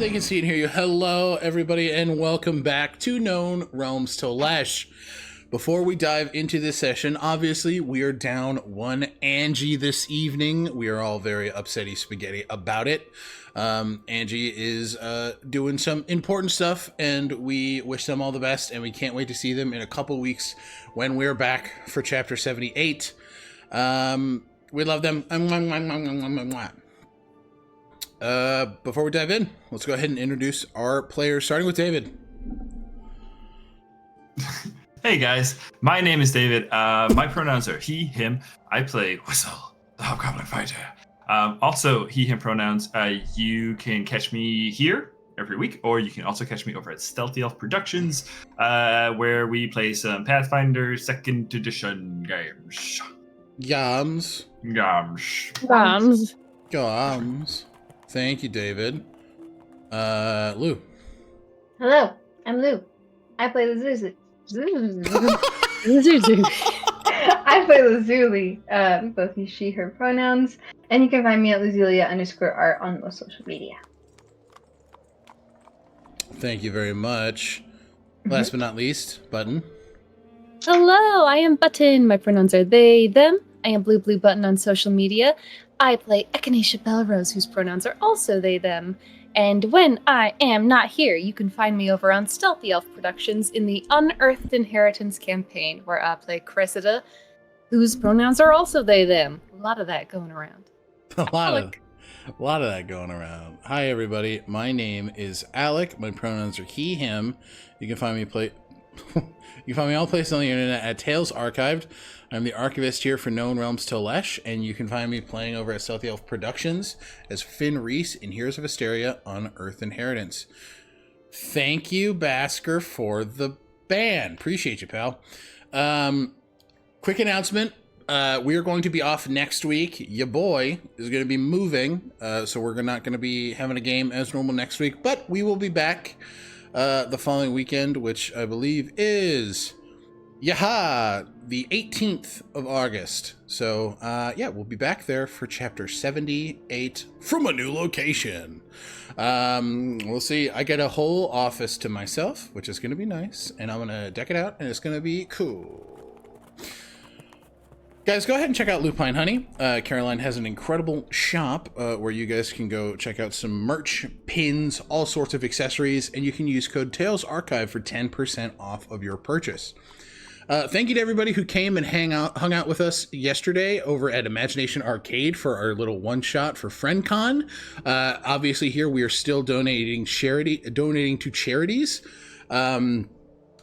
they can see and hear you. Hello, everybody, and welcome back to Known Realms Tolesh. Before we dive into this session, obviously, we are down one Angie this evening. We are all very upsetty spaghetti about it. Angie is doing some important stuff, and we wish them all the best, and we can't wait to see them in a couple weeks when we're back for Chapter 78. We love them. Before we dive in, let's go ahead and introduce our players, starting with David. Hey guys, my name is David. My pronouns are he, him. I play Whistle, the Hobgoblin fighter. Also, he, him pronouns. You can catch me here every week, or you can also catch me over at Stealthy Elf Productions, where we play some Pathfinder 2nd Edition games. Gams. Thank you, David. Lou. Hello, I'm Lou. I play Lazuli. I play Lazuli. Both use she, her pronouns. And you can find me at Lazulia_art on most social media. Thank you very much. Last but not least, Button. Hello, I am Button. My pronouns are they, them. I am Bluebluebutton on social media. I play Echinacea Belrose, whose pronouns are also they, them. And when I am not here, you can find me over on Stealthy Elf Productions in the Unearthed Inheritance campaign, where I play Cressida, whose pronouns are also they, them. A lot of that going around. A lot of that going around. Hi, everybody. My name is Alec. My pronouns are he, him. You can find me You can find me all places on the internet at Tales Archived. I'm the Archivist here for Known Realms Tolesh, and you can find me playing over at Stealthy Elf Productions as Finn Reese in Heroes of Asteria on Earth Inheritance. Thank you, Basker, for the ban. Appreciate you, pal. Quick announcement. We are going to be off next week. Your boy is going to be moving, so we're not going to be having a game as normal next week, but we will be back the following weekend, which I believe is the 18th of August. So yeah, we'll be back there for chapter 78 from a new location. We'll see. I get a whole office to myself, which is going to be nice, and I'm going to deck it out, and it's going to be cool. Guys, go ahead and check out Lupine Honey. Caroline has an incredible shop where you guys can go check out some merch, pins, all sorts of accessories, and you can use code TalesArchive for 10% off of your purchase. Thank you to everybody who came and hung out with us yesterday over at Imagination Arcade for our little one-shot for FriendCon. Obviously, here we are still donating to charities.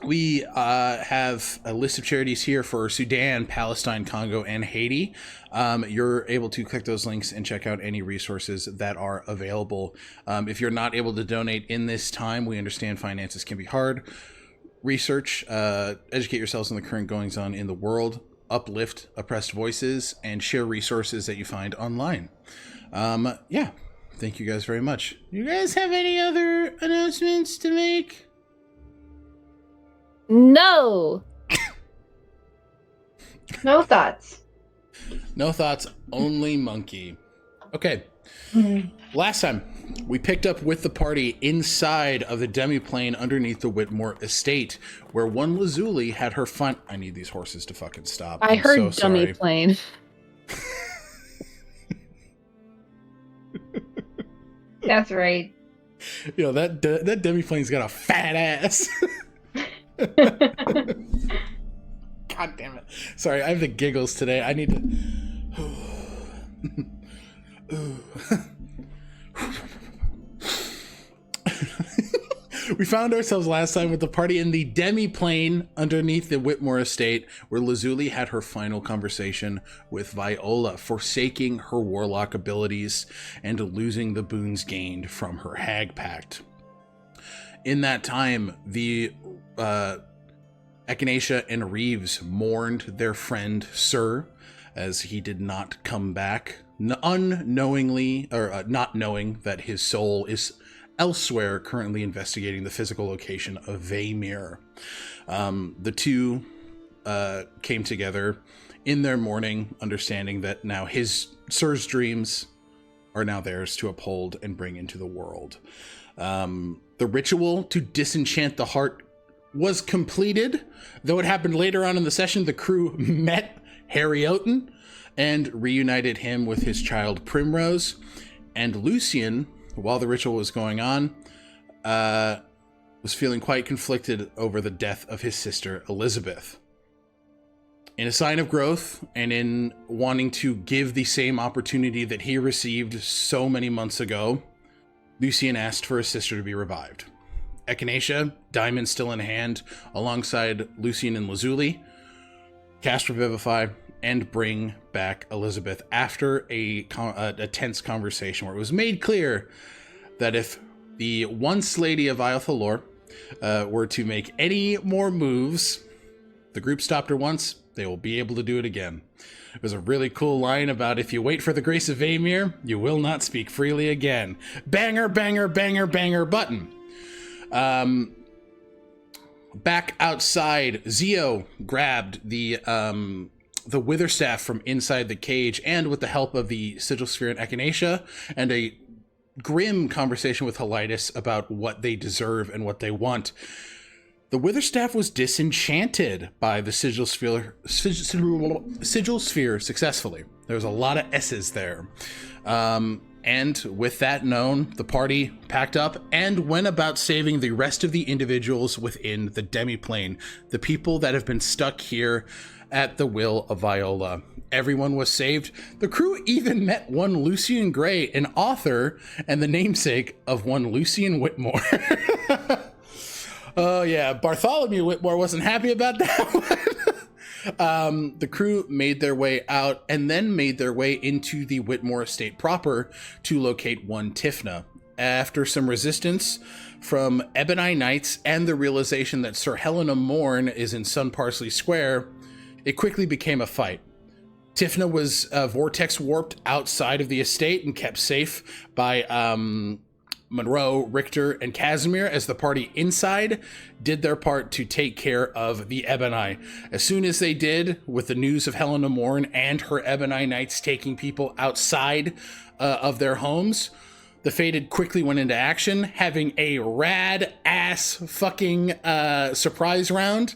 We have a list of charities here for Sudan, Palestine, Congo, and Haiti. You're able to click those links and check out any resources that are available. If you're not able to donate in this time, we understand finances can be hard. Research, educate yourselves on the current goings-on in the world, uplift oppressed voices, and share resources that you find online. Yeah, thank you guys very much. You guys have any other announcements to make? No. No thoughts. No thoughts, only monkey. Okay. Last time, we picked up with the party inside of the demiplane underneath the Whitmore estate, where one Lazuli had her fun. I need these horses to fucking stop. I heard demiplane. That's right. You know, that demiplane's got a fat ass. God damn it. Sorry, I have the giggles today. I need to... We found ourselves last time with the party in the demiplane underneath the Whitmore estate, where Lazuli had her final conversation with Viola, forsaking her warlock abilities and losing the boons gained from her hag pact. In that time, the Echinacea and Reeves mourned their friend Sir, as he did not come back, unknowingly, or not knowing that his soul is elsewhere, currently investigating the physical location of Vaymir. The two came together in their mourning, understanding that now Sir's dreams are now theirs to uphold and bring into the world. The ritual to disenchant the heart was completed. Though it happened later on in the session, the crew met Harryoten and reunited him with his child Primrose. And Lucian, while the ritual was going on, was feeling quite conflicted over the death of his sister Elizabeth. In a sign of growth, and in wanting to give the same opportunity that he received so many months ago, Lucian asked for his sister to be revived. Echinacea, diamond still in hand, alongside Lucian and Lazuli, cast Revivify and bring back Elizabeth after a tense conversation where it was made clear that if the once Lady of Iothalor were to make any more moves, the group stopped her once, they will be able to do it again. There's a really cool line about if you wait for the grace of Vaemir, you will not speak freely again. Banger, banger, banger, banger button. Back outside, Zio grabbed the Witherstaff from inside the cage, and with the help of the Sigil Sphere and Echinacea, and a grim conversation with Helitis about what they deserve and what they want, the Witherstaff was disenchanted by the Sigil Sphere successfully. There was a lot of S's there. And with that known, the party packed up and went about saving the rest of the individuals within the demiplane, the people that have been stuck here at the will of Viola. Everyone was saved. The crew even met one Lucian Gray, an author and the namesake of one Lucian Whitmore. Oh yeah, Bartholomew Whitmore wasn't happy about that one. The crew made their way out and then made their way into the Whitmore estate proper to locate one Tifna. After some resistance from Ebony Knights and the realization that Sir Helena Mourn is in Sun Parsley Square, it quickly became a fight. Tifna was vortex warped outside of the estate and kept safe by Monroe, Richter, and Casimir, as the party inside did their part to take care of the Ebony. As soon as they did, with the news of Helena Mourn and her Ebony Knights taking people outside of their homes, the Fated quickly went into action, having a rad-ass fucking surprise round.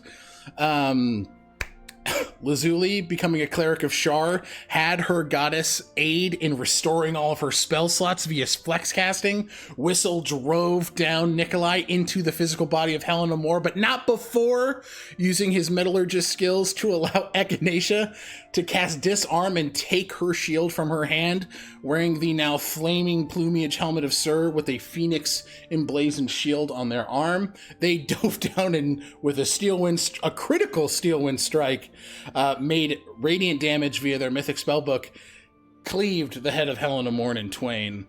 Lazuli, becoming a Cleric of Shar, had her goddess aid in restoring all of her spell slots via flex casting. Whistle drove down Nikolai into the physical body of Helena Moore, but not before using his metallurgist skills to allow Echinacea to cast Disarm and take her shield from her hand, wearing the now flaming plumage helmet of Sir with a phoenix emblazoned shield on their arm. They dove down and with a critical steel wind strike, made radiant damage via their mythic spellbook, cleaved the head of Helena Mourn in twain.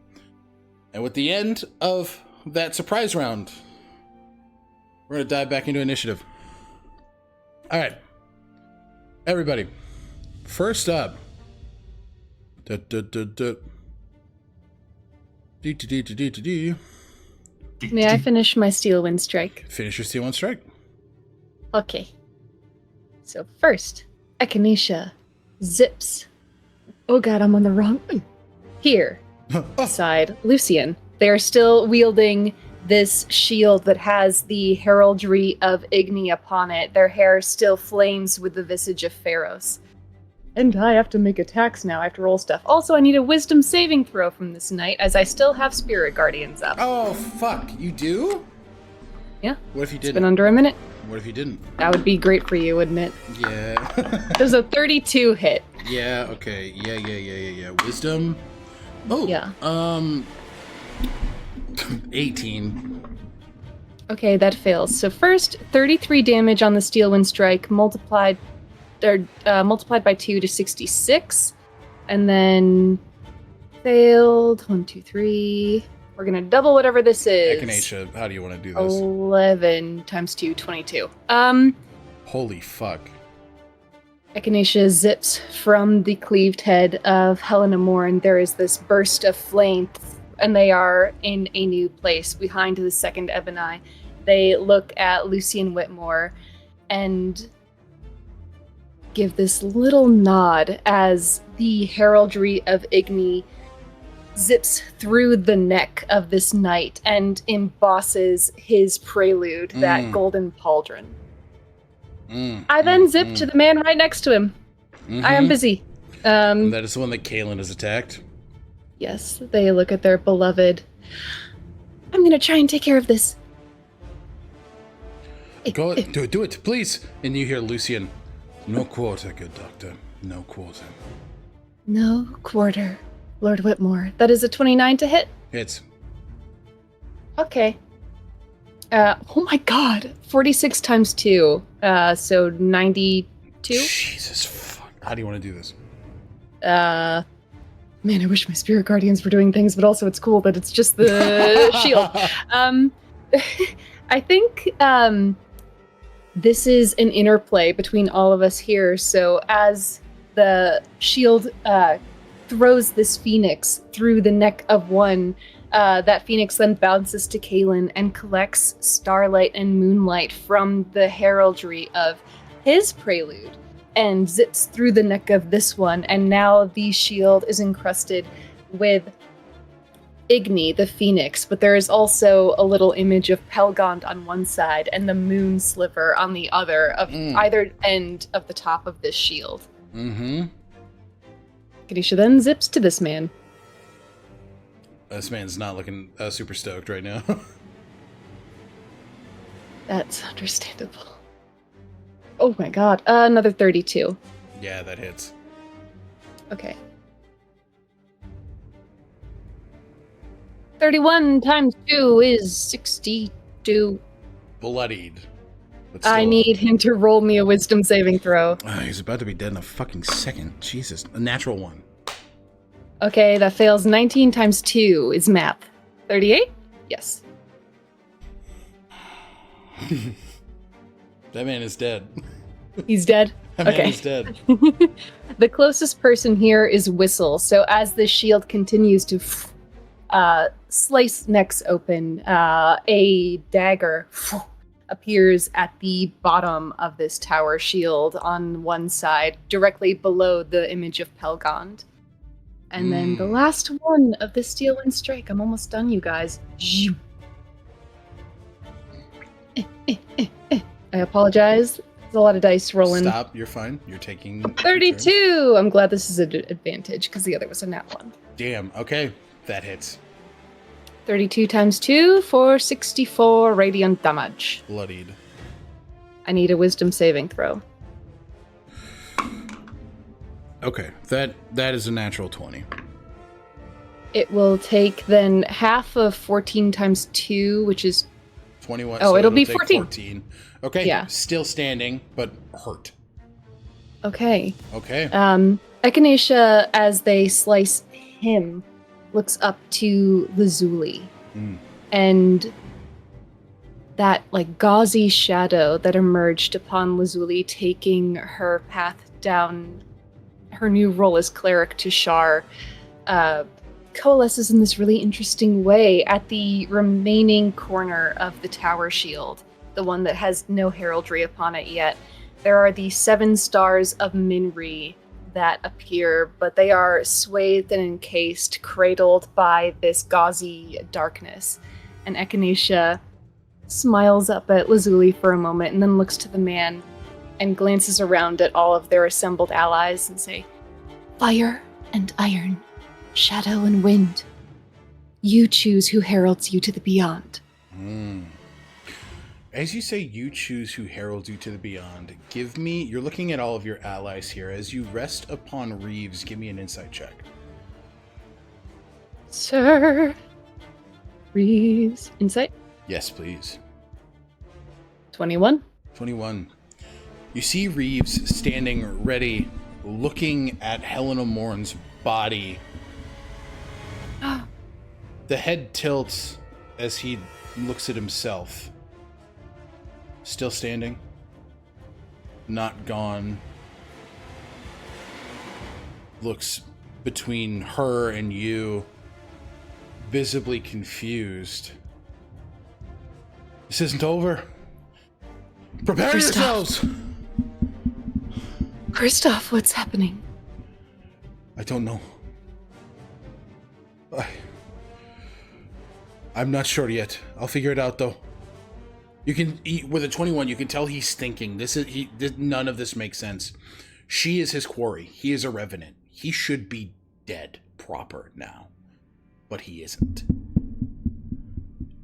And with the end of that surprise round, we're going to dive back into initiative. All right, everybody. First up, may I finish my Steel Wind Strike? Finish your Steel Wind Strike. Okay. So first, Echinacea zips. Oh god, I'm on the wrong one. Here, beside Lucian. They are still wielding this shield that has the heraldry of Igni upon it. Their hair still flames with the visage of Pharos. And I have to make attacks now. I have to roll stuff. Also, I need a wisdom saving throw from this knight, as I still have Spirit Guardians up. Oh, fuck. You do? Yeah. What if you didn't? It's been under a minute. What if you didn't? That would be great for you, wouldn't it? Yeah. There's a 32 hit. Yeah, okay. Yeah. Wisdom? Oh. Yeah. 18. Okay, that fails. So first, 33 damage on the Steel Wind Strike, multiplied by 2 to 66. And then failed. 1, 2, 3. We're going to double whatever this is. Echinacea, how do you want to do this? 11 times 2, 22. Holy fuck. Echinacea zips from the cleaved head of Helena Moore, and there is this burst of flame, and they are in a new place behind the second Ebony. They look at Lucian Whitmore and give this little nod as the heraldry of Igni zips through the neck of this knight and embosses his prelude, that golden pauldron. I then zip to the man right next to him. I am busy. That is the one that Kaelin has attacked. Yes, they look at their beloved. I'm gonna try and take care of this. Go it, do it, please. And you hear Lucian, no quarter, good doctor, no quarter. No quarter, Lord Whitmore. That is a 29 to hit? Hits. Okay. Oh my god, 46 times 2, so 92? Jesus, fuck. How do you want to do this? Man, I wish my spirit guardians were doing things, but also it's cool that it's just the shield. I think this is an interplay between all of us here. So as the shield throws this phoenix through the neck of one, that phoenix then bounces to Kaelin and collects starlight and moonlight from the heraldry of his prelude and zips through the neck of this one, and now the shield is encrusted with Igni, the phoenix, but there is also a little image of Pelgond on one side and the moon sliver on the other of either end of the top of this shield. Ganesha then zips to this man. This man's not looking super stoked right now. That's understandable. Oh my god, another 32. Yeah, that hits. Okay. 31 times 2 is 62. Bloodied. But I still need him to roll me a wisdom saving throw. He's about to be dead in a fucking second. Jesus. A natural one. Okay, that fails. 19 times 2 is math. 38? Yes. That man is dead. He's dead? That Okay. man is dead. The closest person here is Whistle. So as the shield continues to slice necks open, a dagger appears at the bottom of this tower shield on one side, directly below the image of Pelgond. And then the last one of the Steel Wind Strike. I'm almost done, you guys. I apologize. There's a lot of dice rolling. Stop. You're fine. You're taking 32! I'm glad this is an advantage, because the other was a nat 1. Damn. Okay. That hits. 32 times 2 for 64 radiant damage. Bloodied. I need a wisdom saving throw. Okay. That is a natural 20. It will take then half of 14 times 2, which is 21. Oh, so it'll be take 14. Okay. Yeah. Still standing, but hurt. okay. Okay. Echinacea, as they slice him, looks up to Lazuli. And that gauzy shadow that emerged upon Lazuli taking her path down her new role as Cleric to Shar coalesces in this really interesting way at the remaining corner of the tower shield, the one that has no heraldry upon it yet. There are the 7 stars of Minri that appear, but they are swathed and encased, cradled by this gauzy darkness. And Echinacea smiles up at Lazuli for a moment and then looks to the man and glances around at all of their assembled allies and say, "Fire and iron, shadow and wind. You choose who heralds you to the beyond." As you say, you choose who heralds you to the beyond. Give me, you're looking at all of your allies here. As you rest upon Reeves, give me an insight check. Sir Reeves. Insight? Yes, please. 21. 21. You see Reeves standing ready, looking at Helena Mourn's body. The head tilts as he looks at himself. Still standing. Not gone. Looks between her and you, visibly confused. This isn't over. Prepare yourselves! Kristoff, what's happening? I don't know. I'm not sure yet. I'll figure it out, though. With a 21, you can tell he's thinking. None of this makes sense. She is his quarry. He is a revenant. He should be dead proper now. But he isn't.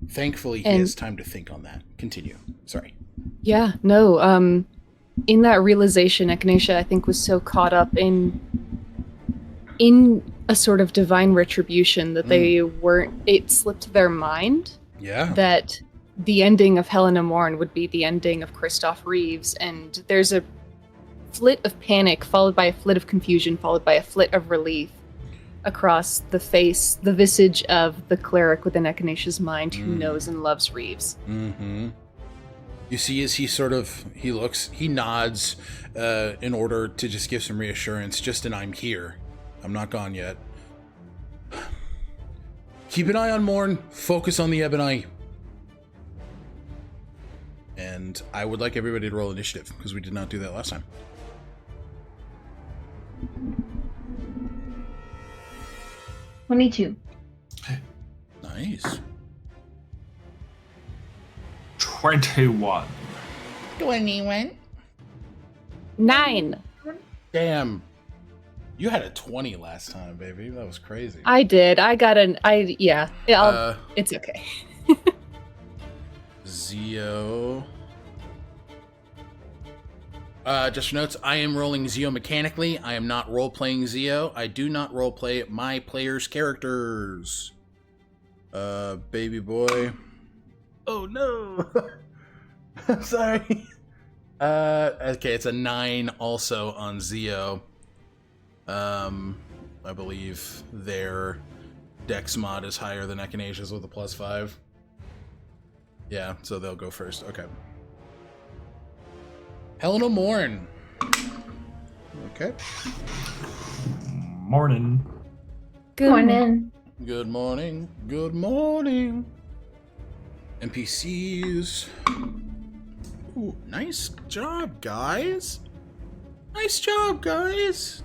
Thankfully, he has time to think on that. Continue. Sorry. Yeah, no, in that realization, Echinacea, I think, was so caught up in a sort of divine retribution that it slipped their mind. Yeah. That the ending of Helena Mourn would be the ending of Christoph Reeves, and there's a flit of panic, followed by a flit of confusion, followed by a flit of relief across the visage of the cleric within Echinacea's mind who knows and loves Reeves. Mm-hmm. You see as he nods in order to just give some reassurance, just an I'm here. I'm not gone yet. Keep an eye on Mourn, focus on the Ebony. And I would like everybody to roll initiative, because we did not do that last time. $22. Nice. 21. 21. 9. Damn. You had a 20 last time, baby. That was crazy. I did. I got it's okay. Zio. Just for notes, I am rolling Zio mechanically. I am not role-playing Zio. I do not role-play my players' characters. Baby boy. Oh, no. I'm sorry. Okay, it's a 9 also on Zio. I believe their Dex mod is higher than Echinacea's with a +5. Yeah, so they'll go first. Okay. Helena Mourn. Okay. Morning. Good Morning. Good morning. Good morning. NPCs. Ooh, nice job, guys. Nice job, guys.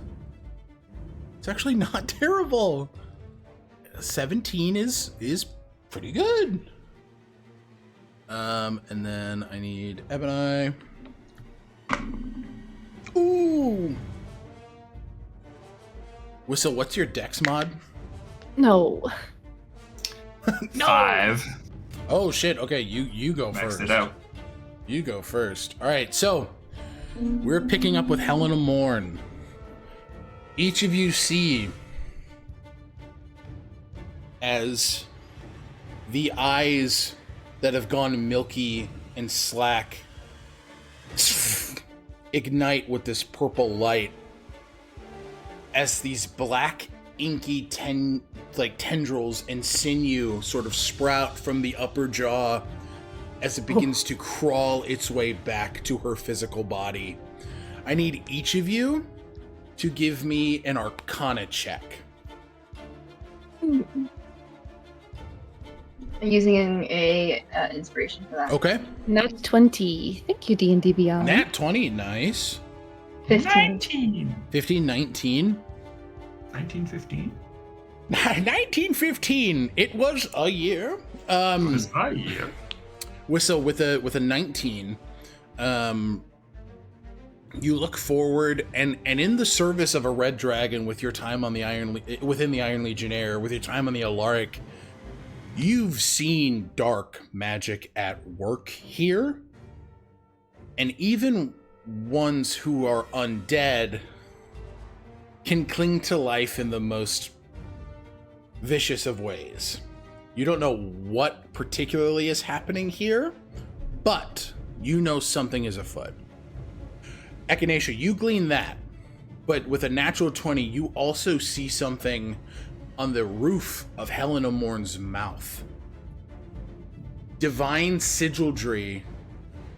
It's actually not terrible. 17 is pretty good. And then I need Ebony. Ooh. Whistle, what's your Dex mod? No. 5. Oh shit. Okay, you go Maxed first. it out. You go first. All right, so we're picking up with Helena Mourn. Each of you see as the eyes that have gone milky and slack ignite with this purple light as these black inky tendrils and sinew sort of sprout from the upper jaw as it begins to crawl its way back to her physical body. I need each of you to give me an Arcana check. I'm using a inspiration for that. Okay. Nat 20. Thank you, D&D Beyond. Nat 20, nice. 15. 19. 15, 19. 1915. 1915. It was a year. Was I here? So with a 19, you look forward and in the service of a red dragon with your time on the within the Iron Legionnaire, with your time on the Alaric, you've seen dark magic at work here. And even ones who are undead can cling to life in the most vicious of ways. You don't know what particularly is happening here, but you know something is afoot. Echinacea, you glean that, but with a natural 20, you also see something on the roof of Helena Mourn's mouth. Divine sigildry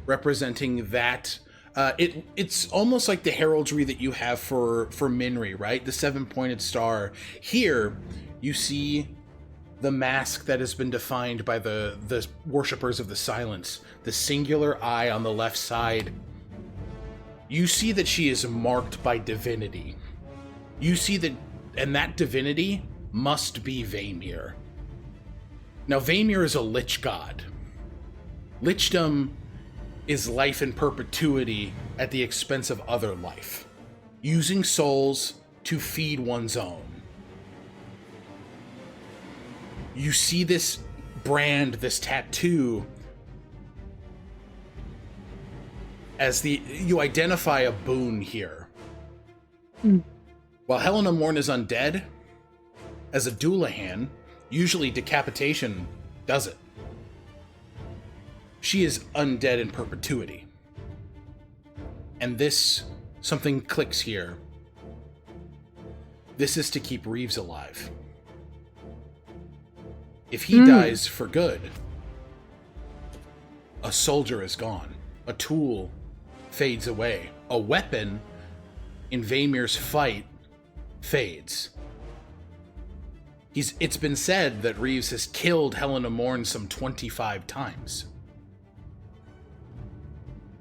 representing that. It's almost like the heraldry that you have for Minri, right? The 7-pointed star. Here, you see the mask that has been defined by the worshippers of the silence. The singular eye on the left side. You see that she is marked by divinity. You see that, and that divinity must be Vaemir. Now, Vaemir is a lich god. Lichdom is life in perpetuity at the expense of other life, using souls to feed one's own. You see this brand, this tattoo, as you identify a boon here. While Helena Mourn is undead, as a Doulahan, usually decapitation does it. She is undead in perpetuity. And something clicks here. This is to keep Reeves alive. If he dies for good, a soldier is gone. A tool fades away. A weapon in Vaemir's fight fades. It's been said that Reeves has killed Helena Mourn some 25 times.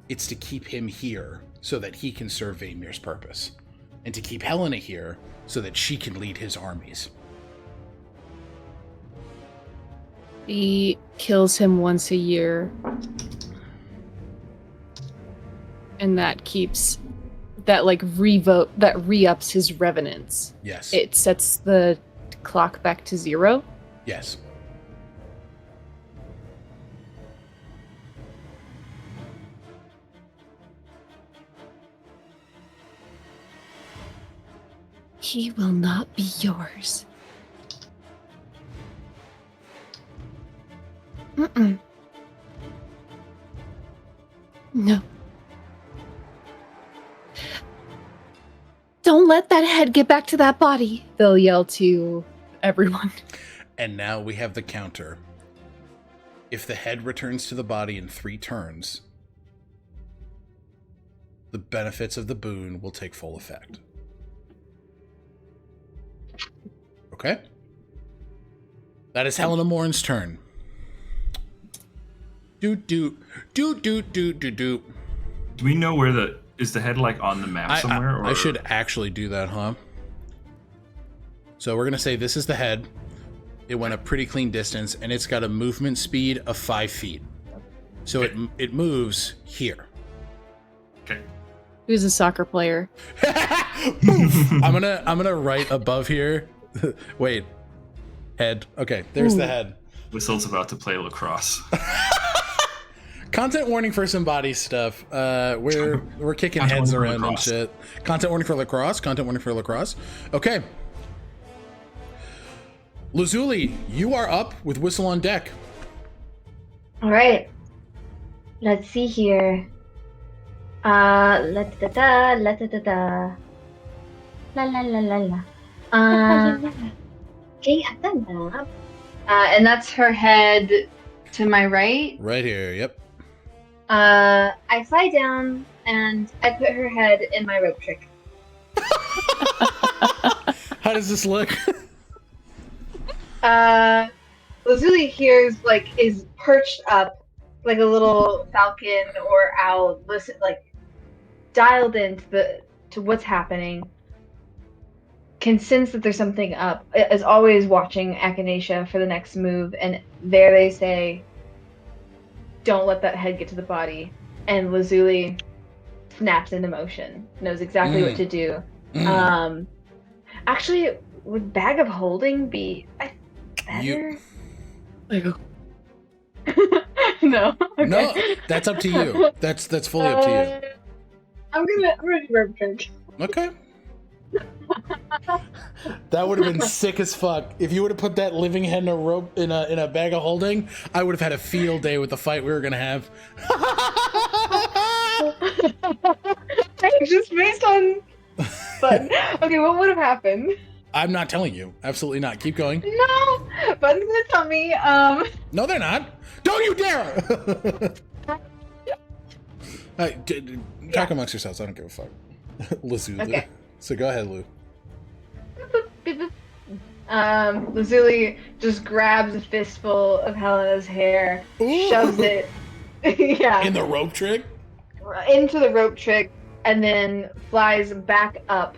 It's to keep him here so that he can serve Vaemir's purpose. And to keep Helena here so that she can lead his armies. He kills him once a year. And that re-ups his revenants. Yes. It sets the clock back to 0. Yes. He will not be yours. No. Don't let that head get back to that body, they'll yell to everyone. And now we have the counter. If the head returns to the body in 3 turns, the benefits of the boon will take full effect. Okay? That is Helena Mourn's turn. Do. Do we know where is the head like on the map somewhere? Or? I should actually do that, huh? So we're gonna say this is the head. It went a pretty clean distance, and it's got a movement speed of 5 feet. So it moves here. Okay. Who's a soccer player? I'm gonna write above here. Wait. Head. Okay, there's the head. Whistle's about to play lacrosse. Content warning for some body stuff. We're kicking heads around and shit. Content warning for lacrosse. Content warning for lacrosse. Okay. Lazuli, you are up with Whistle on deck. All right. Let's see here. La la la la la la la la. And that's her head to my right. Right here. Yep. I fly down and I put her head in my rope trick. How does this look? Lazuli here is perched up like a little falcon or owl, dialed into what's happening. Can sense that there's something up. Is always watching Echinacea for the next move, and there they say, "Don't let that head get to the body." And Lazuli snaps into motion, knows exactly what to do. Actually, would Bag of Holding be better? No. Okay. No, that's up to you. That's fully up to you. I'm gonna do rope trick. Okay. That would have been sick as fuck. If you would have put that living head in a rope in a bag of holding, I would have had a field day with the fight we were gonna have. Just based on. But okay, what would have happened? I'm not telling you. Absolutely not. Keep going. No, Button's gonna tell me. No, they're not. Don't you dare! Talk amongst yourselves. I don't give a fuck. Lazuli. Okay. So go ahead, Lou. Lazuli just grabs a fistful of Helena's hair, shoves it, in the rope trick? Into the rope trick, and then flies back up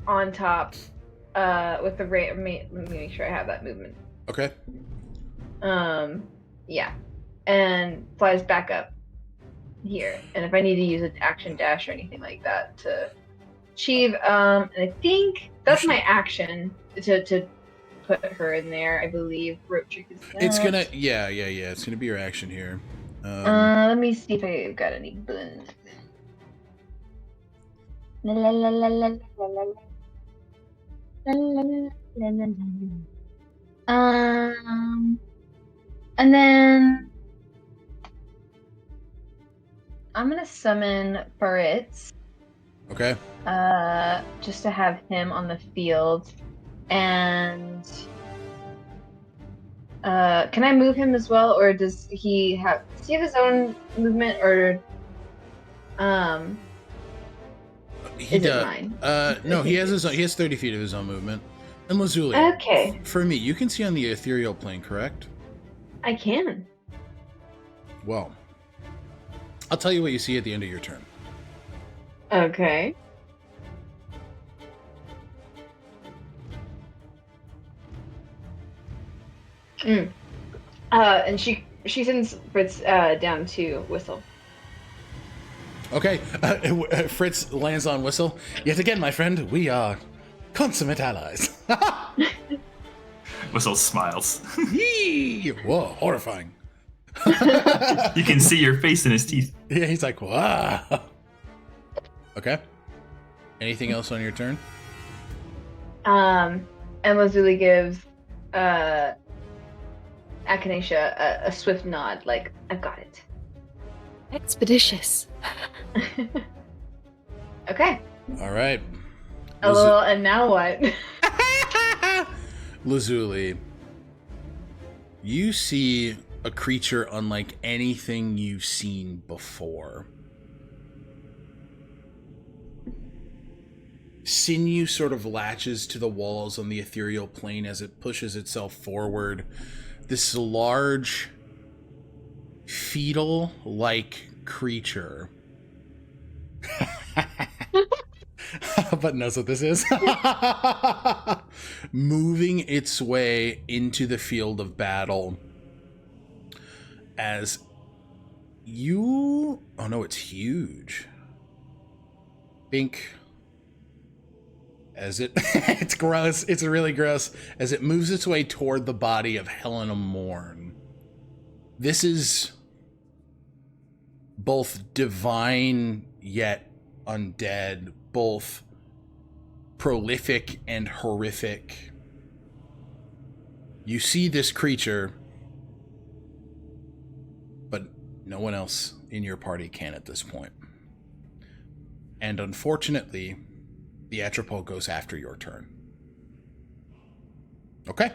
on top with the rate. Let me make sure I have that movement. Okay. Yeah, and flies back up here. And if I need to use an action dash or anything like that to achieve, and I think that's my action to put her in there. I believe rope trick is that. It's gonna, yeah. It's gonna be your action here. Let me see if I got any blends. La la la la la la la la. La la la la la la. And then I'm gonna summon Faritz. Okay. Just to have him on the field, and can I move him as well, or does he have his own movement, or He is does. it mine? No, he has his own, he has 30 feet of his own movement. And Lazuli. Okay, For me, you can see on the ethereal plane, correct? I can. Well, I'll tell you what you see at the end of your turn. Okay. And she sends Fritz down to Whistle. Okay, Fritz lands on Whistle. Yet again, my friend, we are consummate allies. Whistle smiles. Yee! Whoa, horrifying. You can see your face in his teeth. Yeah, he's like, wow. Okay. Anything else on your turn? And Lazuli gives Echinacea a swift nod, like, I've got it. Expeditious. Okay. All right. And now what? Lazuli, you see a creature unlike anything you've seen before. Sinew sort of latches to the walls on the ethereal plane as it pushes itself forward. This large, fetal-like creature. But knows what this is. Moving its way into the field of battle. As you... Oh no, it's huge. Bink. As it... It's gross. It's really gross. As it moves its way toward the body of Helena Mourn. This is both divine yet undead, both prolific and horrific. You see this creature, but no one else in your party can at this point. And unfortunately, the Atropole goes after your turn. Okay.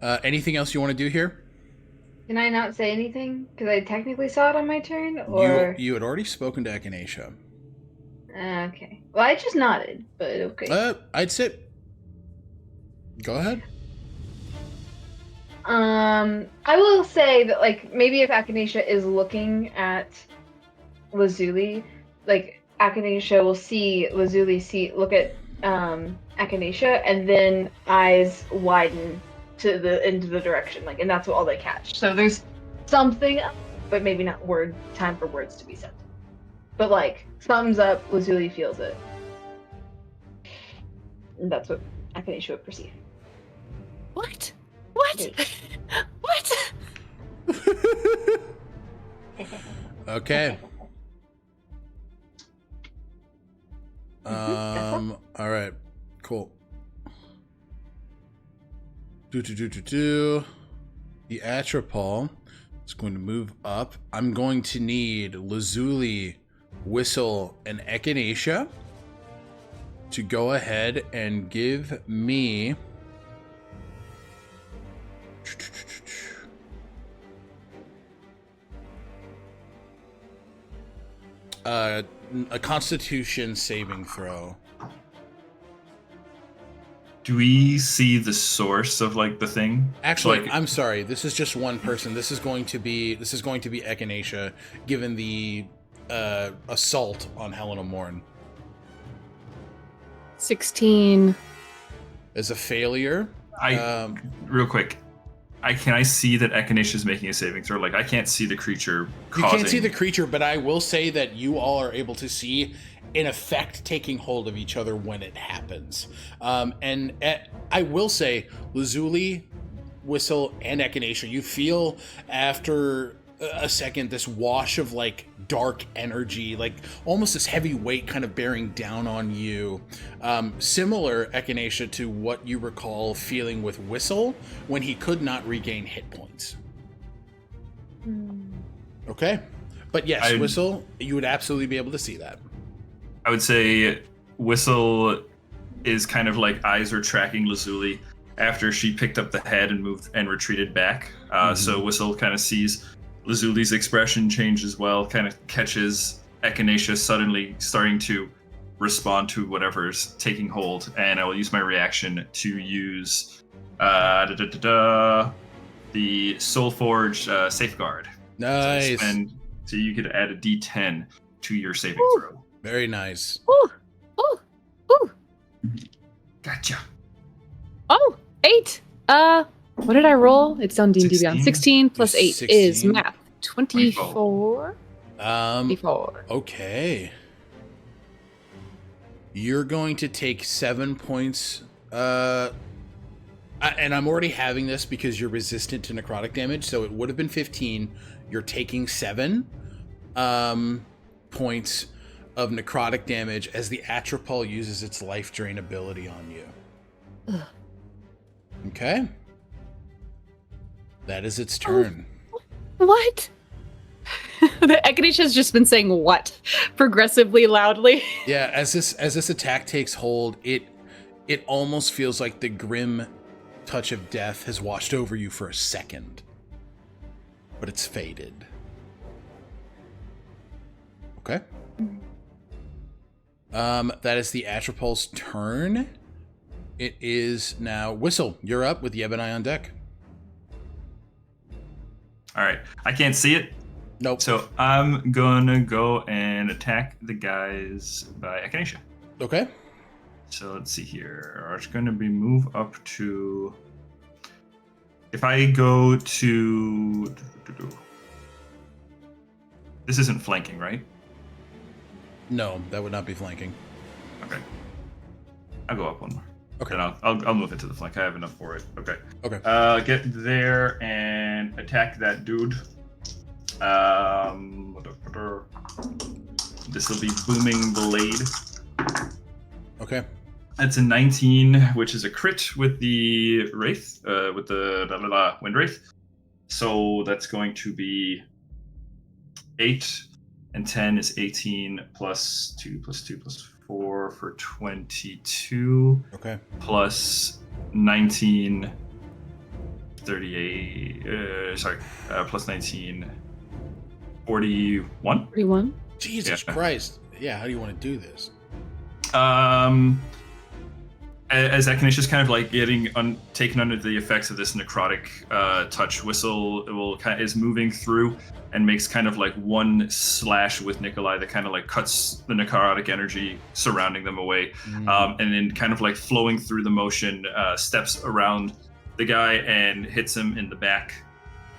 Anything else you want to do here? Can I not say anything? Because I technically saw it on my turn, or... You had already spoken to Echinacea. Okay. Well, I just nodded, but okay. I'd sit. Go ahead. I will say that, like, maybe if Echinacea is looking at Lazuli, like, Echinacea will see Lazuli look at Echinacea, and then eyes widen into the direction, like, and that's all they catch. So there's something, but maybe not time for words to be said. But, like, thumbs up, Lazuli feels it. And that's what Echinacea would perceive. What? What? What? Okay. All right. Cool. The Atropole is going to move up. I'm going to need Lazuli, Whistle, and Echinacea to go ahead and give me a Constitution saving throw. Do we see the source of, like, the thing? Actually, like, I'm sorry. This is just one person. This is going to be Echinacea, given the assault on Helena Mourn. 16. As a failure. real quick, Can I see that Echinacea is making a saving throw? Like, I can't see the creature causing... You can't see the creature, but I will say that you all are able to see an effect taking hold of each other when it happens. I will say, Lazuli, Whistle, and Echinacea, you feel after a second this wash of like dark energy, like almost this heavy weight kind of bearing down on you. Similar, Echinacea, to what you recall feeling with Whistle when he could not regain hit points. Okay. But yes, Whistle, you would absolutely be able to see that. I would say Whistle is kind of like eyes are tracking Lazuli after she picked up the head and moved and retreated back. So Whistle kind of sees Lazuli's expression change as well, kind of catches Echinacea suddenly starting to respond to whatever's taking hold, and I will use my reaction to use the Soulforge Safeguard. Nice. So you could add a D10 to your saving throw. Very nice. Ooh. Ooh. Ooh. Gotcha. Oh, 8. What did I roll? It's on D&D Beyond. 16 plus 8 is 16. math. 24. 24. Okay. You're going to take 7 points. And I'm already having this because you're resistant to necrotic damage, so it would have been 15. You're taking 7 points of necrotic damage as the Atropol uses its life drain ability on you. Ugh. Okay. That is its turn. What? The Echinacea has just been saying what progressively loudly. Yeah, as this attack takes hold, it almost feels like the grim touch of death has washed over you for a second. But it's faded. Okay. That is the Atropol's turn. It is now Whistle. You're up with Yebani on deck. All right, I can't see it. Nope. So I'm gonna go and attack the guys by Echinacea. Okay. So let's see here. It's gonna be move up to. If I go to. This isn't flanking, right? No, that would not be flanking. Okay. I'll go up one more. Okay. Then I'll move into the flank. I have enough for it. Okay. Okay. Get there and attack that dude. This will be Booming Blade. Okay. That's a 19, which is a crit with the Wraith, with the Wind Wraith. So that's going to be 8, and 10 is 18 plus 2 plus 2 plus 4 for 22. Okay. Plus 19, 38. Plus 19, 41. 41. Jesus Christ. Yeah, how do you want to do this? As Echinacea is kind of like getting taken under the effects of this necrotic touch, Whistle is moving through and makes kind of like one slash with Nikolai that kind of like cuts the necrotic energy surrounding them away, and then kind of like flowing through the motion, steps around the guy and hits him in the back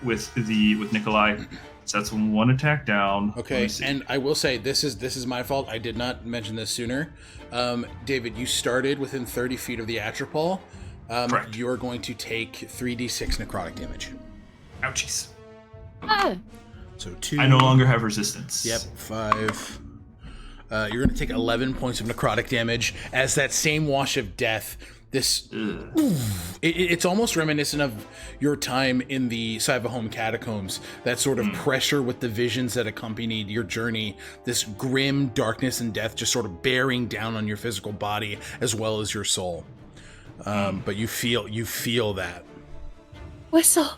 with Nikolai. So that's one attack down. Okay, and I will say this is my fault. I did not mention this sooner. David, you started within 30 feet of the Atropol. Correct. You are going to take 3d6 necrotic damage. Ouchies. So 2. I no longer have resistance. Yep, 5. You're going to take 11 points of necrotic damage as that same wash of death. It's almost reminiscent of your time in the Cyberhome catacombs, that sort of pressure with the visions that accompanied your journey, this grim darkness and death just sort of bearing down on your physical body as well as your soul. But you feel that. Whistle.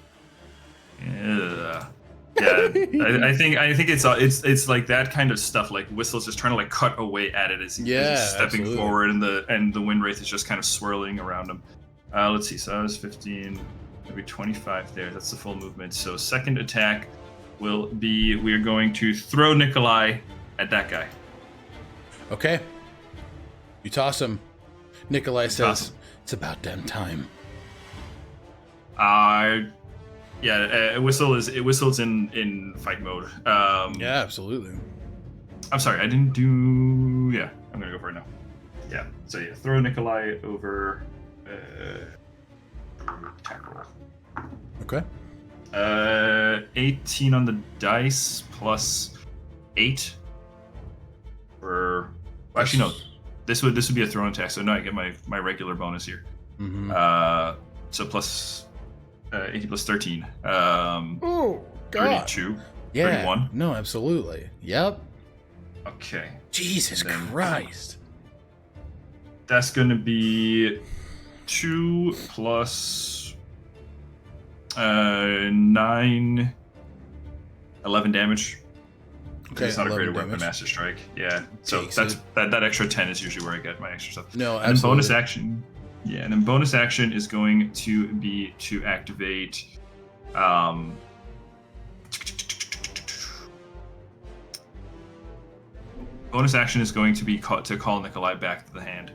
Yeah, I think it's like that kind of stuff. Like Whistle's just trying to like cut away at it as he's stepping absolutely forward, and the wind wraith is just kind of swirling around him. Let's see. So that was 15, maybe 25 there. That's the full movement. So second attack will be we're going to throw Nikolai at that guy. Okay. You toss him. Nikolai says, "It's about damn time." Yeah, it whistles in fight mode. Yeah, absolutely. I'm sorry, I didn't do. Yeah, I'm gonna go for it now. Yeah. So yeah, throw Nikolai over. Attack roll. Okay. 18 on the dice plus 8. For actually no, this would be a thrown attack. So now I get my regular bonus here. Mm-hmm. So plus 80 plus 13. Oh God. 32. Yeah. 31. No, absolutely. Yep. Okay. Jesus Christ. That's going to be 2 plus 9, 11 damage. Okay, It's not a greater 11 weapon, damage. Master Strike. Yeah. So Takes that's it. that extra 10 is usually where I get my extra stuff. No, And then absolutely. bonus action. Yeah, and then bonus action is going to be to activate. Bonus action is going to be to call Nikolai back to the hand.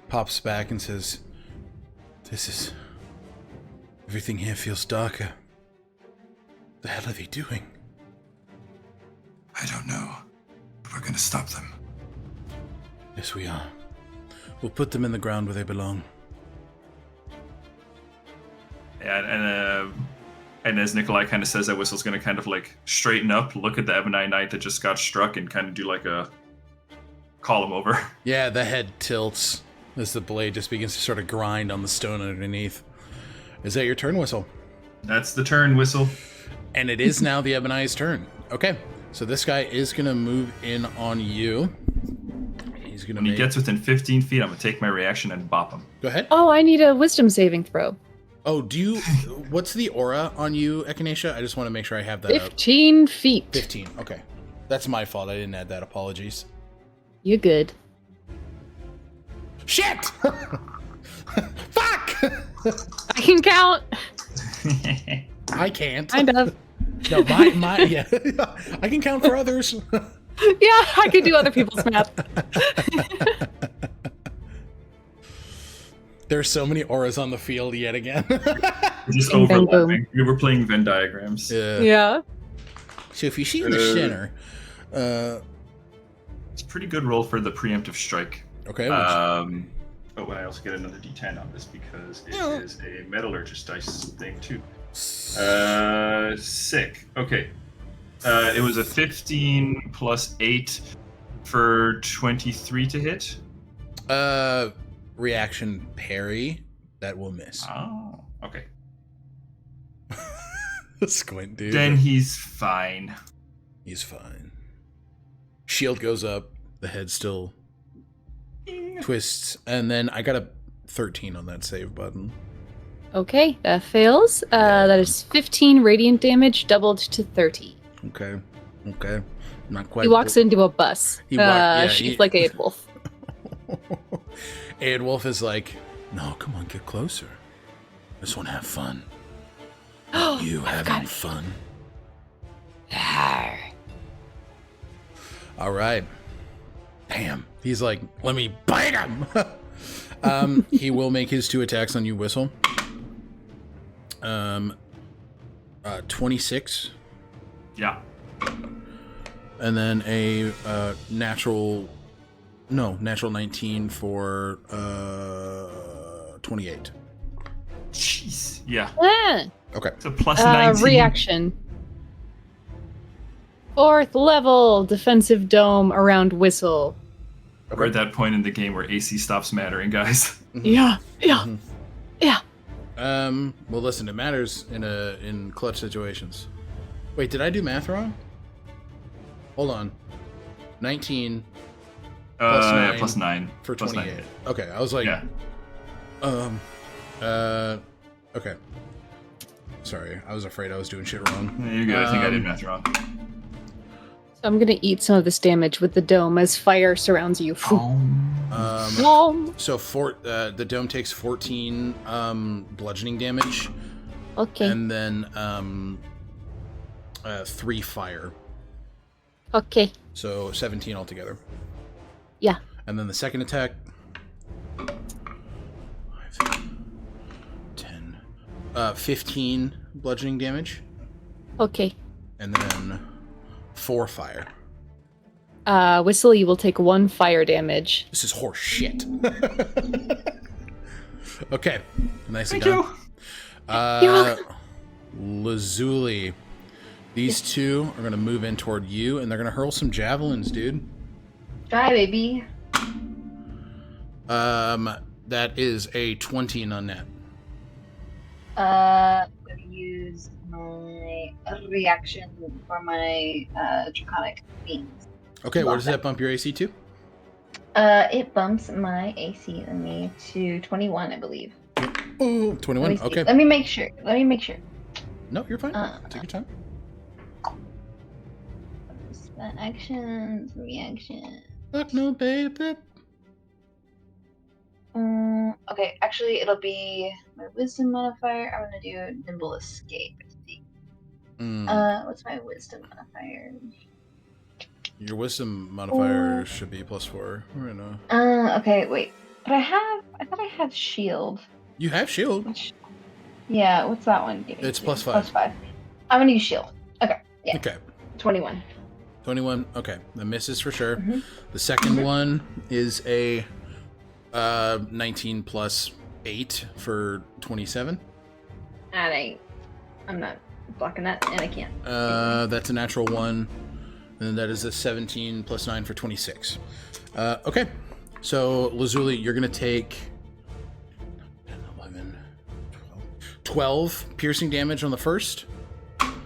Pops back and says, everything here feels darker. The hell are they doing? I don't know, but we're gonna stop them. Yes, we are. We'll put them in the ground where they belong. And as Nikolai kind of says that, Whistle's going to kind of like straighten up, look at the Ebonite Knight that just got struck, and kind of do like a call him over. Yeah, the head tilts as the blade just begins to sort of grind on the stone underneath. Is that your turn, Whistle? That's the turn, Whistle. And it is now the Ebonite's turn. Okay, so this guy is going to move in on you. He's going to When he gets within 15 feet, I'm going to take my reaction and bop him. Go ahead. Oh, I need a wisdom saving throw. Oh, do you... What's the aura on you, Echinacea? I just want to make sure I have that up. 15 feet. 15, okay. That's my fault. I didn't add that. Apologies. You're good. Shit! Fuck! I can count. I can't. Kind of. No, yeah. I can count for others. Yeah, I can do other people's math. There's so many auras on the field yet again. Just Bing, bang, overlapping. We were playing Venn diagrams. Yeah. So if you see in the center, It's a pretty good roll for the preemptive strike. okay. And I also get another D10 on this because it is a metallurgist dice thing too. Sick. Okay. It was a 15 plus 8 for 23 to hit. Reaction parry, that will miss. Oh, okay. Squint, dude. Then he's fine. He's fine. Shield goes up, the head still twists, and then I got a 13 on that save button. Okay, that fails. That is 15 radiant damage, doubled to 30. Okay. Not quite. He walks into a bus. She's like a wolf. Aedwolf is like, no, come on, get closer. I just want to have fun. You having fun? All right. Damn. He's like, let me bite him. He will make his 2 attacks on you, Whistle. 26. Yeah. And then a natural 19 for 28. Jeez. Yeah. Ah, Okay. It's a plus 19. reaction. 4th level defensive dome around Whistle. We're at that point in the game where AC stops mattering, guys. Yeah. Well, listen, it matters in clutch situations. Wait, did I do math wrong? Hold on. 19 plus 9, yeah, plus 9 for plus 28. 9. Okay, I was like, Yeah. okay. Sorry, I was afraid I was doing shit wrong. You're good. I think I did math wrong. So I'm gonna eat some of this damage with the dome as fire surrounds you. So the dome takes 14 bludgeoning damage, Okay. and then 3 fire. Okay. So 17 altogether. Yeah. And then the second attack. 5, 10. 15 bludgeoning damage, Okay. and then 4 fire. Whistle, you will take 1 fire damage. This is horse shit. Okay, nicely Thank done. you. You're welcome. Lazuli. These two are going to move in toward you, and they're going to hurl some javelins, dude. Try, baby. That is a 20 and unnet. I'm gonna use my reaction for my draconic beams. Okay, what does that bump your AC to? It bumps my AC to 21, I believe. Oh, Let 21. me see. Okay. Let me make sure. No, you're fine. Take your time. Actions, reaction. Fuck no, baby. Okay, actually, it'll be my wisdom modifier. I'm gonna do nimble escape. Let's see. What's my wisdom modifier? Your wisdom modifier should be +4 right now. Okay, wait. But I thought I had shield. You have shield. Yeah, what's that one? Give me It's two. +5. +5. I'm gonna use shield. Okay, yeah. Okay. 21. 21. Okay, that misses for sure. Mhm. The second one is a 19 plus 8 for 27. And I'm not blocking that, and I can't. That's a natural 1. And then that is a 17 plus 9 for 26. Okay, so Lazuli, you're going to take 10, 11, 12 piercing damage on the first.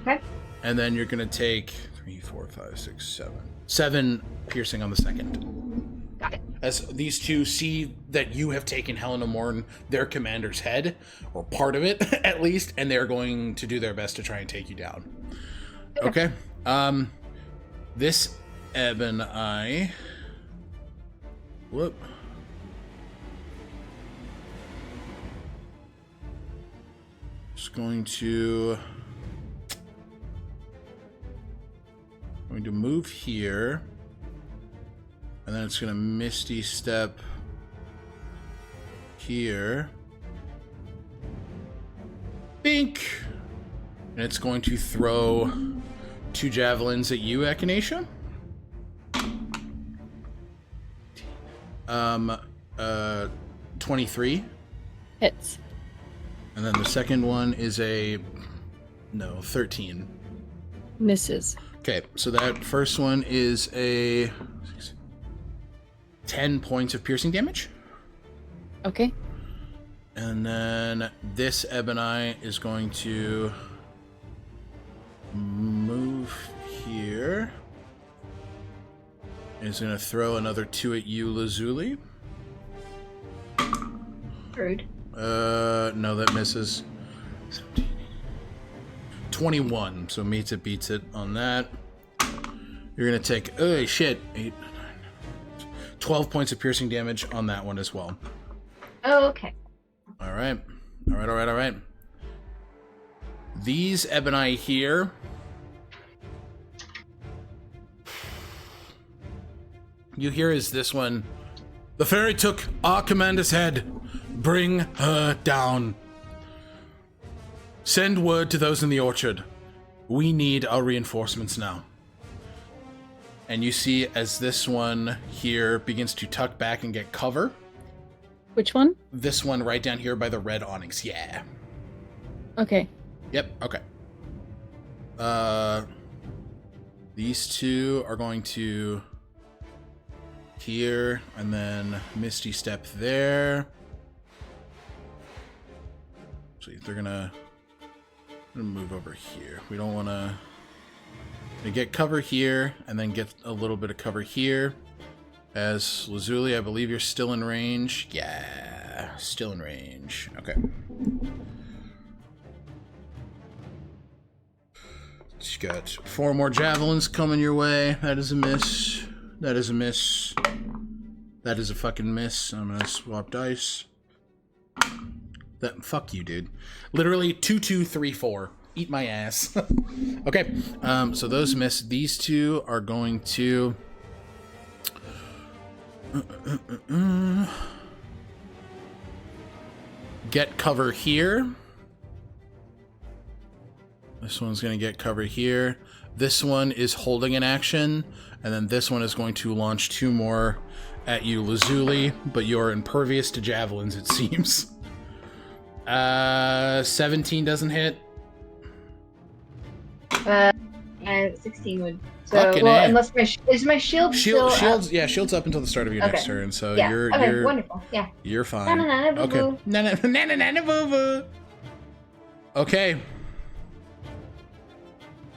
Okay. And then you're going to take 3, 4, 5, 6, 7. 7 piercing on the second. Got it. As these two see that you have taken Helena Mourn, their commander's head, or part of it at least, and they're going to do their best to try and take you down. Okay. This Ebony. Whoop. Just going to move here. And then it's going to Misty Step here. Bink! And it's going to throw 2 javelins at you, Echinacea. 23. Hits. And then the second one is 13. Misses. Okay, so that first one is a 10 points of piercing damage. Okay. And then this Ebony is going to move here. And it's going to throw another 2 at you, Lazuli. Rude. No, that misses. 21, so meets it, beats it on that. You're going to take, 8, 12 points of piercing damage on that one as well. Oh, okay. All right. These Ebony here. You hear is this one. The fairy took our commander's head. Bring her down. Send word to those in the orchard. We need our reinforcements now. And you see as this one here begins to tuck back and get cover. Which one? This one right down here by the red awnings. Yeah. Okay. Yep, okay. These two are going to here and then Misty Step there. So they're gonna move over here. We don't want to get cover here and then get a little bit of cover here. As Lazuli, I believe you're still in range. Yeah, still in range. Okay. You got 4 more javelins coming your way. That is a miss. That is a miss. That is a fucking miss. I'm gonna swap dice. Fuck you, dude. Literally 2, 2, 3, 4. Eat my ass. Okay. So those miss. These two are going to get cover here. This one's going to get cover here. This one is holding an action, and then this one is going to launch 2 more at you, Lazuli, but you're impervious to javelins, it seems. 17 doesn't hit. And 16 would. So, Fucking well, A. unless is my shield still Shield's yeah, shield's up until the start of your next turn, so yeah. you're Wonderful. Yeah. You're fine. Okay. Okay.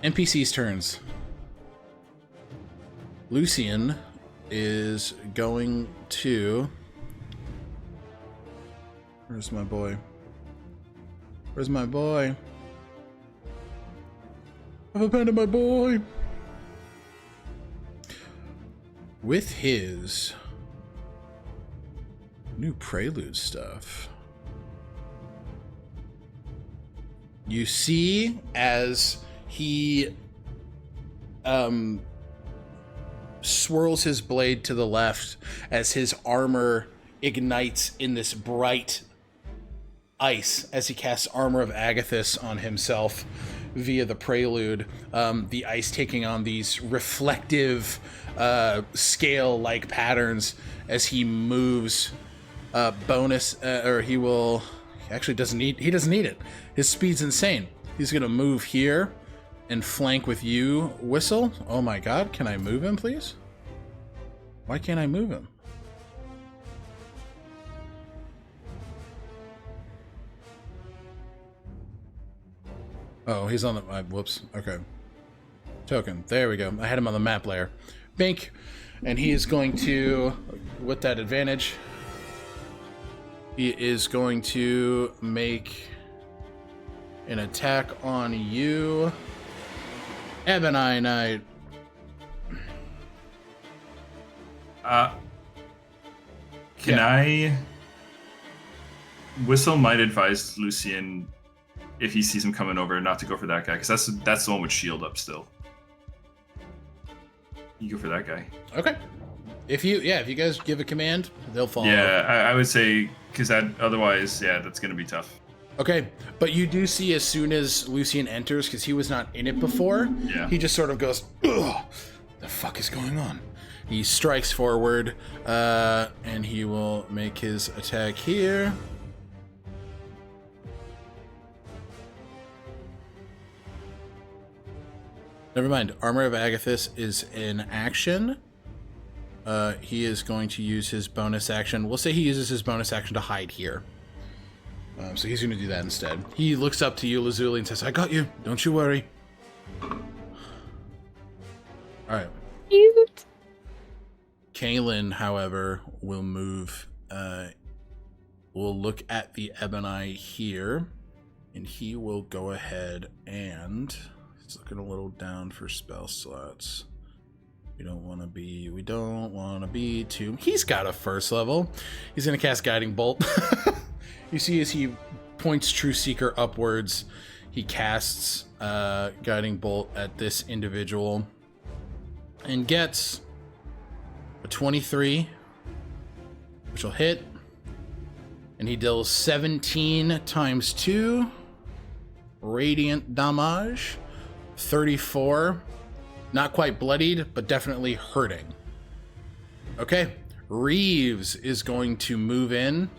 NPC's turns. Lucian is going to. Where's my boy? Where's my boy? I've abandoned my boy. With his new prelude stuff, you see as he swirls his blade to the left as his armor ignites in this bright ice as he casts Armor of Agonethetic on himself via the prelude, the ice taking on these reflective scale-like patterns as he moves or he will actually he doesn't need it. His speed's insane. He's gonna move here and flank with you, Whistle. Oh my god, can I move him, please? Why can't I move him? Oh, he's on the... whoops. Okay. Token. There we go. I had him on the map layer. Bink. And he is going to... with that advantage, he is going to make an attack on you, Ebony Knight. Can I... Whistle might advise Lucian, if he sees him coming over, not to go for that guy, because that's the one with shield up still. You go for that guy. Okay. If you guys give a command, they'll follow. Yeah, I would say, because that otherwise, yeah, that's going to be tough. Okay, but you do see as soon as Lucian enters, because he was not in it before, he just sort of goes, ugh, the fuck is going on? He strikes forward, and he will make his attack here. Never mind. Armor of Agonethetic is in action. He is going to use his bonus action. We'll say he uses his bonus action to hide here. So he's going to do that instead. He looks up to you, Lazuli, and says, I got you. Don't you worry. Alright. Cute. Kaylin, however, will move. We'll look at the Ebony here. And he will go ahead and... He's looking a little down for spell slots. We don't want to be too... He's got a first level. He's going to cast Guiding Bolt. You see as he points True Seeker upwards, he casts Guiding Bolt at this individual and gets a 23, which will hit. And he deals 17 times 2 radiant damage. 34. Not quite bloodied, but definitely hurting. Okay. Reeves is going to move in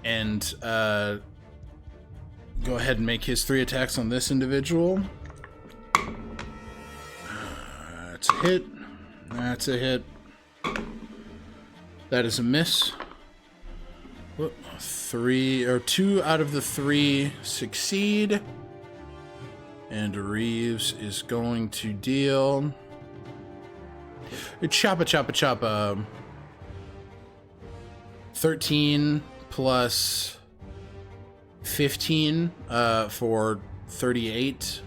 and go ahead and make his 3 attacks on this individual. That's a hit. That's a hit. That is a miss. 2 out of the 3 succeed. And Reeves is going to deal... Choppa. 13 plus 15 for 38.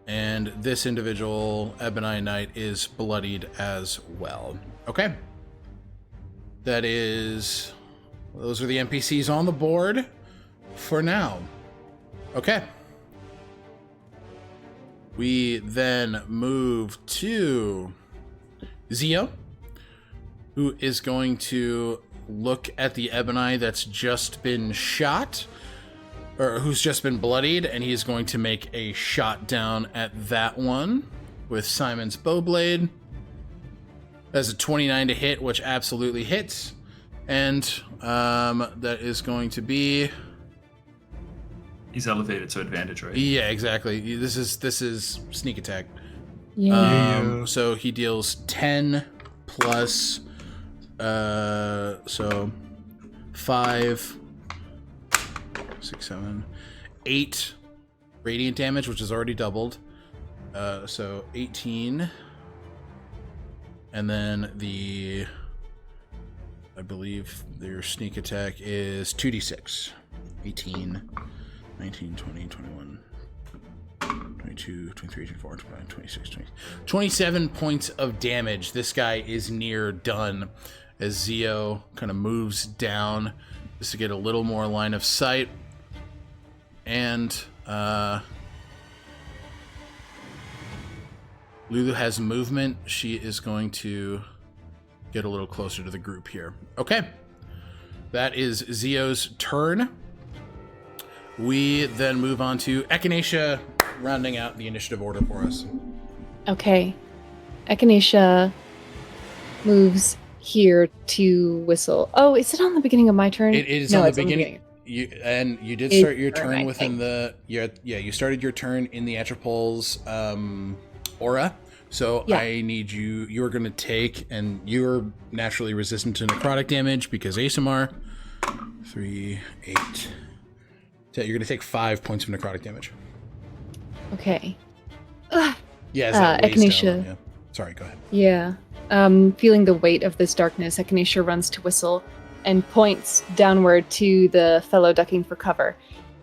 And this individual, Ebony Knight, is bloodied as well. Okay. That is... Those are the NPCs on the board for now. Okay. We then move to Zio, who is going to look at the Ebony that's just been shot or who's just been bloodied, and he's going to make a shot down at that one with Simon's Bowblade. That's a 29 to hit, which absolutely hits. And that is going to be... He's elevated, so advantage, right? Yeah, exactly. This is sneak attack. Yeah. So he deals 10 plus... so 5, 6, 7, 8 radiant damage, which is already doubled. So 18. And then I believe their sneak attack is 2d6. 18, 19, 20, 21, 22, 23, 24, 25, 26, 27 points of damage. This guy is near done as Zio kind of moves down just to get a little more line of sight. And Lulu has movement. She is going to get a little closer to the group here. Okay. That is Zio's turn. We then move on to Echinacea, rounding out the initiative order for us. Okay. Echinacea moves here to whistle. Oh, is it on the beginning of my turn? It is no, on the it's beginning. You did It's start your turn, turn I within think. you started your turn in the Atropol's aura. So Yeah. I need you're going to take, and you're naturally resistant to necrotic damage because Aasimar, 3, 8, 10, you're going to take 5 points of necrotic damage. Okay. Ugh. Yeah, as that weighs down Echinacea. on you. Sorry, go ahead. Yeah. Feeling the weight of this darkness, Echinacea runs to whistle and points downward to the fellow ducking for cover.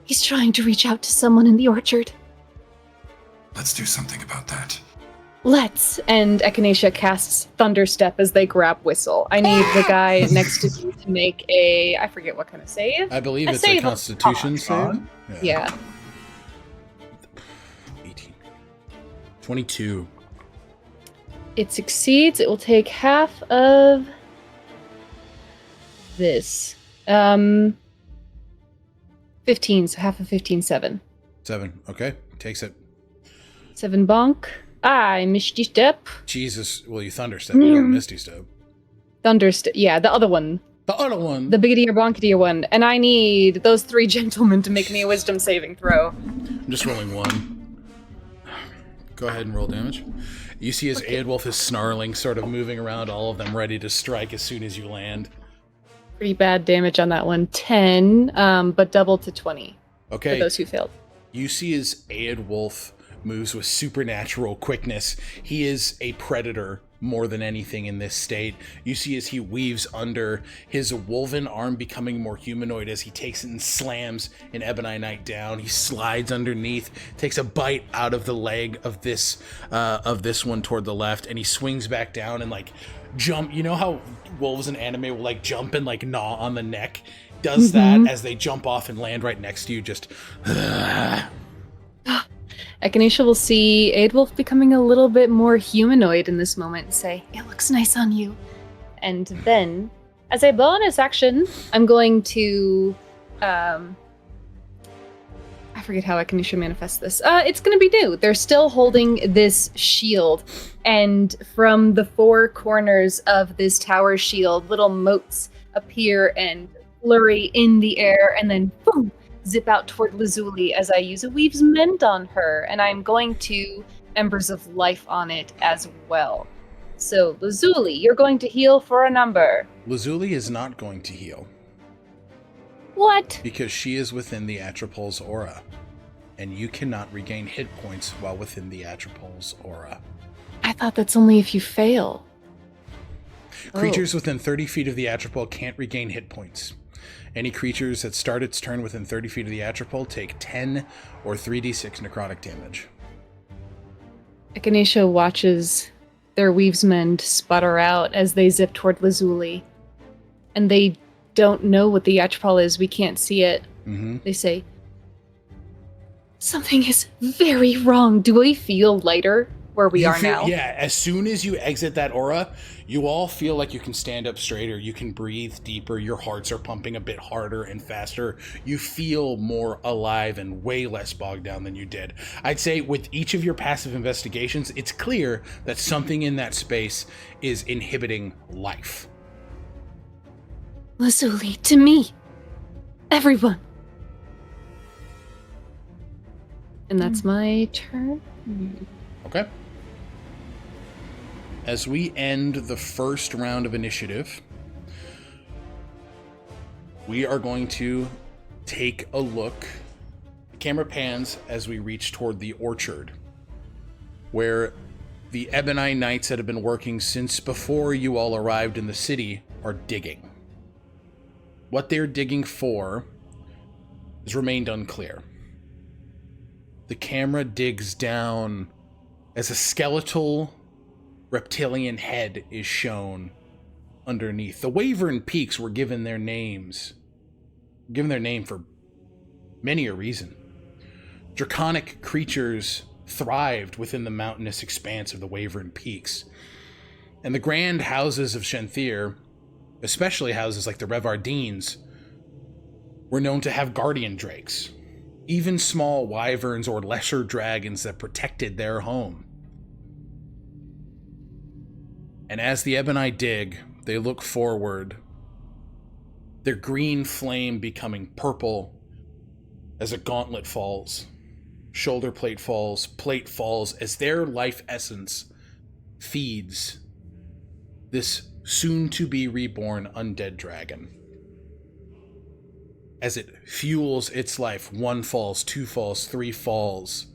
He's trying to reach out to someone in the orchard. Let's do something about that. Let's! And Echinacea casts Thunderstep as they grab Whistle. I need the guy next to you to make a... I forget what kind of save. I believe A it's a save of Constitution con. save. Yeah. 18. 22. It succeeds. It will take half of this. 15, so half of 15, 7. 7. Okay, takes it. 7 bonk. I Misty Step. Jesus, well, you Thunderstep. You don't Misty Step. Thunderstep. Yeah, the other one. The other one. The biggity or bonkity one. And I need those 3 gentlemen to make me a wisdom saving throw. I'm just rolling 1. Go ahead and roll damage. You see as Eadwolf is snarling, sort of moving around, all of them ready to strike as soon as you land. Pretty bad damage on that one. 10, but double to 20 Okay. for those who failed. You see as Eadwolf moves with supernatural quickness. He is a predator more than anything in this state. You see as he weaves under, his wolven arm becoming more humanoid as he takes it and slams an Ebony Knight down. He slides underneath, takes a bite out of the leg of this one toward the left, and he swings back down and like jump. You know how wolves in anime will like jump and like gnaw on the neck? Does that as they jump off and land right next to you, just Echinacea will see Eadwolf becoming a little bit more humanoid in this moment and say, "It looks nice on you." And then, as a bonus action, I'm going to... I forget how Echinacea manifests this. It's going to be new. They're still holding this shield. And from the 4 corners of this tower shield, little motes appear and flurry in the air, and then boom! Zip out toward Lazuli as I use a Weave's Mend on her, and I'm going to Embers of Life on it as well. So, Lazuli, you're going to heal for a number. Lazuli is not going to heal What? because she is within the Atropol's aura, and you cannot regain hit points while within the Atropol's aura. I thought that's only if you fail. Creatures within 30 feet of the Atropol can't regain hit points. Any creatures that start its turn within 30 feet of the Atropol take 10 or 3d6 necrotic damage. Echinacea watches their Weave's Mend sputter out as they zip toward Lazuli. And they don't know what the Atropol is. We can't see it. Mm-hmm. They say, "Something is very wrong. Do we feel lighter?" where we are feel, now. Yeah, as soon as you exit that aura, you all feel like you can stand up straighter, you can breathe deeper, your hearts are pumping a bit harder and faster. You feel more alive and way less bogged down than you did. I'd say with each of your passive investigations, it's clear that something in that space is inhibiting life. Lazuli, to me. Everyone. And that's my turn. Okay. As we end the first round of initiative, we are going to take a look. The camera pans as we reach toward the orchard, where the Ebony Knights that have been working since before you all arrived in the city are digging. What they're digging for has remained unclear. The camera digs down as a skeletal reptilian head is shown underneath. The Wyvern Peaks were given their names, given their name for many a reason. Draconic creatures thrived within the mountainous expanse of the Wyvern Peaks. And the grand houses of Shanthier, especially houses like the Revardines, were known to have guardian drakes, even small wyverns or lesser dragons that protected their home. And as the Ebony dig, they look forward, their green flame becoming purple as a gauntlet falls, shoulder plate falls, as their life essence feeds this soon-to-be reborn undead dragon. As it fuels its life, 1 falls, 2 falls, 3 falls,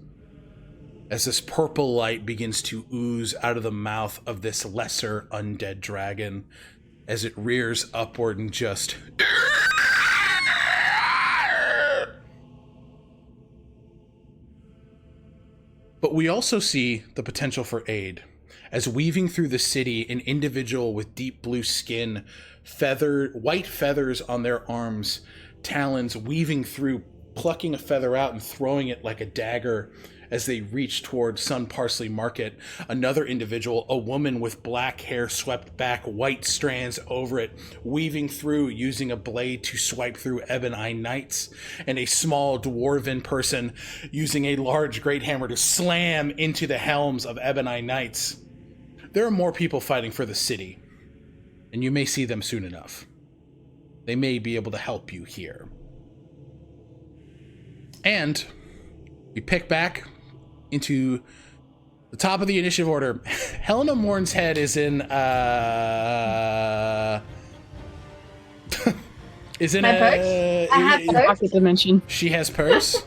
as this purple light begins to ooze out of the mouth of this lesser undead dragon, as it rears upward and just... But we also see the potential for aid, as weaving through the city, an individual with deep blue skin, white feathers on their arms, talons weaving through, plucking a feather out and throwing it like a dagger as they reach toward Sun Parsley Market. Another individual, a woman with black hair swept back, white strands over it, weaving through, using a blade to swipe through Ebony Knights, and a small dwarven person using a large great hammer to slam into the helms of Ebony Knights. There are more people fighting for the city, and you may see them soon enough. They may be able to help you here. And we pick back into the top of the initiative order. Helena Mourn's head is in is in My purse? I have purse. Pocket dimension. She has purse.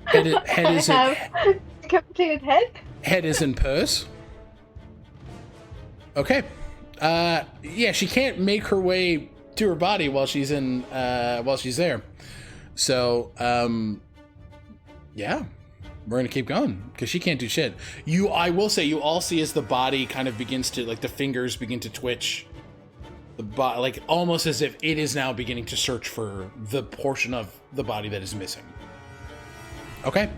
Head is I have decapitated head. Head is in purse. Okay. Yeah, she can't make her way to her body while she's there. So, yeah, we're gonna keep going because she can't do shit. I will say, you all see as the body kind of begins to, like, the fingers begin to twitch, like almost as if it is now beginning to search for the portion of the body that is missing. Okay,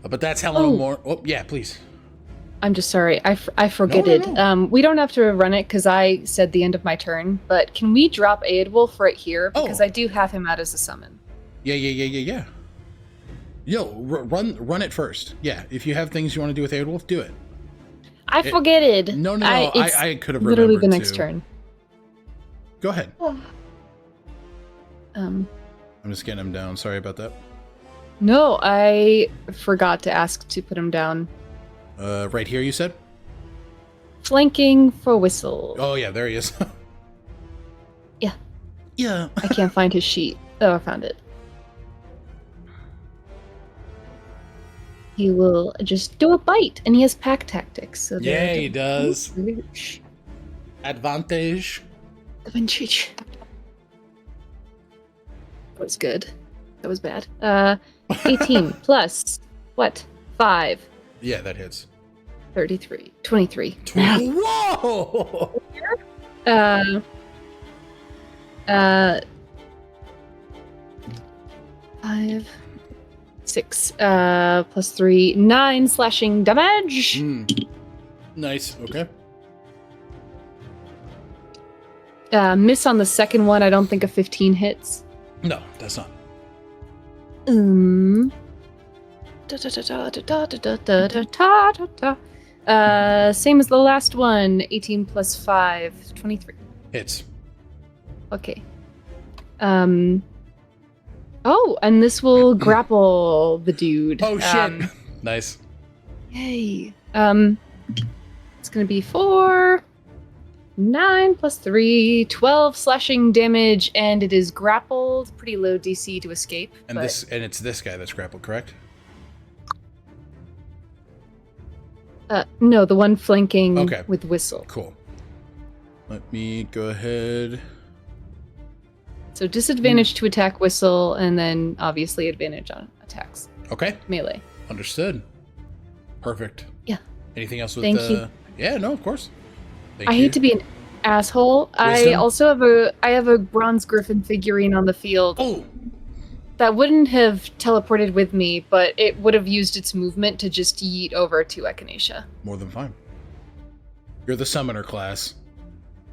but that's Helena Mourn. Oh yeah, please. I'm just sorry. I forget it. No. We don't have to run it because I said the end of my turn, but can we drop Aedwulf right here? Because I do have him out as a summon. Yeah. Yo, run it first. Yeah, if you have things you want to do with Aedwulf, do it. I forgetted. No. I could have remembered literally the next turn. Go ahead. I'm just getting him down. Sorry about that. No, I forgot to ask to put him down. Right here, you said? Flanking for Whistle. Oh, yeah, there he is. Yeah. Yeah. I can't find his sheet. Oh, I found it. He will just do a bite, and he has pack tactics. So yeah, he does. Advantage. Advantage. That was good. That was bad. 18 plus, what? 5. Yeah, that hits. 33. 23. Whoa! 5, 6, plus 3, 9 slashing damage. Nice. Okay. Miss on the second one. I don't think a 15 hits. No, that's not. Same as the last one. 18 plus 5, 23. Hits. Okay. Oh, and this will grapple the dude. Oh shit! Nice. Yay. It's gonna be 4, 9 plus 3, 12 slashing damage, and it is grappled. Pretty low DC to escape. And but... it's this guy that's grappled, correct? No, the one flanking Okay. with whistle. Cool. Let me go ahead. So disadvantage to attack whistle, and then obviously advantage on attacks. Okay. Melee. Understood. Perfect. Yeah. Anything else with Thank you. Yeah, no, of course. Thank I you. hate to be an asshole. I Wisdom? also have a bronze griffin figurine on the field Oh, that wouldn't have teleported with me, but it would have used its movement to just yeet over to Echinacea. more than fine. You're the summoner class.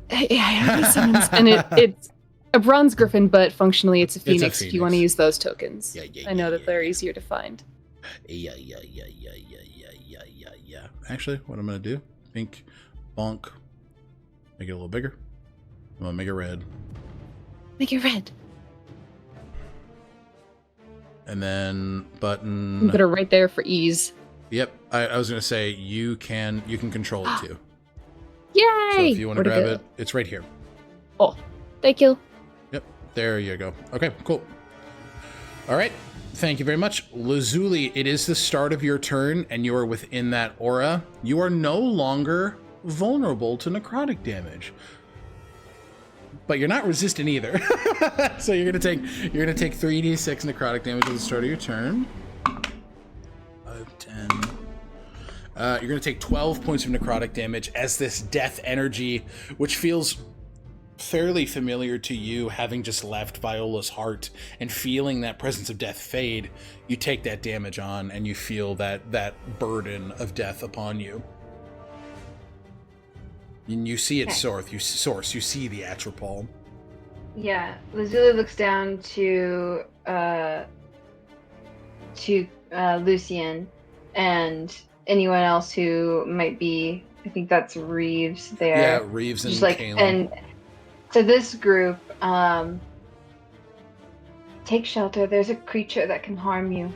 Yeah, I have these summons, and it's a bronze griffin, but functionally it's a phoenix, if you want to use those tokens. I know that they're easier to find. Yeah. Actually, what I'm gonna do? Pink, bonk. Make it a little bigger. I'm gonna make it red. Make it red. And then button. Put it right there for ease. Yep. I was gonna say you can control it too. Yay! So if you want to Where'd it grab go? it's right here. Oh, thank you. Yep. There you go. Okay, cool. All right. Thank you very much. Lazuli, it is the start of your turn, and you are within that aura. You are no longer vulnerable to necrotic damage. But you're not resistant either. So you're gonna take 3d6 necrotic damage at the start of your turn. 5, 10. You're gonna take 12 points of necrotic damage as this death energy, which feels fairly familiar to you, having just left Viola's heart and feeling that presence of death fade. You take that damage on, and you feel that burden of death upon you. And you see it source. You see the atropol. Yeah, Lazuli looks down to Lucian and anyone else who might be. I think that's Reeves there. Yeah, Reeves and Kalen. And to this group, take shelter. There's a creature that can harm you,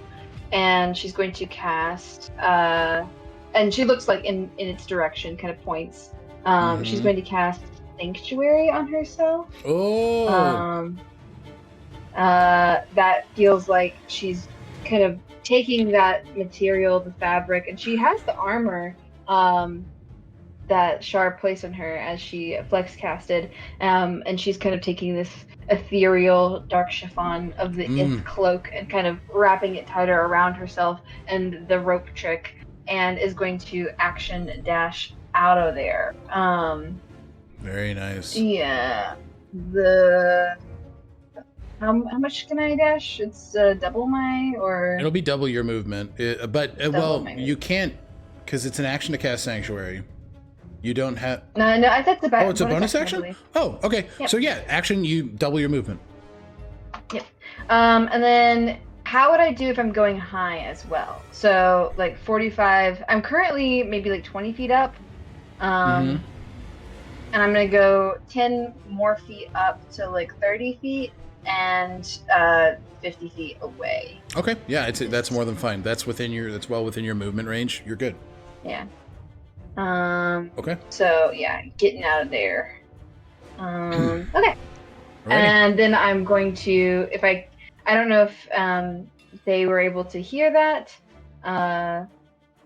and she's going to cast. And she looks like in its direction, kind of points. She's going to cast Sanctuary on herself. Oh. That feels like she's kind of taking that material, the fabric, and she has the armor that Shar placed on her as she flex casted, and she's kind of taking this ethereal dark chiffon of the Ith cloak and kind of wrapping it tighter around herself and the rope trick, and is going to action dash out of there. Very nice. Yeah. How much can I dash? It's double my, or It'll be double your movement, you can't, because it's an action to cast Sanctuary. You don't have. No, I thought it's Oh, it's a bonus action. Oh, okay. Yep. So yeah, action. You double your movement. Yep. And then how would I do if I'm going high as well? So like 45. I'm currently maybe like 20 feet up. And I'm gonna go 10 more feet up to like 30 feet and 50 feet away. Okay. Yeah, that's more than fine. That's well within your movement range. You're good. Yeah. Okay. So yeah, getting out of there. Okay. Alrighty. And then I'm going to, if I don't know if they were able to hear that.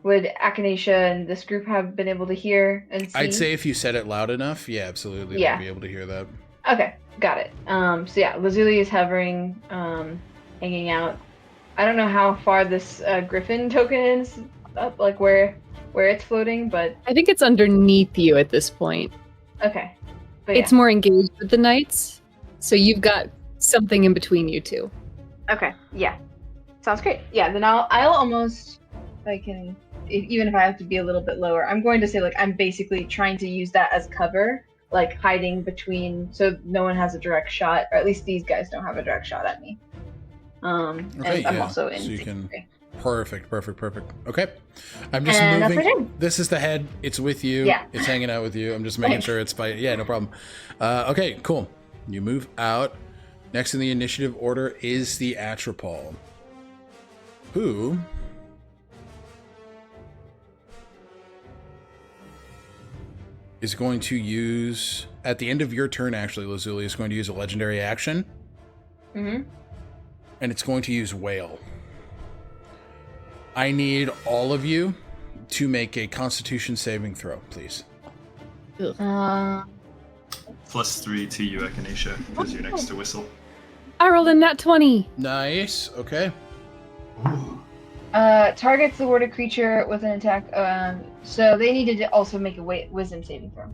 Would Echinacea and this group have been able to hear and see? I'd say if you said it loud enough, yeah, absolutely, Yeah. they'd be able to hear that. Okay, got it. So yeah, Lazuli is hovering, hanging out. I don't know how far this Griffin token is up, like where it's floating, but I think it's underneath you at this point. okay. But It's more engaged with the knights, so you've got something in between you two. okay, yeah, sounds great. Yeah, then I'll almost, if I can even if I have to be a little bit lower, I'm going to say like I'm basically trying to use that as cover, like hiding between, so no one has a direct shot, or at least these guys don't have a direct shot at me. Okay, and I'm also in. So you can. secret. Perfect. Okay. I'm just And that's what I moving. did. This is the head. It's with you. Yeah. It's hanging out with you. I'm just making Thanks. sure it's by. Yeah, no problem. Okay, cool. You move out. Next in the initiative order is the Atropol, who is going to use, at the end of your turn, actually, Lazuli is going to use a legendary action. Mm-hmm. And it's going to use Whale. I need all of you to make a Constitution saving throw, please. +3 to you, Echinacea, because you're next to Whistle. I rolled a nat 20. Nice. Okay. Targets the warded creature with an attack. So they needed to also make a wisdom saving throw.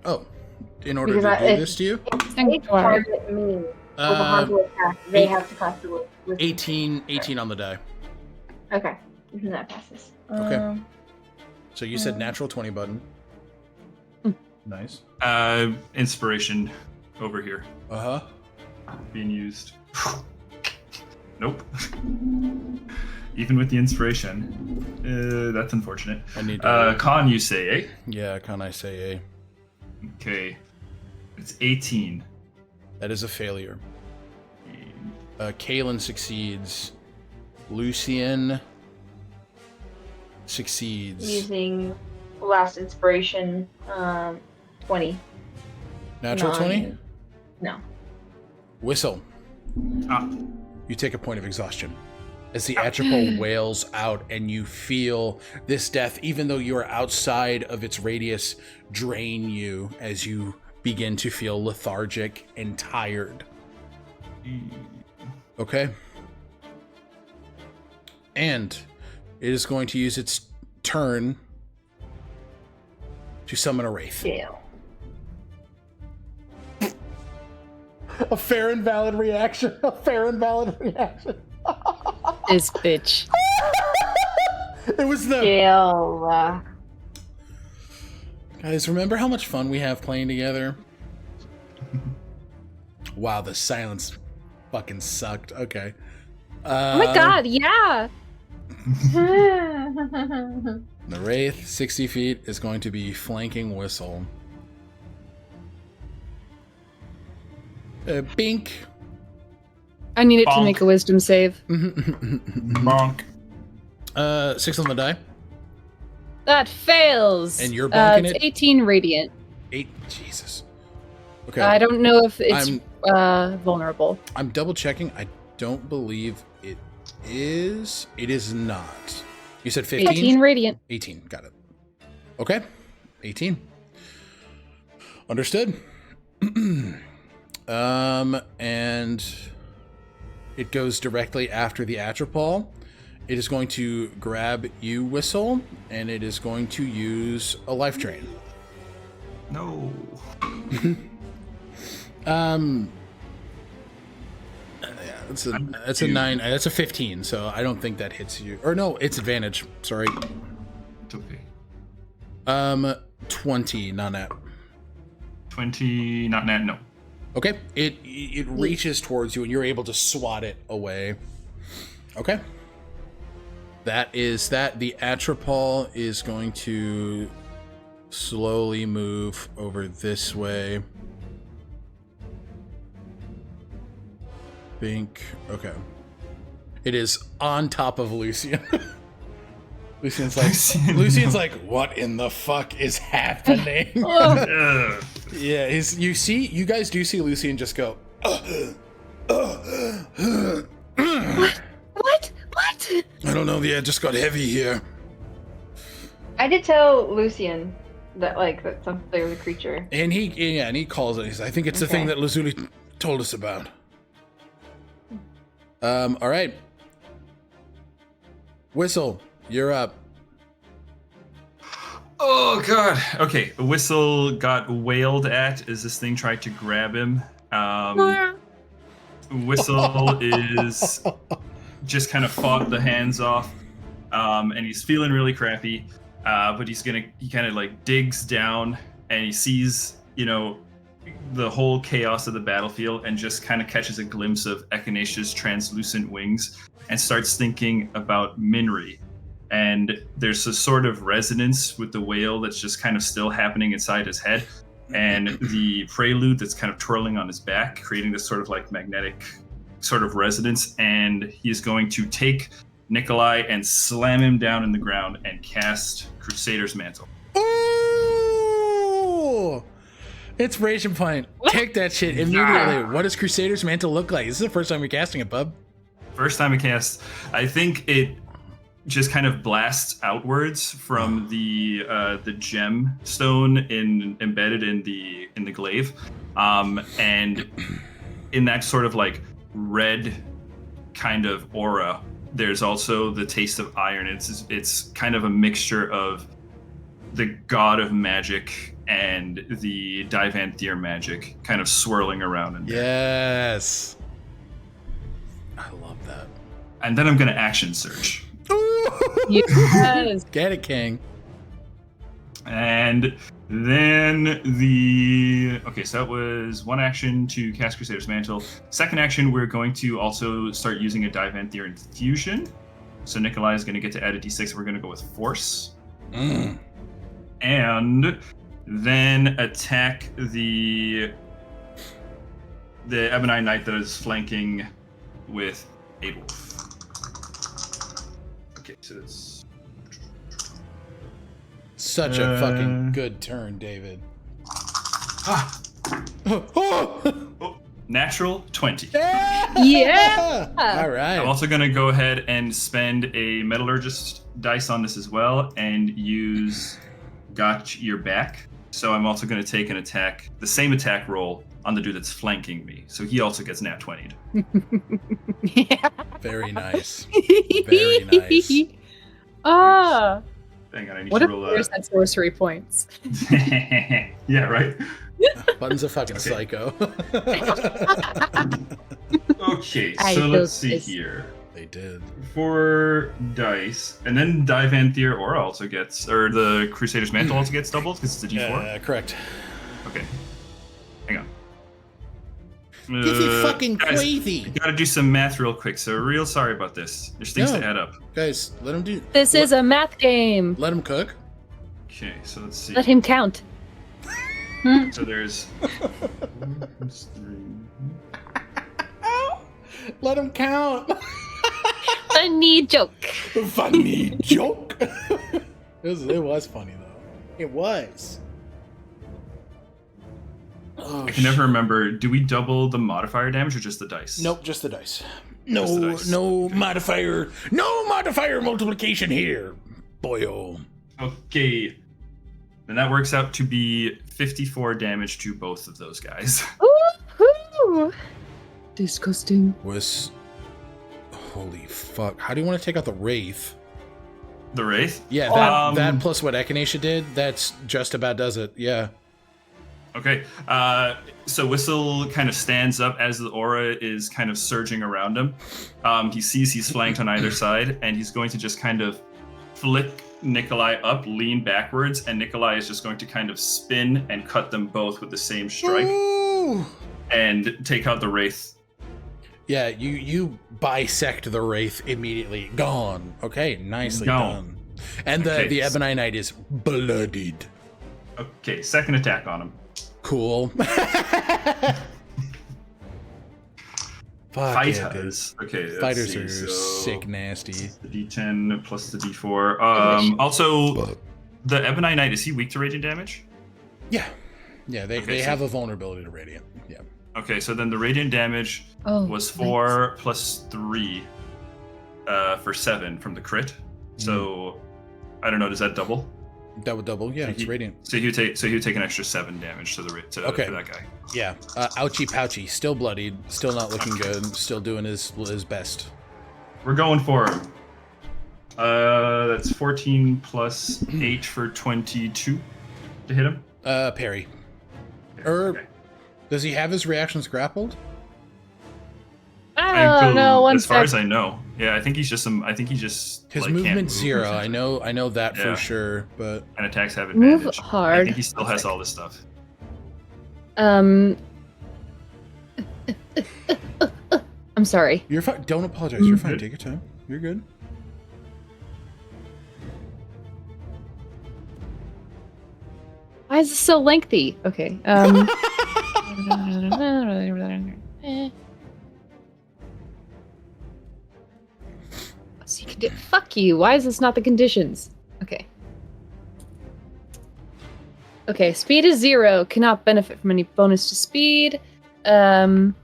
Oh, in order Because to do this to you? They target me with a harmful attack. They have to cast the wisdom. 18 on the die. Okay, that passes. Okay. So you said natural 20 button. Nice. Inspiration over here Uh-huh. being used. Nope. Even with the inspiration, that's unfortunate. I need to... Con, you say, eh? yeah, can I say a... Okay. It's 18. That is a failure. Kalen succeeds. Lucian succeeds. Using last inspiration, 20. Natural 20? No. Whistle. Ah. You take a point of exhaustion as the Atropol wails out, and you feel this death, even though you are outside of its radius, drain you as you begin to feel lethargic and tired. Okay? And it is going to use its turn to summon a wraith. Jail. A fair and valid reaction. A fair and valid reaction. This bitch. It was the... Jail. Guys, remember how much fun we have playing together? Wow, the silence fucking sucked. Okay. Oh my god, yeah. The Wraith, 60 feet, is going to be flanking Whistle. Bink. I need it Bonk. to make a wisdom save. Bonk. 6 on the die. That fails. And you're bonking it's it? 18 radiant. 8. Jesus. Okay. I don't know if it's I'm- vulnerable. I'm double checking. I don't believe it is. It is not. You said 15? 18 radiant. 18. Got it. Okay. 18. Understood. And it goes directly after the Atropol. It is going to grab you, Whistle, and it is going to use a life drain. No. That's a 9. That's a 15. So I don't think that hits you. Or no, it's advantage. Sorry. It's okay. 20, not nat. 20, not nat, no. Okay. It reaches towards you, and you're able to swat it away. Okay. That is that. The Atropol is going to slowly move over this way. Think. Okay. It is on top of Lucian. Lucian's like, what in the fuck is happening? Yeah, you guys do see Lucian just go. What? I don't know. The air just got heavy here. I did tell Lucian that there was a creature. And he calls it. He says, I think it's the thing that Lazuli told us about. All right. Whistle, you're up. Oh god. Okay, Whistle got wailed at as this thing tried to grab him. Whistle is just kind of fought the hands off, and he's feeling really crappy. But he kind of like digs down and he sees, the whole chaos of the battlefield and just kind of catches a glimpse of Echinacea's translucent wings and starts thinking about Minri. And there's a sort of resonance with the wail that's just kind of still happening inside his head, and the prelude that's kind of twirling on his back, creating this sort of like magnetic sort of resonance. And he's going to take Nikolai and slam him down in the ground and cast Crusader's Mantle. Ooh! Inspiration point. Take that shit immediately. What does Crusader's Mantle look like? This is the first time you're casting it, bub. First time I cast. I think it just kind of blasts outwards from the gemstone embedded in the glaive, and in that sort of like red kind of aura, there's also the taste of iron. It's kind of a mixture of the god of magic and the Divanthir magic kind of swirling around in there. Yes, I love that. And then I'm gonna action search. Yes. Get it, King. And then so that was one action to cast Crusader's Mantle. Second action, we're going to also start using a Divanthir Infusion. So Nikolai is going to get to add a d6. We're going to go with Force. And then attack the Ebonite Knight that is flanking with 8 Wolf. Okay, so it's such a fucking good turn, David. Natural 20. Yeah. All right. I'm also going to go ahead and spend a Metallurgist dice on this as well and use Got Your Back. So I'm also going to take an attack, the same attack roll on the dude that's flanking me. So he also gets nat 20'd. Yeah. Very nice. Very nice. Ah. Hang on, I need What to if roll there's that sorcery points? Yeah, right? Button's a fucking psycho. Okay, I so let's built see this. here. They did. 4 dice, and then Divanthir Aura also gets, or the Crusader's Mantle also gets doubled because it's a d4. Correct. Okay, hang on. Give me fucking guys, crazy. Gotta do some math real quick, so real sorry about this. There's things No. to add up. Guys, let him do. This is a math game. Let him cook. Okay, so let's see. Let him count. So there's... Let him count. Funny joke. Funny joke. It was funny though. It was. Oh, I can never remember. Do we double the modifier damage or just the dice? Nope, just the dice. No, Just the dice. no modifier. No modifier multiplication here, boyo. Okay. Then that works out to be 54 damage to both of those guys. Ooh. Disgusting. Holy fuck! How do you want to take out the wraith? The Wraith? Yeah, that plus what Echinacea did. That's just about does it. Yeah. Okay. So Whistle kind of stands up as the aura is kind of surging around him. He sees he's flanked on either side, and he's going to just kind of flip Nikolai up, lean backwards, and Nikolai is just going to kind of spin and cut them both with the same strike. Ooh. And take out the Wraith. Yeah, you bisect the wraith immediately. Gone. Okay, nicely done. And the Ebonite Knight is bloodied. Okay, second attack on him. Cool. Fuck Fighters. Okay, let's Fighters see. are So, sick nasty. the D10 plus the D4. Also, the Ebonite Knight, is he weak to radiant damage? Yeah. Yeah, they Okay, so- have a vulnerability to radiant. Yeah. Okay, so then the radiant damage was 4 plus 3 for 7 from the crit. So I don't know, does that double? That would double. Yeah, it's radiant. So he would take an extra 7 damage to the for that guy. Yeah. Ouchie pouchy. Still bloodied. Still not looking good. Still doing his best. We're going for him. That's 14 plus 8 for 22 to hit him. Parry. Okay. Does he have his reactions grappled? As far as I know, yeah, I think he's just His like, movement's can't 0. move. I know that Yeah. for sure, but And attacks have Move advantage. hard. I think he still has all this stuff. I'm sorry. you're fine. Don't apologize. You're fine. Take your time. You're good. Why is this so lengthy? Okay. So you can do. Fuck you. Why is this not the conditions? Okay. Okay. Speed is 0. Cannot benefit from any bonus to speed. Am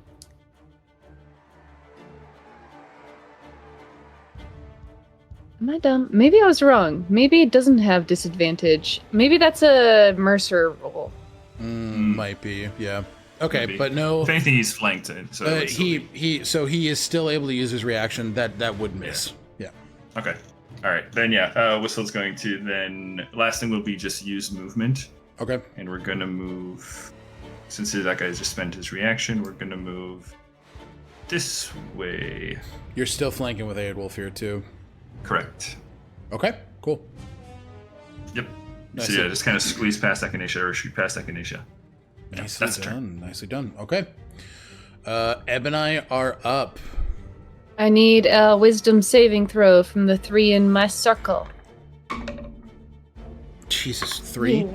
I dumb? Maybe I was wrong. Maybe it doesn't have disadvantage. Maybe that's a Mercer roll. Might be. Yeah. Okay, Maybe. but no. If anything, he's flanked it. So it's he is still able to use his reaction. That would miss. Yeah. okay. All right. Then yeah, Whistle's going to then. Last thing will be just use movement, Okay. and we're gonna move. Since that guy just spent his reaction, we're gonna move this way. You're still flanking with Aedwolf here too. Correct. Okay. Cool. Yep. Nice. So yeah, just kind of squeeze past Echinacea or shoot past Echinacea. Yeah, Nicely that's the turn. done. Nicely done. Okay. Eb and I are up. I need a wisdom saving throw from the 3 in my circle. Jesus, 3.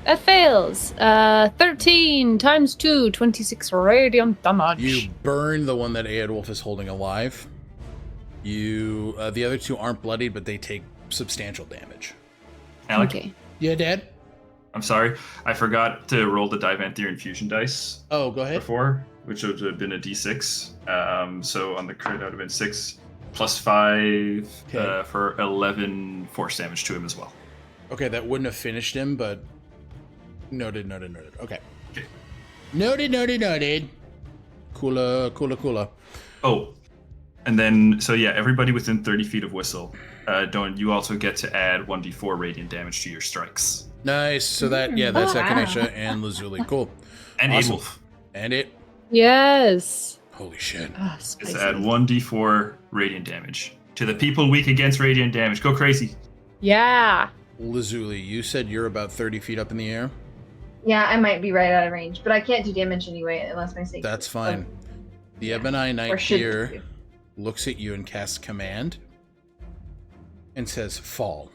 That fails. 13 times 2, 26 radiant damage. You burn the one that Aedwolf is holding alive. You, the other 2 aren't bloodied, but they take substantial damage. Alec, Okay. Yeah, Dad? I'm sorry, I forgot to roll the Divanthier infusion dice Oh, go ahead. before, which would have been a d6. So on the crit, that would have been 6 plus 5 Okay. for 11 force damage to him as well. Okay, that wouldn't have finished him, but noted. Okay. Okay. Noted. Cooler. Oh, and then so yeah, everybody within 30 feet of Whistle, you also get to add 1d4 radiant damage to your strikes. Nice. So that's Wow. Echinacea and Lazuli. Cool. And Awesome. Aedwolf. And it. Yes. Holy shit. Ah, Is spicy. to add 1d4 radiant damage to the people weak against radiant damage. Go crazy. Yeah. Lazuli, you said you're about 30 feet up in the air. Yeah, I might be right out of range, but I can't do damage anyway unless my save. That's fine. The Ebonite Or Knight should here do. looks at you and casts command and says, fall.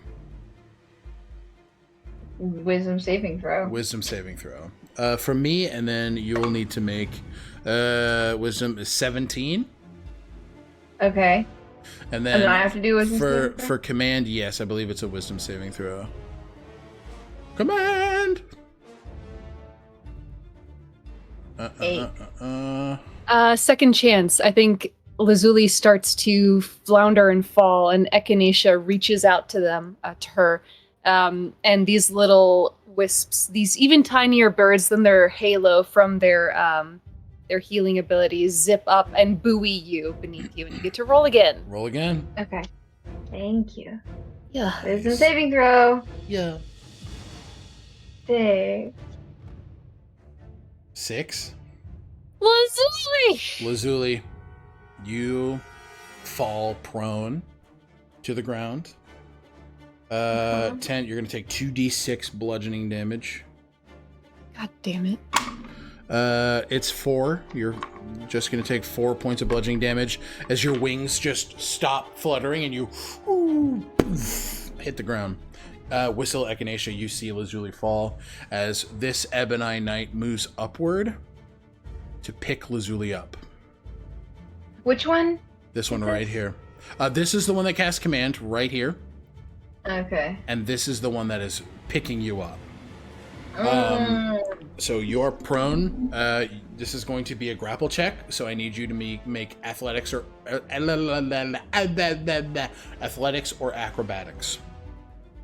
Wisdom saving throw. Wisdom saving throw. From me, and then you will need to make wisdom is 17. Okay. And And then then I have to do wisdom saving throw? for command, yes, I believe it's a wisdom saving throw. Command! 8. Second chance. I think Lazuli starts to flounder and fall, and Echinacea reaches out to them, to her. And these little wisps, these even tinier birds than their halo from their healing abilities, zip up and buoy you beneath you, and you get to roll again. Roll again. Okay. Thank you. Yeah. Wisdom saving throw. Yeah. 6. 6. Lazuli! Lazuli, you fall prone to the ground. 10, you're going to take 2d6 bludgeoning damage. God damn it. It's 4. You're just going to take 4 points of bludgeoning damage as your wings just stop fluttering and you hit the ground. Whistle, Echinacea, you see Lazuli fall as this Ebonite Knight moves upward to pick Lazuli up. Which one? This one right here. This is the one that casts command right here, Okay. and this is the one that is picking you up. Mm. So you're prone. This is going to be a grapple check, so I need you to make athletics or athletics or acrobatics.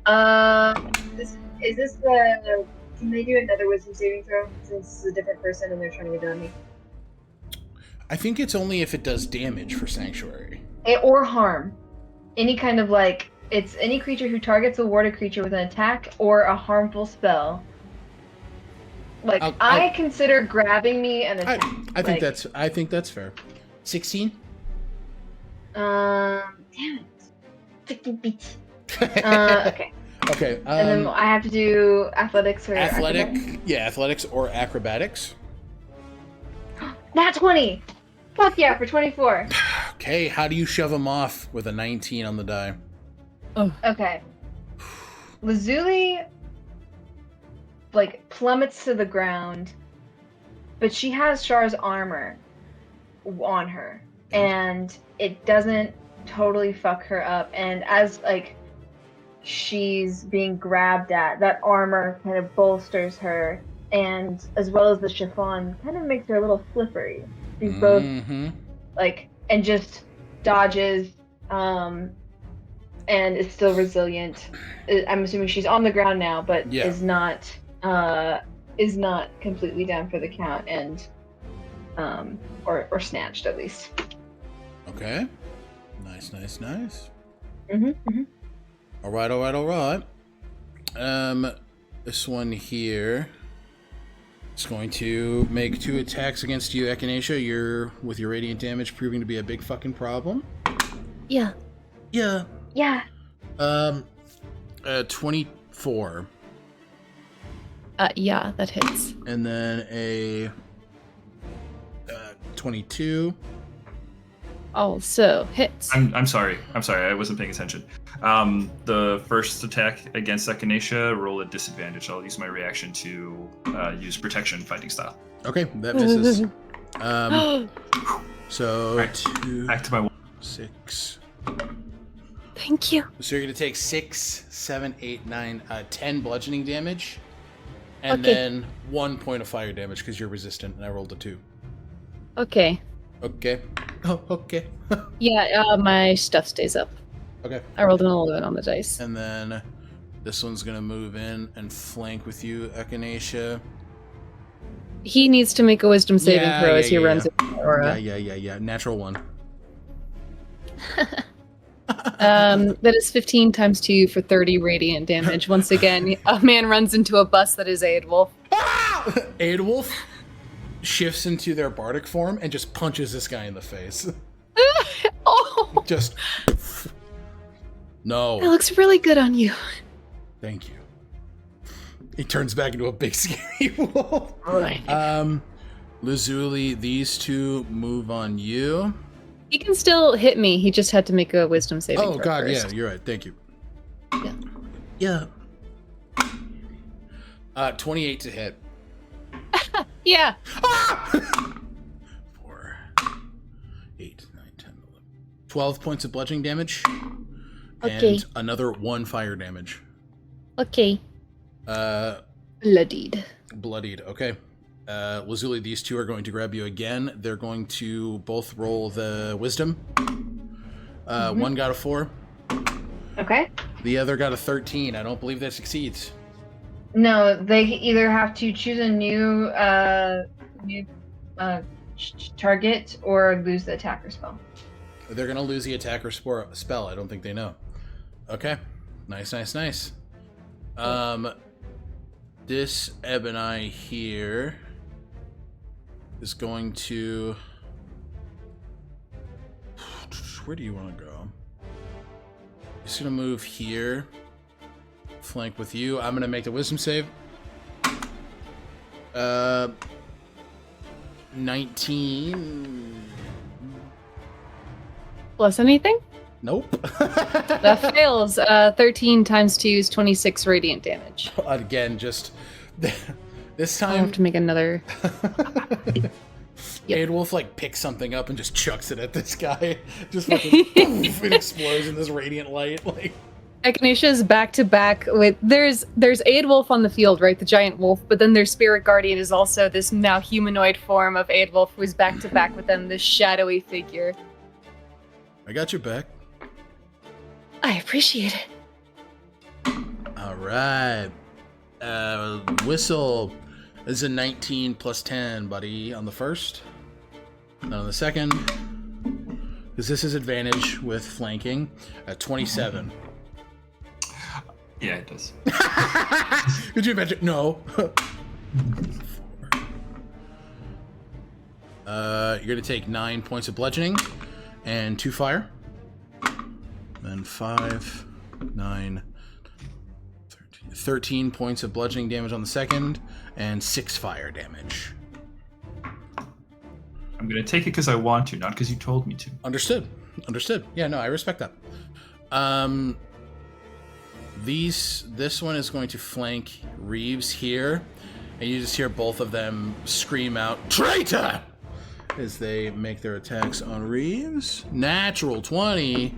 Is this the? Can they do another wisdom saving throw since it's a different person and they're trying to get done me? I think it's only if it does damage for Sanctuary. Or harm. Any kind of it's any creature who targets a warded creature with an attack or a harmful spell. I consider grabbing me an attack. I think that's fair. 16. Damn it. 50 beats. Okay. Okay. And then I have to do athletics or acrobatics? Yeah, athletics or acrobatics. Nat 20. Fuck yeah, for 24. Okay, how do you shove him off with a 19 on the die? Oh. Okay. Lazuli plummets to the ground, but she has Char's armor on her, and it doesn't totally fuck her up. And as she's being grabbed at, that armor kind of bolsters her, and as well as the chiffon kind of makes her a little slippery. She's both and just dodges, and is still resilient. I'm assuming she's on the ground now, but is not completely down for the count, and or snatched at least. Okay. Nice. Mm-hmm. All right. This one here is going to make 2 attacks against you, Echinacea. You're with your radiant damage proving to be a big fucking problem. Yeah. 24. Yeah, that hits. And then a 22. Also hits. I'm sorry. I wasn't paying attention. The first attack against Echinacea, roll at disadvantage. I'll use my reaction to use protection fighting style. Okay, that misses. So Right. 2, Back to my 6. Thank you. So you're gonna take 6, 7, 8, 9, 10 bludgeoning damage, and Okay. then 1 point of fire damage because you're resistant, and I rolled a 2. Okay. Okay. Oh, okay. Yeah, my stuff stays up. Okay. I rolled an 11 on the dice. And then this one's gonna move in and flank with you, Echinacea. He needs to make a wisdom saving throw as he runs into the aura. Yeah. Natural 1. That is 15 times 2 for 30 radiant damage. Once again, a man runs into a bus that is Aidwolf. Aidwolf shifts into their bardic form and just punches this guy in the face. Oh, Just no. that looks really good on you. Thank you. He turns back into a big scary wolf. Right. Lazuli, these 2 move on you. He can still hit me. He just had to make a wisdom saving Oh throw god, first. yeah, you're right. Thank you. Yeah. 28 to hit. Yeah. 4, 8, 9, 10, 11. 12 points of bludgeoning damage. Okay. And another 1 fire damage. Okay. Bloodied. Bloodied. Okay. Lazuli, these 2 are going to grab you again. They're going to both roll the wisdom. One got a 4. Okay. The other got a 13. I don't believe that succeeds. No, they either have to choose a new target or lose the attacker spell. They're going to lose the attacker spell. I don't think they know. Okay. Nice. This Ebony here is going to... Where do you want to go? He's going to move here. Flank with you. I'm going to make the wisdom save. 19. Plus anything? Nope. That fails. 13 times 2 is 26 radiant damage. Again, just this I'll time. have to make another. Aidwolf picks something up and just chucks it at this guy. Just fucking poof, it explodes in this radiant light. Echinacea is back to back with there's Aidwolf on the field, right? The giant wolf, but then their spirit guardian is also this now humanoid form of Aidwolf who is back to back with them, this shadowy figure. I got your back. I appreciate it. All right. Whistle is a 19 plus 10, buddy, on the first. And on the second, because this is advantage with flanking, at 27. Yeah, it does. Could you imagine? No. You're going to take 9 points of bludgeoning and 2 fire. Then 5, 9, 13 points of bludgeoning damage on the second, and 6 fire damage. I'm going to take it because I want to, not because you told me to. Understood. Yeah, no, I respect that. This one is going to flank Reeves here, and you just hear both of them scream out, "Traitor!" as they make their attacks on Reeves. Natural 20.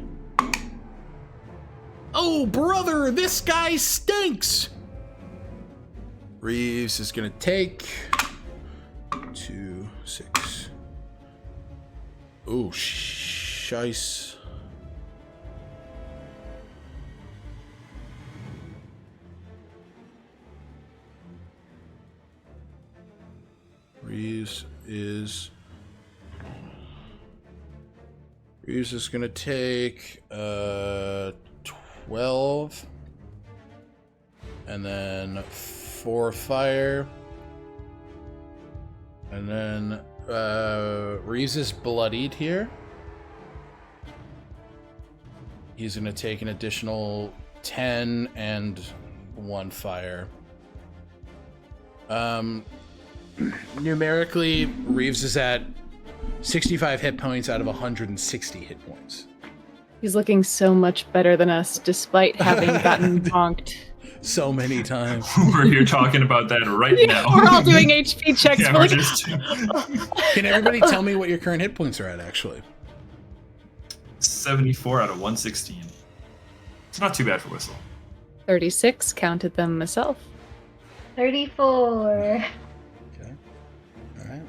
Oh, brother, this guy stinks! Reeves is going to take 2, 6. Oh, shice. Reeves is going to take 12 and then 4 fire, and then Reeves is bloodied here. He's going to take an additional 10 and 1 fire. Numerically, Reeves is at 65 hit points out of 160 hit points. He's looking so much better than us, despite having gotten bonked so many times. We're here talking about that right now. We're all doing HP checks. Yeah, We're we're like, just... Can everybody tell me what your current hit points are at, actually? 74 out of 116. It's not too bad for Whistle. 36, counted them myself. 34. Okay. All right.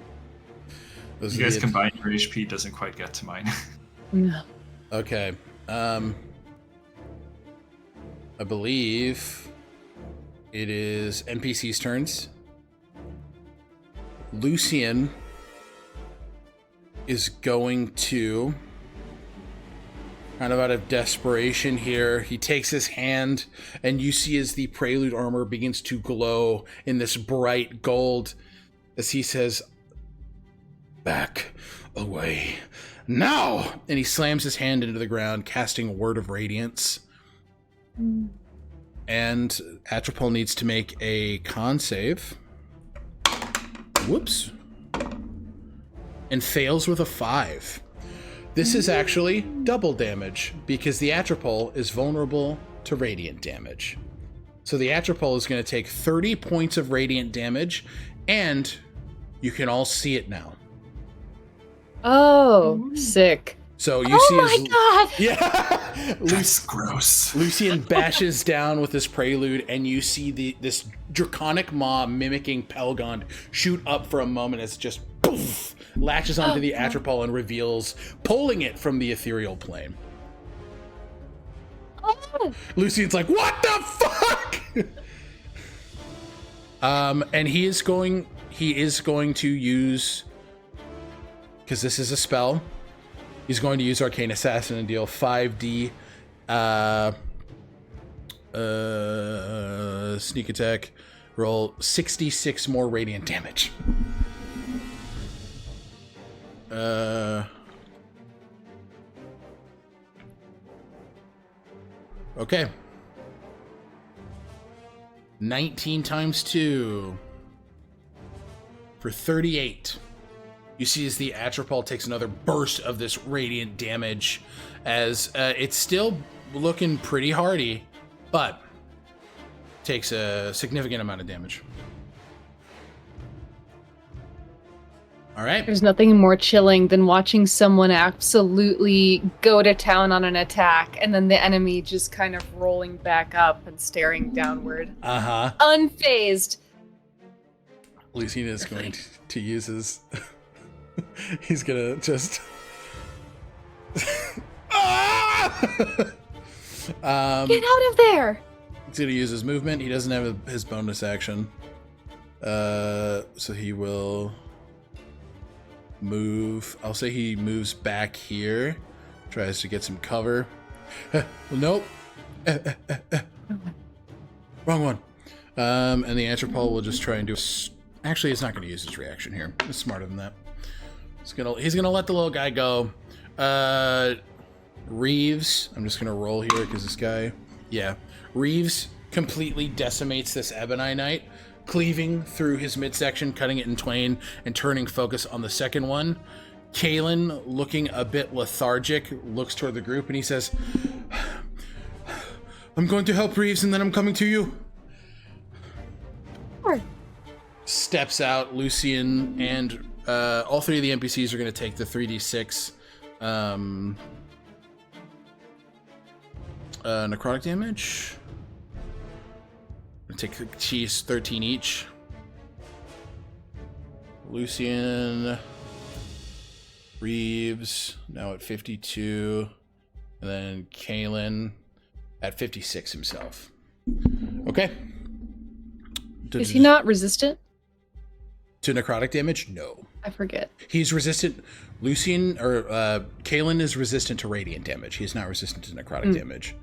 Those You are guys the- combine your HP doesn't quite get to mine. No. Okay. I believe it is NPC's turns. Lucian is going to, kind of out of desperation here, he takes his hand, and you see as the Prelude armor begins to glow in this bright gold, as he says, "Back away now!" And he slams his hand into the ground, casting Word of Radiance. And Atropol needs to make a con save. Whoops. And fails with a 5. This is actually double damage, because the Atropol is vulnerable to radiant damage. So the Atropol is going to take 30 points of radiant damage, and you can all see it now. Oh, sick. So you see Oh my his, god! yeah, That's gross. Lucian bashes down with his prelude, and you see this draconic maw mimicking Pelgond shoot up for a moment as it just poof, latches onto the Atropol and reveals pulling it from the ethereal plane. Oh. Lucian's like, "What the fuck?" And he is going to use, because this is a spell, he's going to use Arcane Assassin and deal 5d sneak attack, roll 66 more radiant damage. Okay. 19 times 2 for 38. You see as the Atropol takes another burst of this radiant damage, as it's still looking pretty hardy, but takes a significant amount of damage. All right. There's nothing more chilling than watching someone absolutely go to town on an attack and then the enemy just kind of rolling back up and staring downward. Uh-huh. Unfazed. Lucian is going to use his... He's gonna just... Get out of there! He's gonna use his movement. He doesn't have his bonus action. So he will move. I'll say he moves back here. Tries to get some cover. Well, nope. Wrong one. And the Atropol will just try and do... Actually, it's not going to use his reaction here. It's smarter than that. He's gonna let the little guy go. Reeves, I'm just gonna roll here because this guy, yeah. Reeves completely decimates this Ebony Knight, cleaving through his midsection, cutting it in twain, and turning focus on the second one. Kalen, looking a bit lethargic, looks toward the group and he says, I'm going to help Reeves and then I'm coming to you. Sure. Steps out, Lucian, and all three of the NPCs are going to take the 3d6 necrotic damage. Take 13 each. Lucian, Reeves, now at 52, and then Kalen at 56 himself. Okay. Is he not resistant? To necrotic damage? No. I forget. He's resistant. Lucian, or Kalen is resistant to radiant damage. He's not resistant to necrotic damage.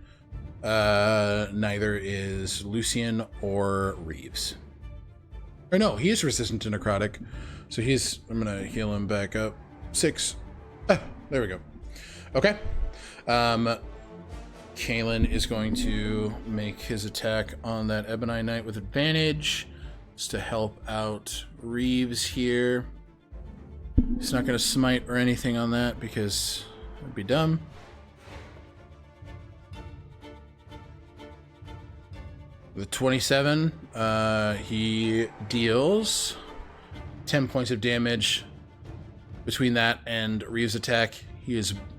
Neither is Lucian or Reeves. Or no, he is resistant to necrotic. So I'm going to heal him back up. 6. Ah, there we go. Okay. Kalen is going to make his attack on that Ebony Knight with advantage. Just to help out Reeves here. He's not going to smite or anything on that because that'd be dumb. With 27, he deals 10 points of damage. Between that and Reeves' attack,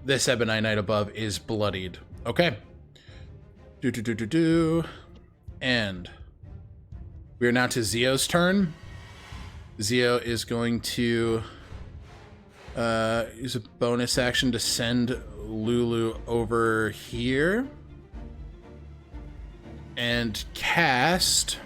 this Ebony Knight above is bloodied. Okay. And we are now to Zio's turn. Zio is going to use a bonus action to send Lulu over here. And cast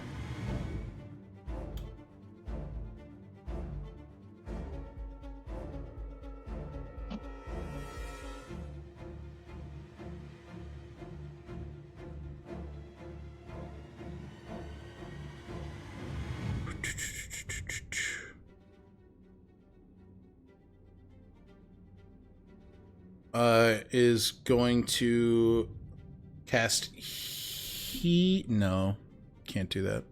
is going to cast no, can't do that.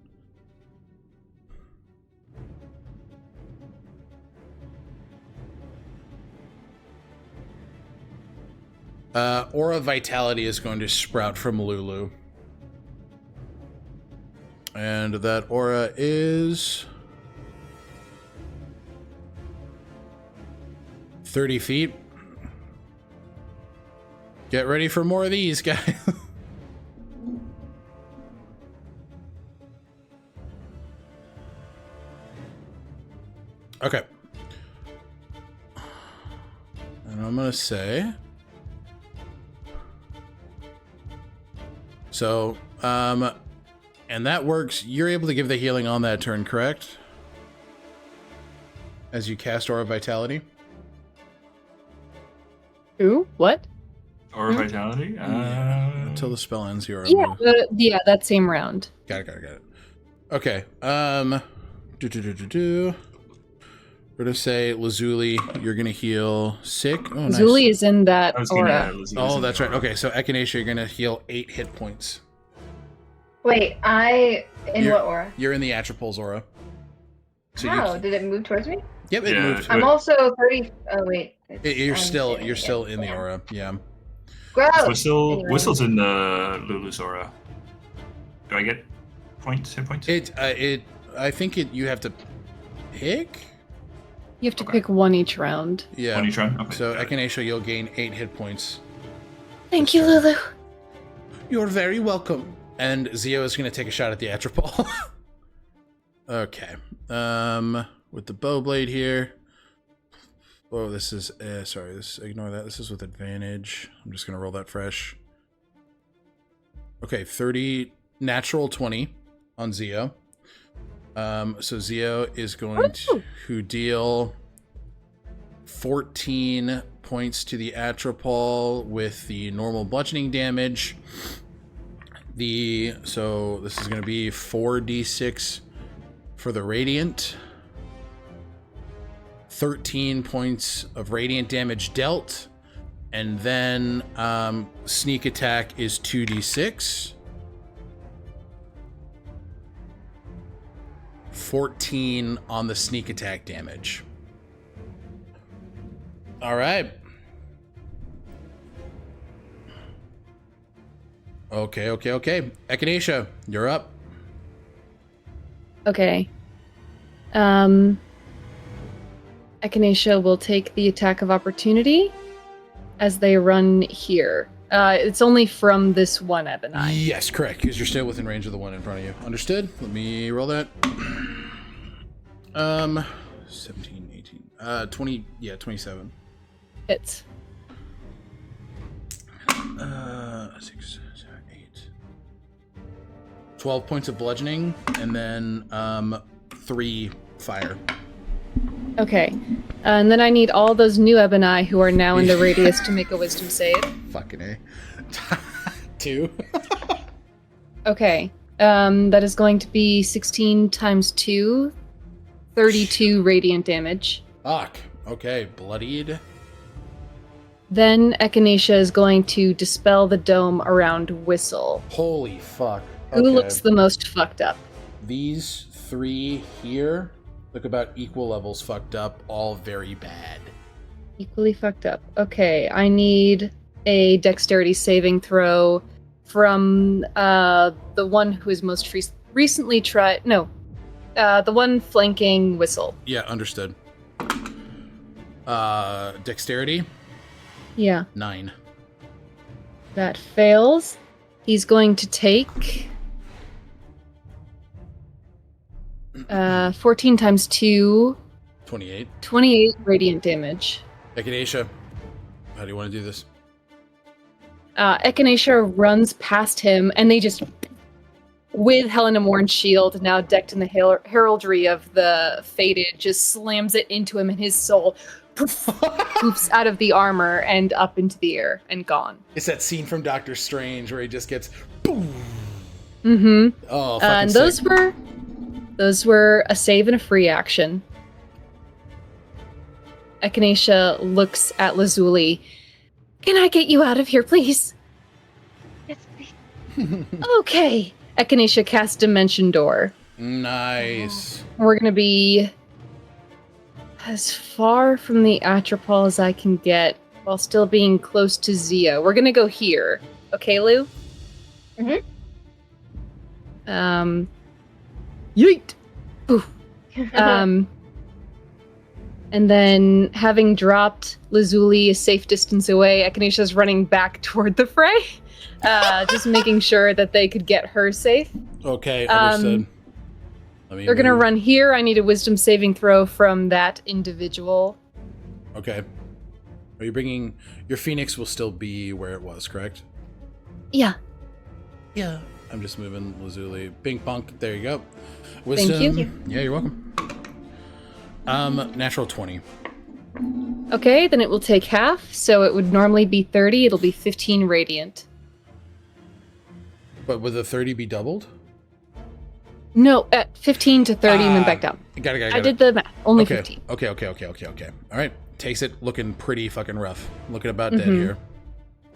Aura Vitality is going to sprout from Lulu. And that aura is 30 feet. Get ready for more of these, guys. Okay. And I'm gonna say... So, and that works. You're able to give the healing on that turn, correct? As you cast Aura Vitality? Ooh, what? Or Vitality? Until the spell ends, you're Yeah, that same round. Got it. Okay. We're gonna say Lazuli, you're gonna heal sick. Oh, nice. Lazuli is in that aura. Oh, that's right. Okay, so Echinacea, you're gonna heal 8 hit points. Wait, what aura? You're in the Atropol's aura. So How? Did it move towards me? Yep, it moved. I'm also 30. Oh wait. You're still in the aura. Yeah. Gross. Whistle's in the Lulu's aura. Do I get hit points? I think you have to pick. You have to pick one each round. Yeah. One each round? Okay. So Echinacea, you'll gain 8 hit points. Thank you, Lulu. You're very welcome. And Zio is going to take a shot at the Atropol. Okay. With the Bowblade here. Oh, this is... ignore that. This is with advantage. I'm just going to roll that fresh. Okay, 30... Natural 20 on Zio. So Zio is going to deal 14 points to the Atropol with the normal bludgeoning damage. So this is going to be 4d6 for the Radiant. 13 points of radiant damage dealt. And then sneak attack is 2d6. 14 on the sneak attack damage. All right. Okay. Echinacea, you're up. Okay. Echinacea will take the attack of opportunity as they run here. It's only from this one Ebony. Yes, correct, because you're still within range of the one in front of you. Understood? Let me roll that. 17, 18, 20, yeah, 27. Hits. 6, 7, 8. 12 points of bludgeoning, and then 3 fire. Okay. And then I need all those new Ebony who are now in the radius to make a wisdom save. Fucking A. 2. Okay. That is going to be 16 times 2, 32 radiant damage. Fuck. Okay, bloodied. Then Echinacea is going to dispel the dome around Whistle. Holy fuck. Who looks the most fucked up? These 3 here look about equal levels fucked up, all very bad. Equally fucked up. Okay, I need a dexterity saving throw from the one who is most recently tried. No, the one flanking Whistle. Yeah, understood. Dexterity? Yeah. 9. That fails. He's going to take 14 times 2. 28. 28 radiant damage. Echinacea, how do you want to do this? Echinacea runs past him, and they just, with Helena Mourn's shield, now decked in the heraldry of the Fated, just slams it into him, and his soul poofs out of the armor and up into the air and gone. It's that scene from Doctor Strange where he just gets boom. Mm-hmm. Oh, fucking and sick. those were a save and a free action. Echinacea looks at Lazuli. Can I get you out of here, please? Yes, please. Okay. Echinacea casts Dimension Door. Nice. We're gonna be as far from the Atropol as I can get while still being close to Zia. We're gonna go here. Okay, Lou? Mhm. Yeet! Oof. And then, having dropped Lazuli a safe distance away, Echinacea's running back toward the fray, just making sure that they could get her safe. Okay, understood. They're gonna run here. I need a wisdom saving throw from that individual. Okay. Are you bringing... Your Phoenix will still be where it was, correct? Yeah. Yeah. I'm just moving Lazuli. Ping pong. There you go. Wisdom. Thank you. Yeah, you're welcome. Natural 20. Okay, then it will take half, so it would normally be 30. It'll be 15 radiant. But would the 30 be doubled? No, at 15 to 30 and then back down. Got it. I did the math. Only Okay. 15. Okay. All right. Takes it looking pretty fucking rough. Looking about dead here.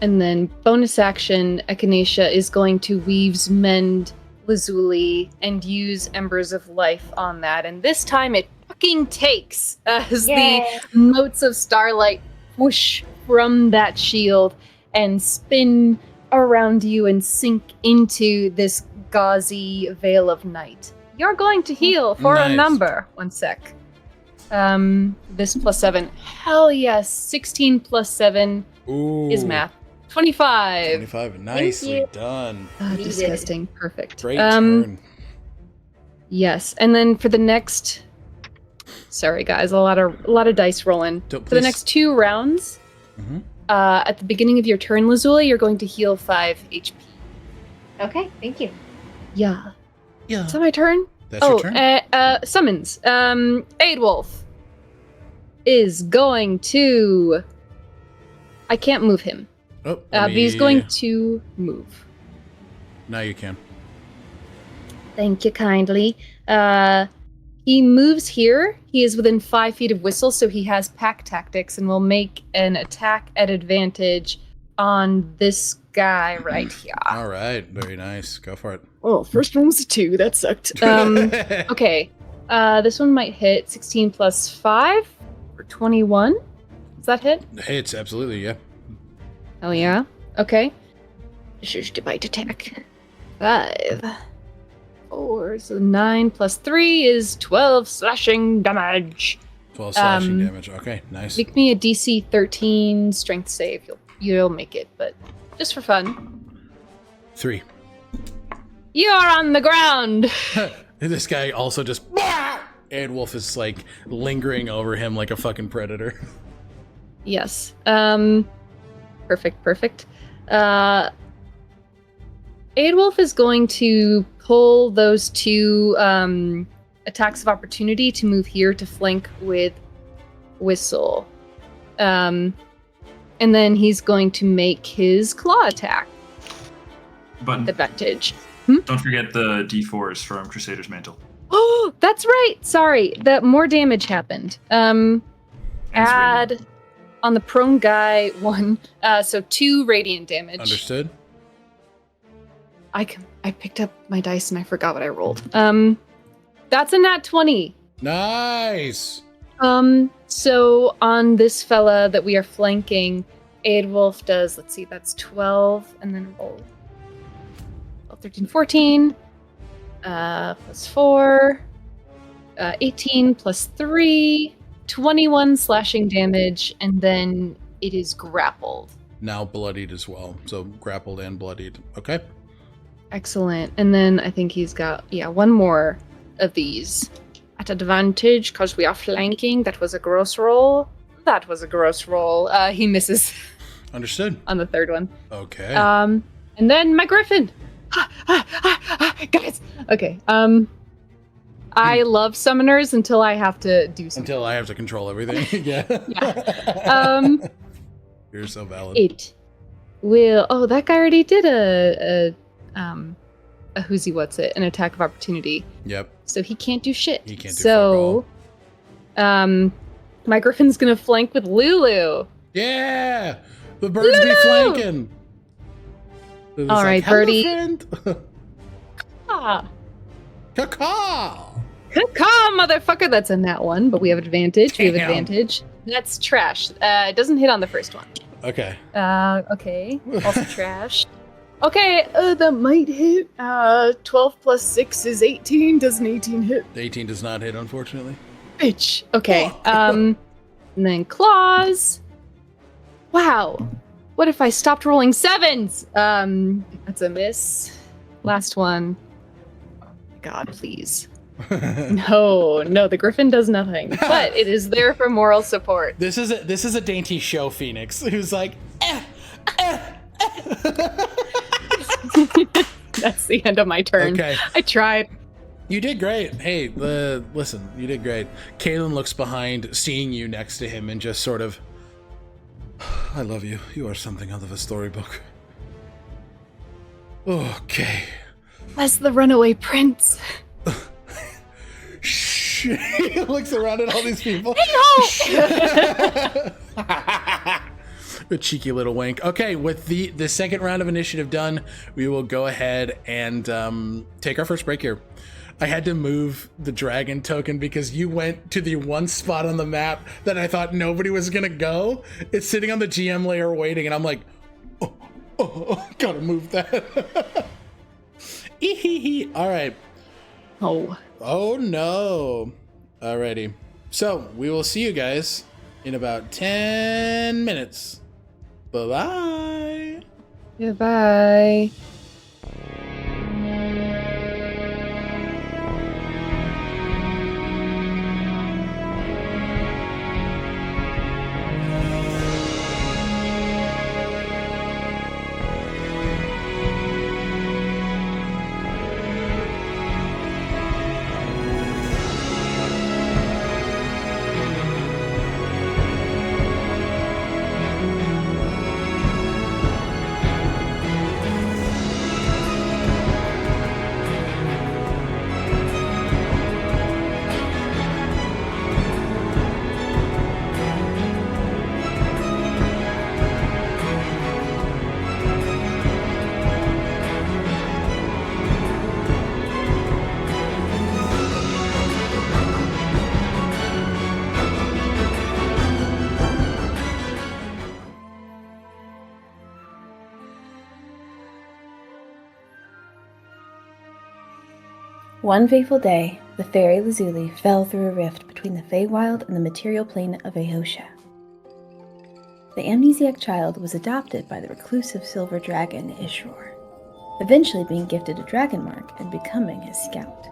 And then bonus action, Echinacea is going to Weave's Mend Lazuli and use Embers of Life on that. And this time it fucking takes as Yay. the motes of starlight whoosh from that shield and spin around you and sink into this gauzy veil of night. You're going to heal for a Nice. number. 1 sec. This plus 7. Hell yes. 16 plus 7 Ooh. is math. 25. 25. Nicely you. done. Needed. Disgusting. Perfect. Great turn. Yes, and then for the next, sorry guys, a lot of dice rolling. For the next 2 rounds, Mhm. at the beginning of your turn, Lazuli, you're going to heal 5 HP. Okay, thank you. Yeah. Yeah. Is that my turn? That's your turn? Summons. Aidwolf is going to. I can't move him. Oh, But he's going to move. Now you can. Thank you kindly. He moves here. He is within 5 feet of Whistle, so he has pack tactics and will make an attack at advantage on this guy right here. All right, very nice. Go for it. Oh, first one was a 2. That sucked. Okay. This one might hit 16 plus 5 for 21. Does that hit? Hits, absolutely, yeah. Oh, yeah. Okay. Shush divide attack. 5. 4, so 9 plus 3 is 12 slashing damage. 12 slashing damage. Okay, nice. Make me a DC 13 strength save. You'll make it, but just for fun. 3. You're on the ground. This guy also just... And Wolf is, like, lingering over him like a fucking predator. Yes. Perfect. Aidwolf is going to pull those 2 attacks of opportunity to move here to flank with Whistle. And then he's going to make his claw attack. Button. Advantage. Don't forget the D4s from Crusader's Mantle. Oh, that's right. Sorry. That more damage happened. Add on the prone guy 1. So 2 radiant damage. Understood. I picked up my dice and I forgot what I rolled. That's a nat 20. Nice. So on this fella that we are flanking, Aidwolf does, let's see, that's 12, and then roll 12, 13, 14, plus 4, 18 plus 3, 21 slashing damage, and then it is grappled. Now bloodied as well. So grappled and bloodied. Okay. Excellent. And then I think he's got, one more of these. At advantage, because we are flanking. That was a gross roll. He misses. Understood. On the 3rd one. Okay. And then my griffin. Guys. Okay. I love summoners until I have to do something. Until I have to control everything. Yeah. You're so valid. It will. Oh, that guy already did a who's he what's it, an attack of opportunity. Yep. So he can't do shit. He can't do so my griffin's gonna flank with Lulu. Yeah, the birds be flanking. All right, birdie. Caw. Caw, motherfucker. That's a nat 1, but we have advantage. Damn. That's trash. It doesn't hit on the first one. Okay. Okay. Also trash. Okay, that might hit. 12 plus 6 is 18. Does an 18 hit? 18 does not hit, unfortunately. Bitch. Okay. And then claws. Wow. What if I stopped rolling 7s? That's a miss. Last one. God, please. No, the griffin does nothing, but it is there for moral support. This is a dainty show phoenix who's like, That's the end of my turn. Okay. I tried. You did great. Hey, listen, you did great. Kalen looks behind, seeing you next to him, and just sort of, I love you. You are something out of a storybook. Okay. As the runaway prince. Shh. He looks around at all these people. A cheeky little wink. Okay, with the second round of initiative done, we will go ahead and take our first break here. I had to move the dragon token because you went to the one spot on the map that I thought nobody was gonna go. It's sitting on the GM layer waiting, and I'm like, gotta move that. All right. Oh no. Alrighty. So we will see you guys in about 10 minutes. Bye-bye. Goodbye. One fateful day, the fairy Lazuli fell through a rift between the Feywild and the material plane of Aosha. The amnesiac child was adopted by the reclusive silver dragon Ishor, eventually being gifted a dragon mark and becoming his scout.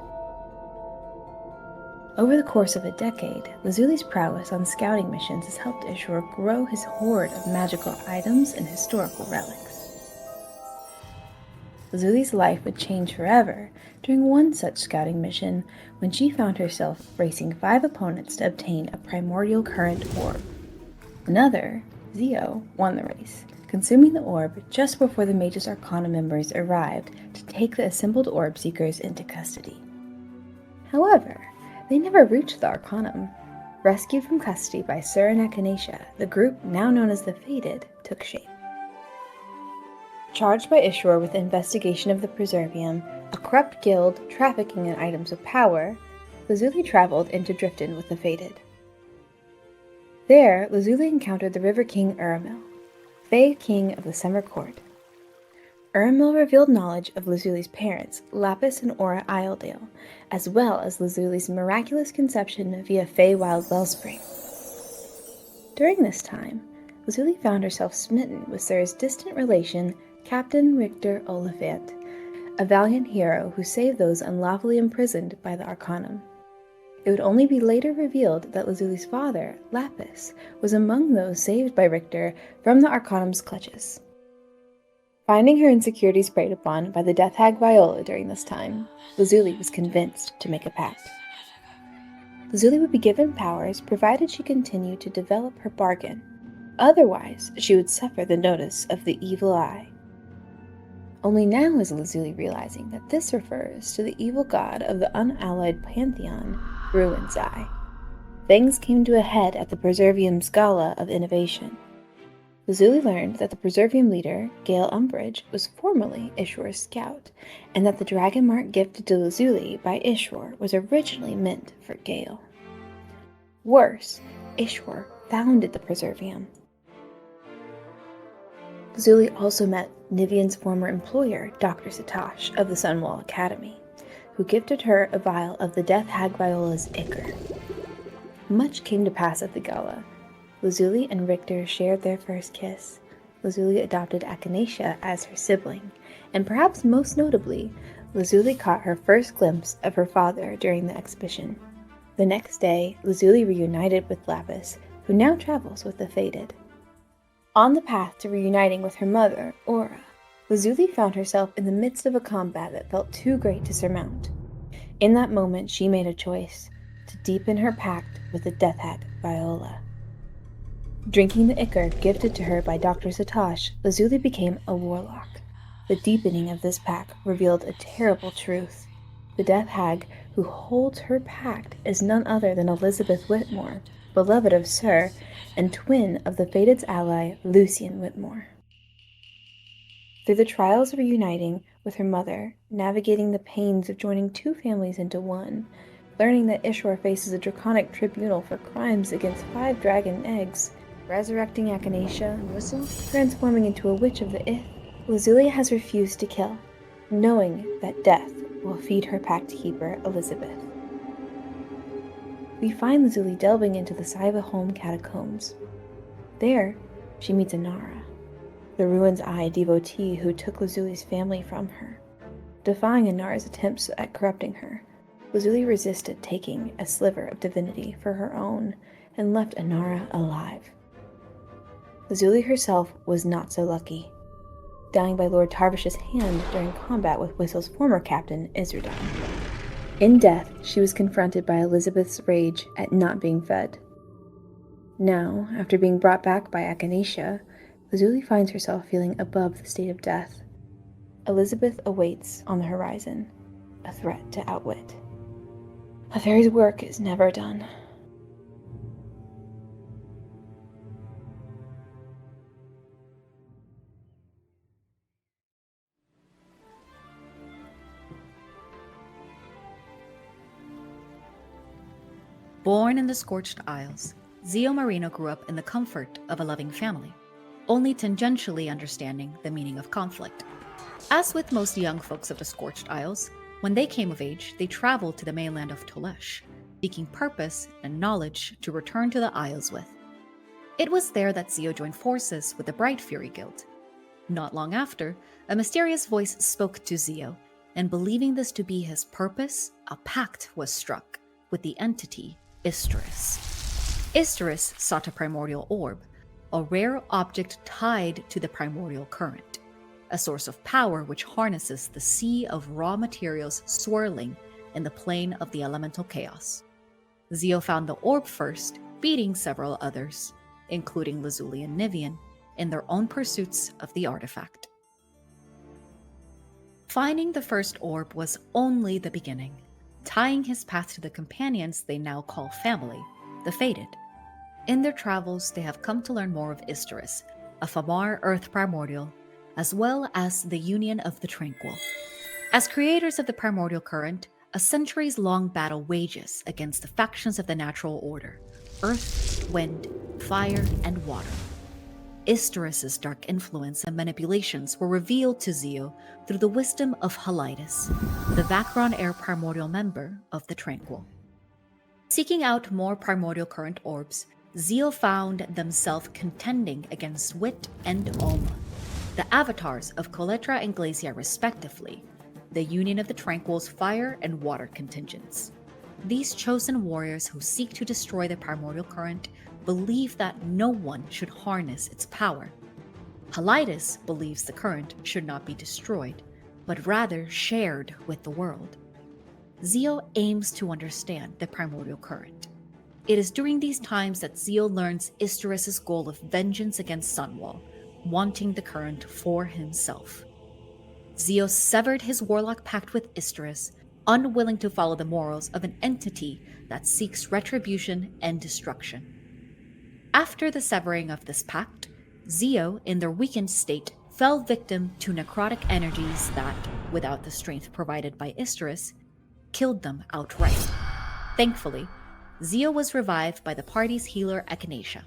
Over the course of a decade, Lazuli's prowess on scouting missions has helped Ishor grow his hoard of magical items and historical relics. Lazuli's life would change forever during one such scouting mission when she found herself facing 5 opponents to obtain a primordial current orb. Another, Zio, won the race, consuming the orb just before the Mage's Arcana members arrived to take the assembled orb seekers into custody. However, they never reached the Arcanum. Rescued from custody by Sur and Echinacea, the group, now known as the Fated, took shape. Charged by Ishor with the investigation of the Preservium, a corrupt guild trafficking in items of power, Lazuli traveled into Driften with the Fated. There, Lazuli encountered the River King Uramil, Fey King of the Summer Court. Uramil revealed knowledge of Lazuli's parents, Lapis and Aura Isledale, as well as Lazuli's miraculous conception via Feywild Wellspring. During this time, Lazuli found herself smitten with Sur's distant relation, Captain Richter Oliphant, a valiant hero who saved those unlawfully imprisoned by the Arcanum. It would only be later revealed that Lazuli's father, Lapis, was among those saved by Richter from the Arcanum's clutches. Finding her insecurities preyed upon by the death hag Viola during this time, Lazuli was convinced to make a pact. Lazuli would be given powers provided she continued to develop her bargain. Otherwise, she would suffer the notice of the Evil Eye. Only now is Lazuli realizing that this refers to the evil god of the unallied pantheon, Ruin's Eye. Things came to a head at the Preservium's Gala of Innovation. Lazuli learned that the Preservium leader, Gale Umbridge, was formerly Ishor's scout, and that the dragon mark gifted to Lazuli by Ishor was originally meant for Gale. Worse, Ishor founded the Preservium. Lazuli also met Nivian's former employer, Dr. Satosh of the Sunwall Academy, who gifted her a vial of the death hag Viola's ichor. Much came to pass at the gala. Lazuli and Richter shared their first kiss. Lazuli adopted Echinacea as her sibling, and perhaps most notably, Lazuli caught her first glimpse of her father during the exhibition. The next day, Lazuli reunited with Lapis, who now travels with the Fated. On the path to reuniting with her mother, Aura, Lazuli found herself in the midst of a combat that felt too great to surmount. In that moment, she made a choice to deepen her pact with the death hag Viola. Drinking the ichor gifted to her by Dr. Satosh, Lazuli became a warlock. The deepening of this pact revealed a terrible truth. The death hag who holds her pact is none other than Elizabeth Whitmore, beloved of Sur, and twin of the Fated's ally, Lucian Whitmore. Through the trials of reuniting with her mother, navigating the pains of joining 2 families into one, learning that Ishor faces a draconic tribunal for crimes against 5 dragon eggs, resurrecting Echinacea and Whistle, transforming into a witch of the Ith, Lazuli has refused to kill, knowing that death will feed her pact keeper, Elizabeth. We find Lazuli delving into the Saiba home catacombs. There, she meets Inara, the Ruin's Eye devotee who took Lazuli's family from her. Defying Inara's attempts at corrupting her, Lazuli resisted taking a sliver of divinity for her own and left Inara alive. Lazuli herself was not so lucky, dying by Lord Tarvish's hand during combat with Whistle's former captain, Isrudan. In death, she was confronted by Elizabeth's rage at not being fed. Now, after being brought back by Echinacea, Lazuli finds herself feeling above the state of death. Elizabeth awaits on the horizon, a threat to outwit. A fairy's work is never done. Born in the Scorched Isles, Zio Marino grew up in the comfort of a loving family, only tangentially understanding the meaning of conflict. As with most young folks of the Scorched Isles, When they came of age, they traveled to the mainland of Tolesh, seeking purpose and knowledge to return to the Isles with. It was there that Zio joined forces with the Bright Fury Guild. Not long after, a mysterious voice spoke to Zio, and believing this to be his purpose, a pact was struck with the entity Isterus. Isterus sought a primordial orb, a rare object tied to the primordial current, a source of power which harnesses the sea of raw materials swirling in the plane of the elemental chaos. Zio found the orb first, beating several others, including Lazuli and Nivian, in their own pursuits of the artifact. Finding the first orb was only the beginning, tying his path to the companions they now call family, the Fated. In their travels, they have come to learn more of Isterus, a Famar Earth primordial, as well as the Union of the Tranquil. As creators of the primordial current, a centuries-long battle wages against the factions of the natural order: earth, wind, fire, and water. Isterus' dark influence and manipulations were revealed to Zio through the wisdom of Halides, the Vacron Air primordial member of the Tranquil. Seeking out more primordial current orbs, Zio found themselves contending against Wit and Alma, the avatars of Coletra and Glacia respectively, the Union of the Tranquil's fire and water contingents. These chosen warriors who seek to destroy the primordial current believe that no one should harness its power. Halides believes the current should not be destroyed, but rather shared with the world. Zio aims to understand the primordial current. It is during these times that Zio learns Isterus' goal of vengeance against Sunwall, wanting the current for himself. Zio severed his warlock pact with Isterus, unwilling to follow the morals of an entity that seeks retribution and destruction. After the severing of this pact, Zio, in their weakened state, fell victim to necrotic energies that, without the strength provided by Isterus, killed them outright. Thankfully, Zio was revived by the party's healer Echinacea.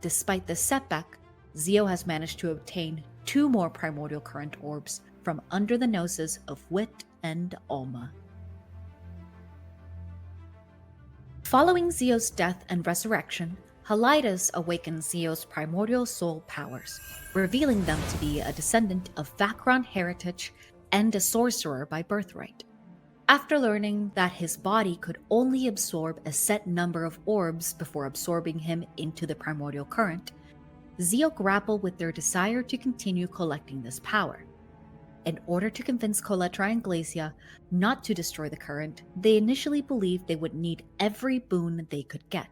Despite this setback, Zio has managed to obtain 2 more primordial current orbs from under the noses of Wit and Alma. Following Zio's death and resurrection, Halides awakens Zio's primordial soul powers, revealing them to be a descendant of Vacron heritage and a sorcerer by birthright. After learning that his body could only absorb a set number of orbs before absorbing him into the primordial current, Zio grappled with their desire to continue collecting this power. In order to convince Coletra and Glacia not to destroy the current, they initially believed they would need every boon they could get.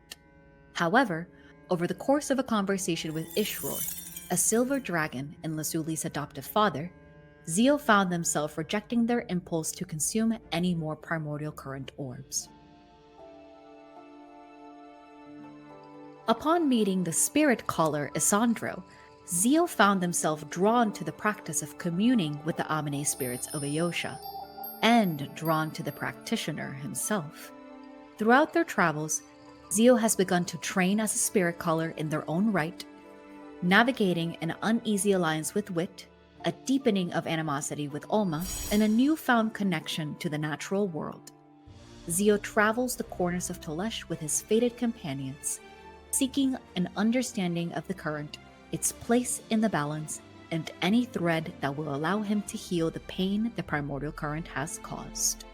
However, over the course of a conversation with Ishror, a silver dragon and Lazuli's adoptive father, Zio found themselves rejecting their impulse to consume any more primordial current orbs. Upon meeting the spirit caller Isandro, Zio found himself drawn to the practice of communing with the Amine spirits of Ayosha, and drawn to the practitioner himself. Throughout their travels, Zio has begun to train as a spirit caller in their own right, navigating an uneasy alliance with Wit, a deepening of animosity with Alma, and a newfound connection to the natural world. Zio travels the corners of Tolesh with his fated companions, seeking an understanding of the current, its place in the balance, and any thread that will allow him to heal the pain the primordial current has caused.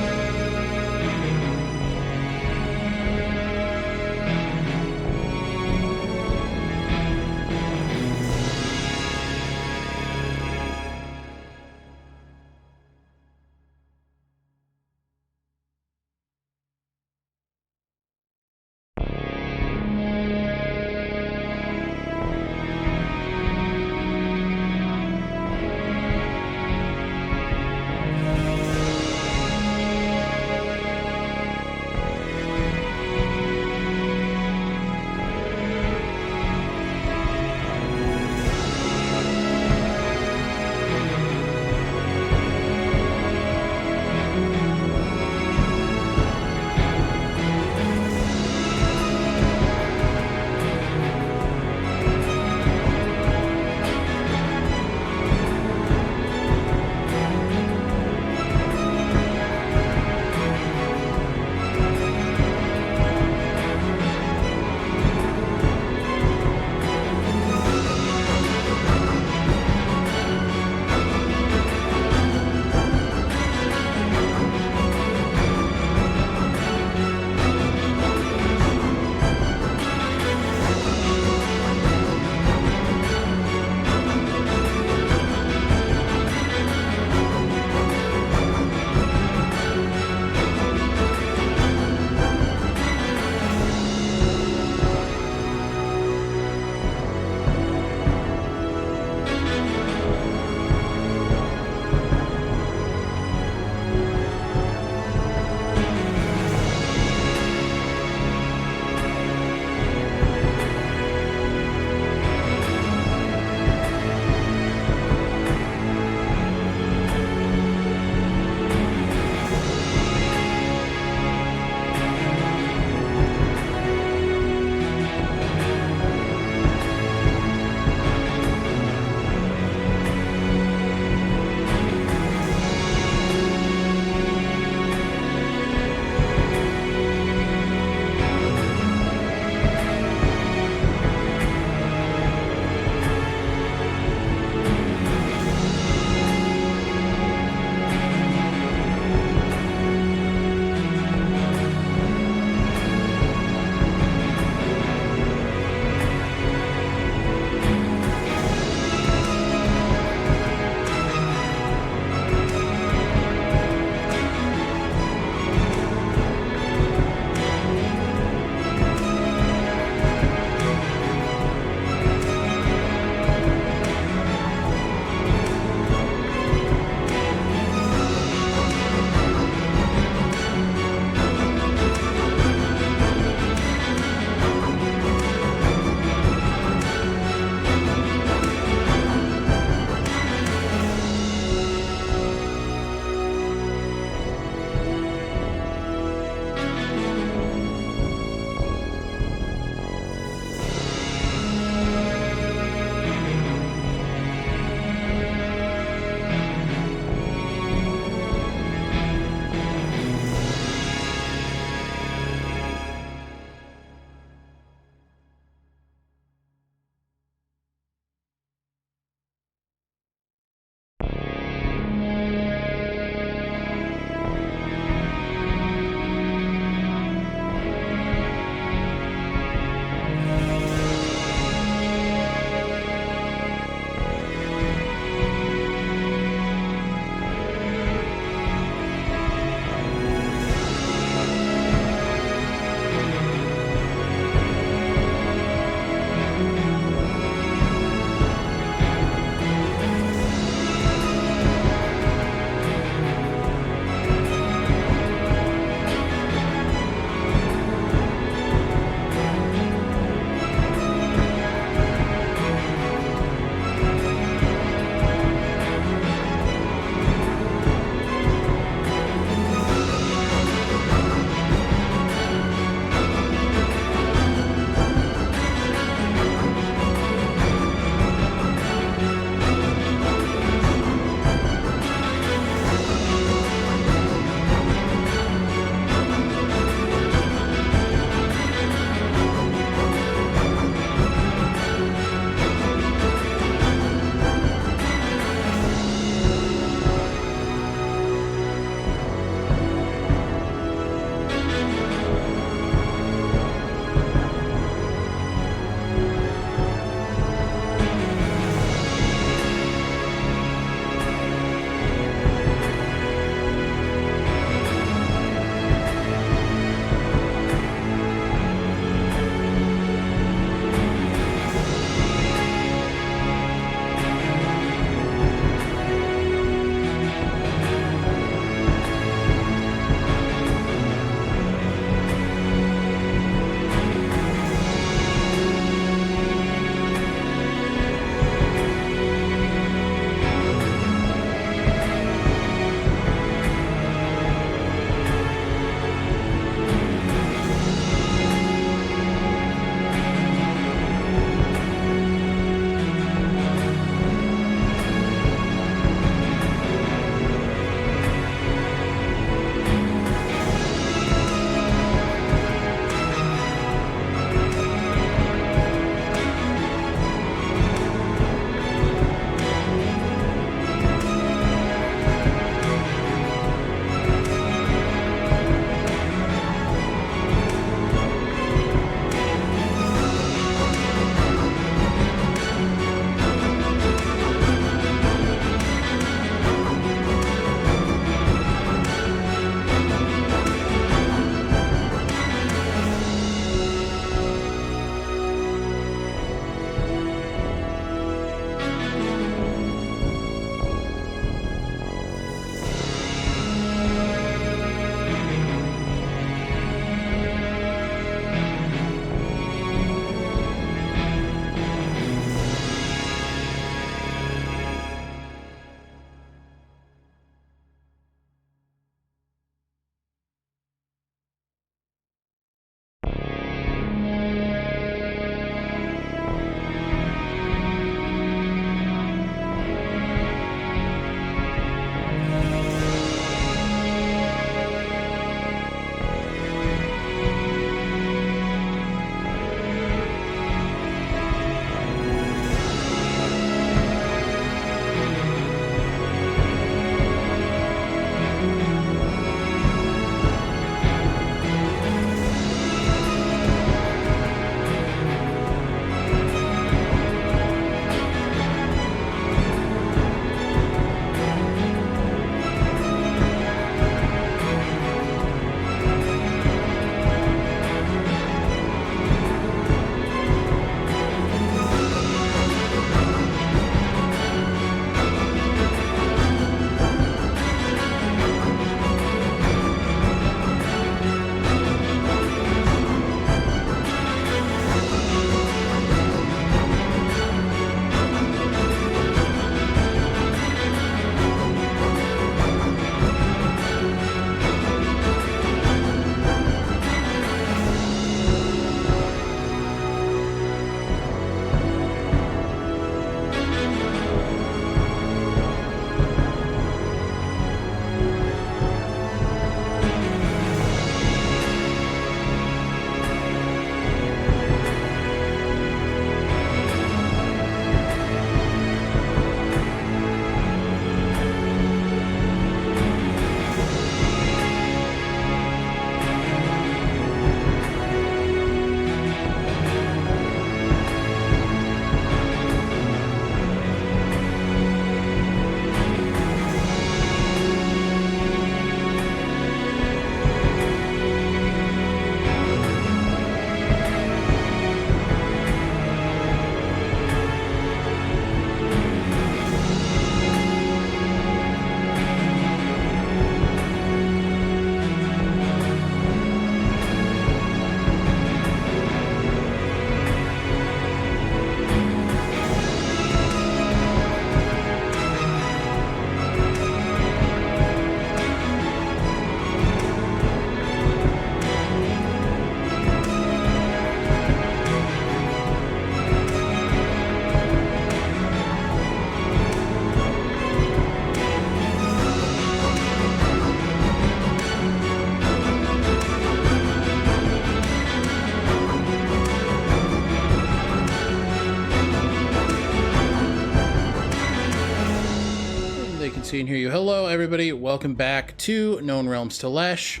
see and hear you. Hello, everybody. Welcome back to Known Realms Tolesh.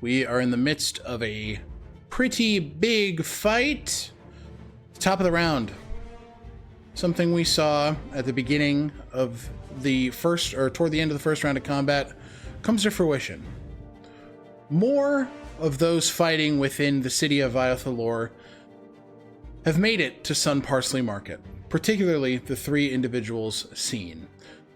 We are in the midst of a pretty big fight. Top of the round. Something we saw at the beginning of the first, or toward the end of the first round of combat, comes to fruition. More of those fighting within the city of Viothalor have made it to Sun Parsley Market, particularly the three individuals seen.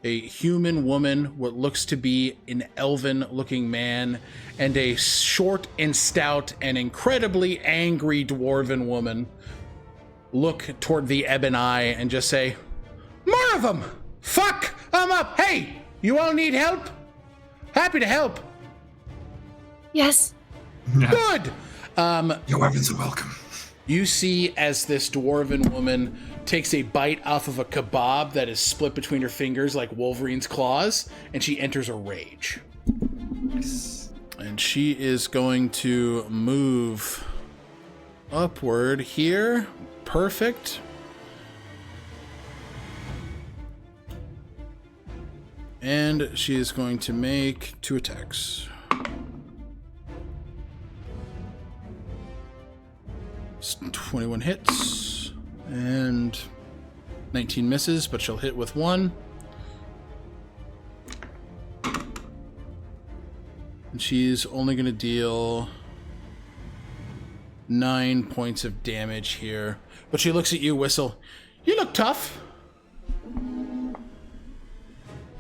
A human woman, what looks to be an elven-looking man, and a short and stout and incredibly angry dwarven woman look toward the Ebon Eye and just say, "More of them! Fuck 'em up! Hey, you all need help? Happy to help." Yes. Good! Your weapons are welcome. You see as this dwarven woman takes a bite off of a kebab that is split between her fingers like Wolverine's claws, and she enters a rage. Nice. And she is going to move upward here. Perfect. And she is going to make 2 attacks. It's 21 hits and 19 misses, but she'll hit with 1. And she's only going to deal 9 points of damage here. But she looks at you, Whistle. You look tough.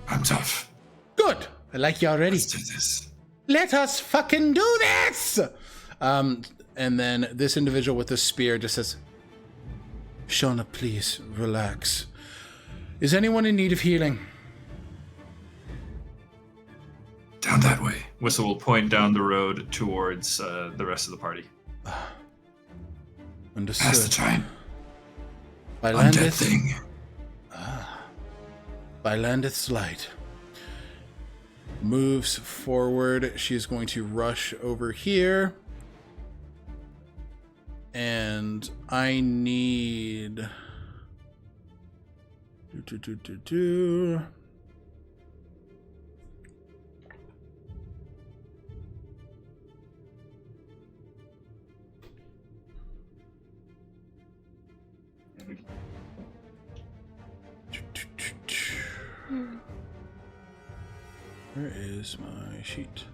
I'm tough. Good. I like you already. Let's do this. Let us fucking do this! And then this individual with the spear just says, "Shauna, please, relax. Is anyone in need of healing?" Down that way. Whistle will point down the road towards the rest of the party. Understood. Pass the time. By Undead landeth, thing. by landeth's light. Moves forward. She's going to rush over here. And I need... Where is my sheet?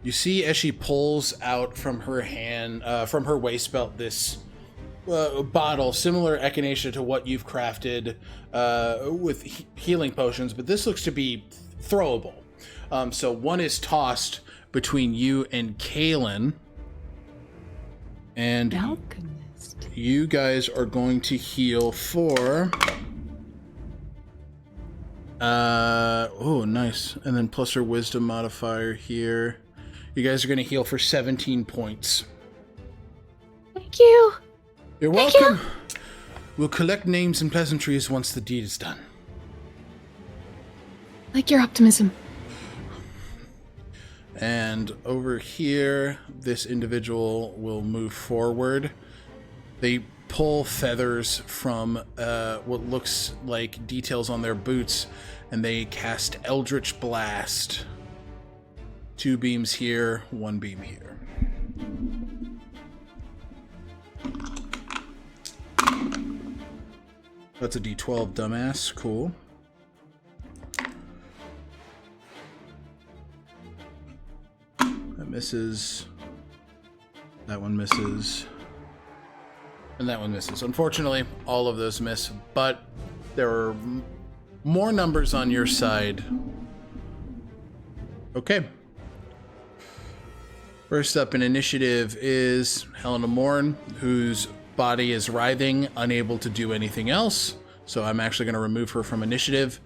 You see as she pulls out from her hand, from her waist belt, this bottle, similar Echinacea to what you've crafted with healing potions, but this looks to be throwable. So one is tossed between you and Kaelin, and Alchemist. you guys are going to heal for... oh, nice. And then plus her wisdom modifier here. You guys are going to heal for 17 points. Thank you. You're Thank welcome. We'll collect names and pleasantries once the deed is done. Like your optimism. And over here, this individual will move forward. They pull feathers from what looks like details on their boots, and they cast Eldritch Blast. 2 beams here, 1 beam here. That's a D12, dumbass. Cool. That misses. That one misses. And that one misses. Unfortunately, all of those miss, but there are more numbers on your side. Okay. First up in initiative is Helena Mourn, whose body is writhing, unable to do anything else. So I'm actually going to remove her from initiative.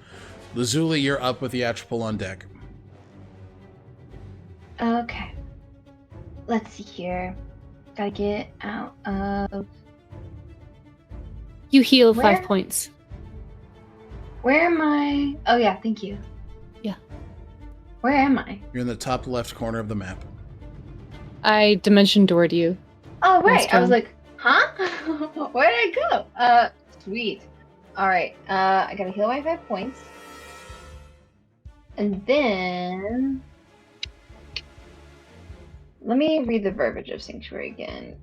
Lazuli, you're up with the Atropol on deck. Okay. Let's see here. Gotta get out of... You heal Where? 5 points. Where am I? Oh yeah, thank you. Yeah. Where am I? You're in the top left corner of the map. I dimension doored you. Oh right. Last I was round. like, Huh? Where did I go? Sweet. Alright, I gotta heal my 5 points. And then... Let me read the verbiage of Sanctuary again.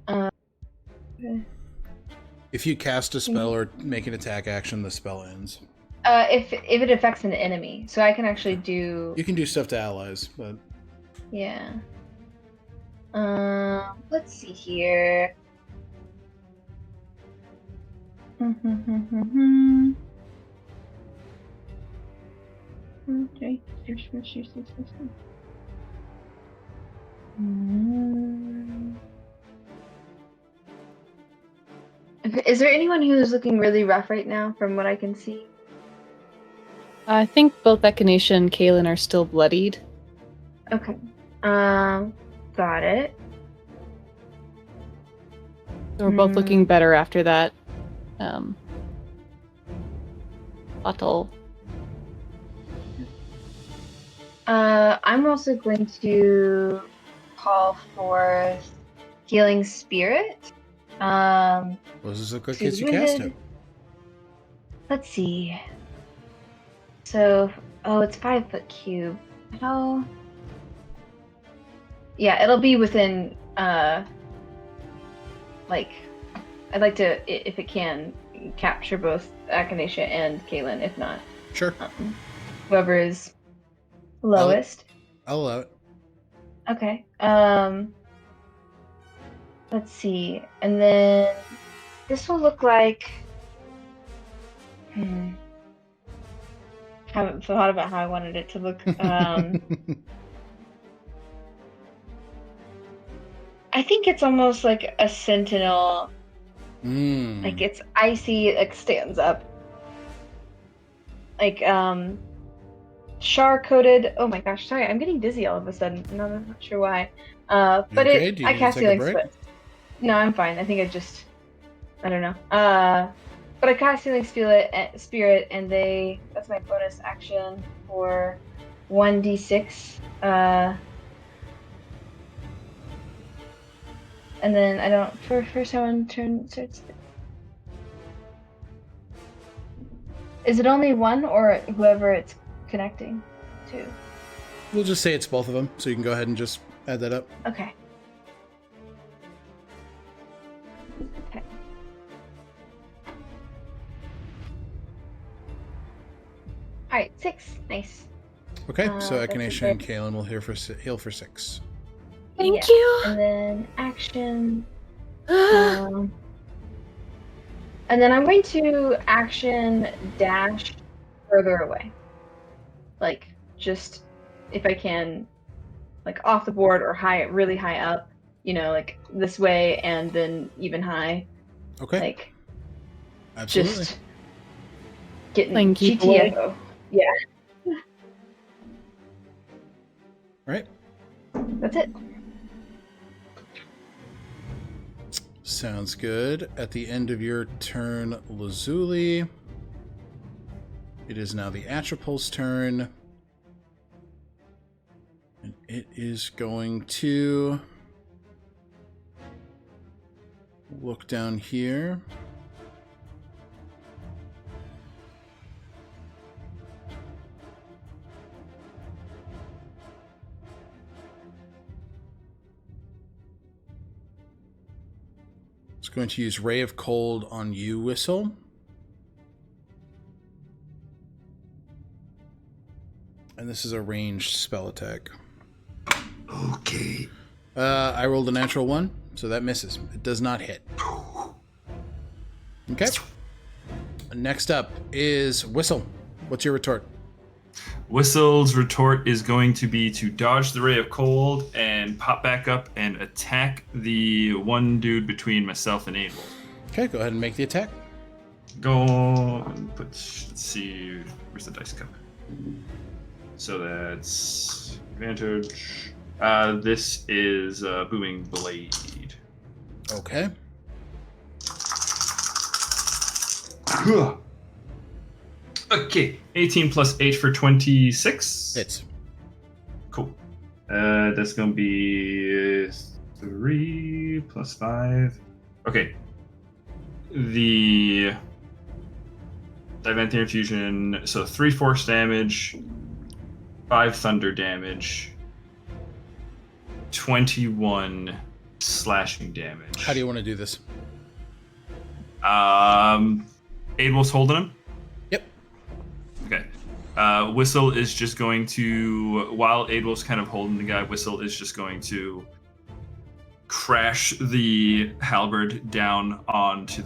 If you cast a spell or make an attack action, the spell ends. If it affects an enemy. So I can actually do... You can do stuff to allies, but... Yeah. Let's see here. Okay. Is there anyone who's looking really rough right now, from what I can see? I think both Echinacea and Kaelin are still bloodied. Okay. Got it. So we're both looking better after that. Bottle. I'm also going to call for Healing Spirit. Those is a good case you cast it. Let's see. So, it's 5 foot cube. How? Yeah, it'll be within, like, I'd like to, if it can, capture both Echinacea and Kaelin, if not. Sure. Whoever is lowest. I'll allow it. Okay. Let's see. And then this will look like... Haven't thought about how I wanted it to look. I think it's almost like a sentinel. Like it's icy, like stands up. Like, char coated. Oh my gosh, sorry, I'm getting dizzy all of a sudden. I'm not sure why. But okay? I cast Healing Spirit. No, I'm fine. I think I don't know. But I cast Healing Spirit, and that's my bonus action for 1d6. And then for first time on turn starts. Is it only one or whoever it's connecting to? We'll just say it's both of them, so you can go ahead and just add that up. Okay. Alright, 6. Nice. Okay, so that's Echinacea and okay. Kaelin will heal for 6. Thank you. And then action. And then I'm going to action dash further away. Like, just if I can, like off the board or really high up, like this way and then even high. Okay. Like, Absolutely. just getting Keep GTFO. Yeah. All right. That's it. Sounds good. At the end of your turn, Lazuli, it is now the Atropul's turn. And it is going to look down here. It's going to use Ray of Cold on you, Whistle. And this is a ranged spell attack. Okay. I rolled a natural 1, so that misses. It does not hit. Okay. Next up is Whistle. What's your retort? Whistle's retort is going to be to dodge the ray of cold and pop back up and attack the one dude between myself and Abel. Okay, go ahead and make the attack. Go and let's see, where's the dice cup? So that's advantage. This is Booming Blade. Okay. Okay, 18 plus 8 for 26. Hits. Cool. That's going to be 3 plus 5. Okay, the Dimension Infusion, so 3 force damage, 5 thunder damage, 21 slashing damage. How do you want to do this? Abel's holding him? Yep. Okay. Whistle is just going to, while Abel's kind of holding the guy, Whistle is just going to crash the halberd down onto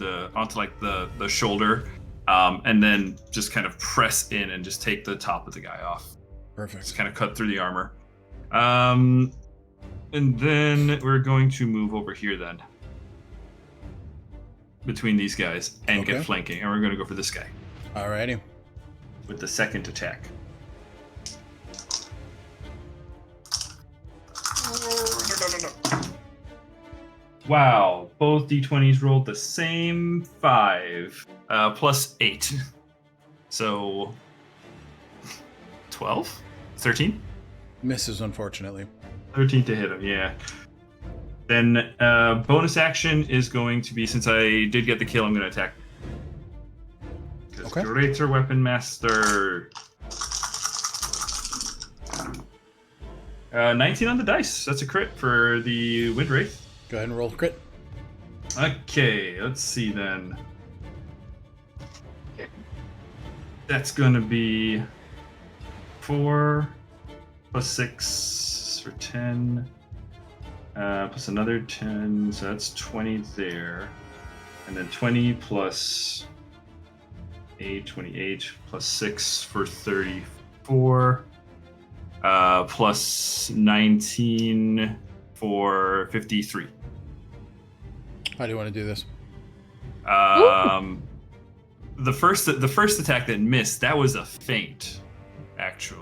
like the shoulder, and then just kind of press in and just take the top of the guy off. Perfect. Just kind of cut through the armor. And then we're going to move over here then. Between these guys and get flanking. And we're going to go for this guy. Alrighty. With the second attack. Wow. Both d20s rolled the same 5. Plus 8. So 12? 13? Misses, unfortunately. 13 to hit him, yeah. Then bonus action is going to be, since I did get the kill, I'm going to attack. Okay. Greater Weapon Master. 19 on the dice. That's a crit for the Wind Wraith. Go ahead and roll crit. Okay, let's see then. That's going to be 4 plus 6 for 10. Plus another 10, so that's 20 there. And then 20 plus 8, 28, plus 6 for 34. Plus 19 for 53. How do you want to do this? The first attack that missed, that was a feint, actually.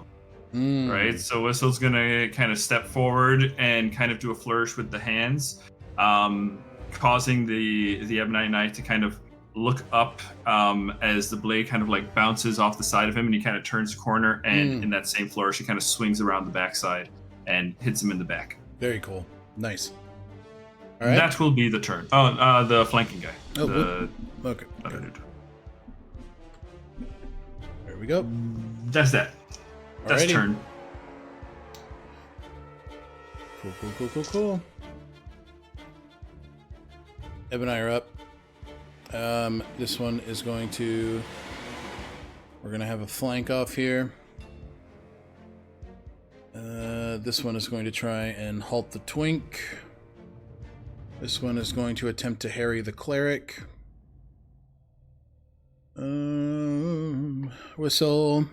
Right, so Whistle's gonna kind of step forward and kind of do a flourish with the hands, causing the Ebonite Knight to kind of look up as the blade kind of like bounces off the side of him, and he kind of turns the corner, and in that same flourish, he kind of swings around the backside and hits him in the back. Very cool. Nice. All right. That will be the turn. Oh, the flanking guy. Oh, okay. Other dude. There we go. That's that. That's Alrighty. turn. Cool. Eb and I are up. This one is going to... We're going to have a flank off here. This one is going to try and halt the twink. This one is going to attempt to harry the cleric. Whistle.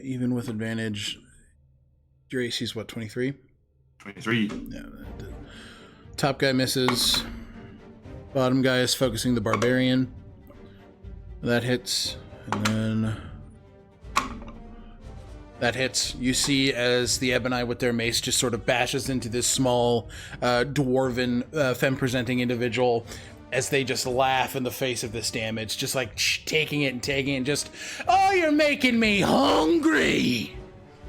Even with advantage, your AC's what, 23? 23. Yeah. Top guy misses. Bottom guy is focusing the barbarian. That hits. And then that hits. You see as the Ebonite with their mace just sort of bashes into this small dwarven femme-presenting individual, as they just laugh in the face of this damage, just like taking it, just, oh, you're making me hungry.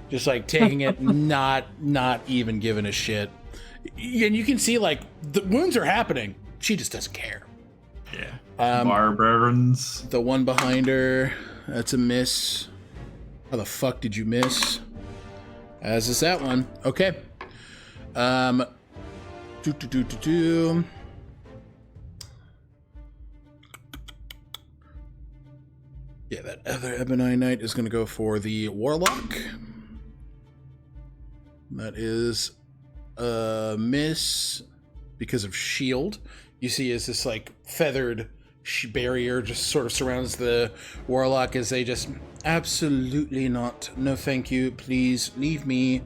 Just like taking it, not even giving a shit. And you can see like the wounds are happening. She just doesn't care. Yeah. Barbarians. The one behind her, that's a miss. How the fuck did you miss? As is that one. Okay. Yeah, that other Ebonite Knight is going to go for the Warlock. That is a miss because of shield. You see as this like feathered barrier just sort of surrounds the Warlock as they just, absolutely not. No thank you. Please leave me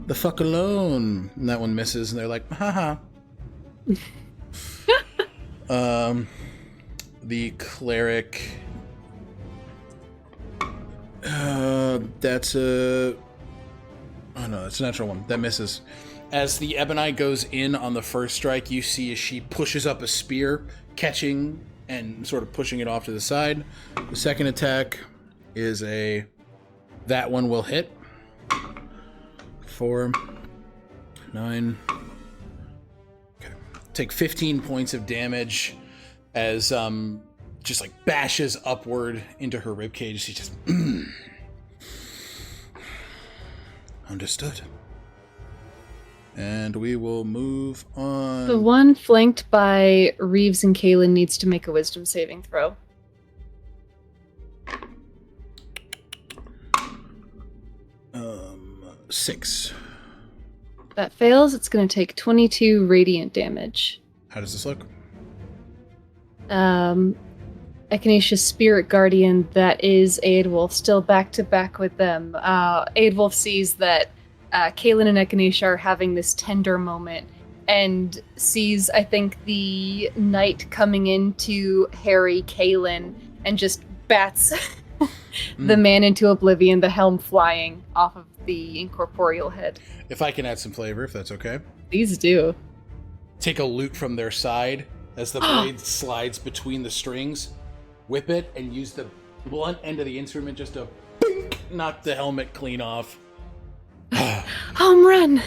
the fuck alone. And that one misses and they're like, haha. The Cleric... that's a... Oh no, that's a natural one. That misses. As the Ebonite goes in on the first strike, you see as she pushes up a spear, catching and sort of pushing it off to the side. The second attack is a... That one will hit. 4, 9... Okay. take 15 points of damage as just like bashes upward into her ribcage. She just understood. And we will move on. The one flanked by Reeves and Kaylin needs to make a wisdom saving throw. 6. That fails. It's going to take 22 radiant damage. How does this look? Echinacea's spirit guardian, that is Aedwulf, still back to back with them. Aedwulf sees that Kaylin and Echinacea are having this tender moment and sees, I think, the knight coming in to harry Kaylin and just bats the man into oblivion, the helm flying off of the incorporeal head. If I can add some flavor, if that's okay. Please do. Take a lute from their side as the blade slides between the strings, whip it, and use the blunt end of the instrument just to knock the helmet clean off. Home run!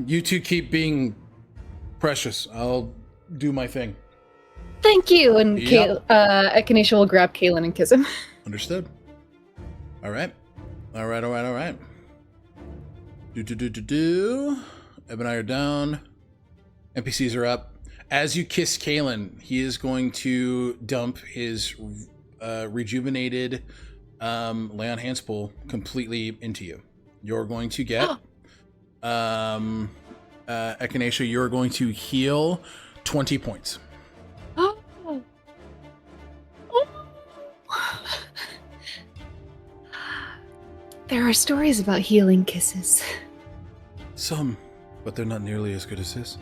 You two keep being precious. I'll do my thing. Thank you! And Yep. Echinacea will grab Kaylin and kiss him. Understood. All right. All right. Do. Eb and I are down. NPCs are up. As you kiss Kaylin, he is going to dump his rejuvenated lay on hands pool completely into you. You're going to get Echinacea, you're going to heal 20 points. There are stories about healing kisses. Some, but they're not nearly as good as this.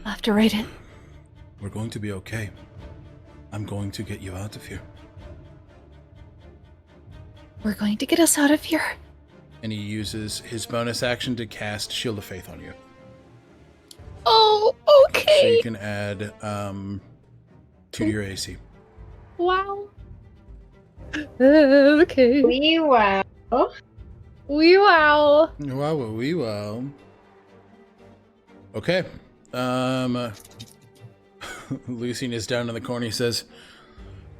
I'll have to write it. We're going to be okay. I'm going to get you out of here. We're going to get us out of here. And he uses his bonus action to cast Shield of Faith on you. Oh, So okay. you can add 2 to your AC. Wow. Okay. Wow. Wee wow. Wow. Okay. Lucien is down in the corner. He says,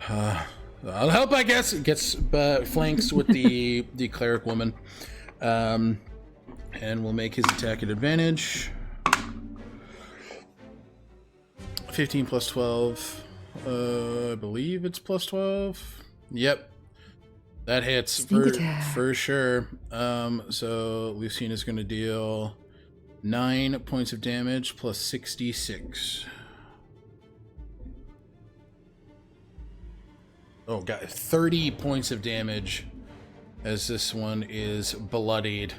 I'll help, I guess. Gets flanks with the cleric woman. And we'll make his attack at advantage. 15 plus 12. I believe it's plus 12. Yep. That hits for sure. So Lucien is going to deal 9 points of damage plus 66. Oh, got 30 points of damage as this one is bloodied.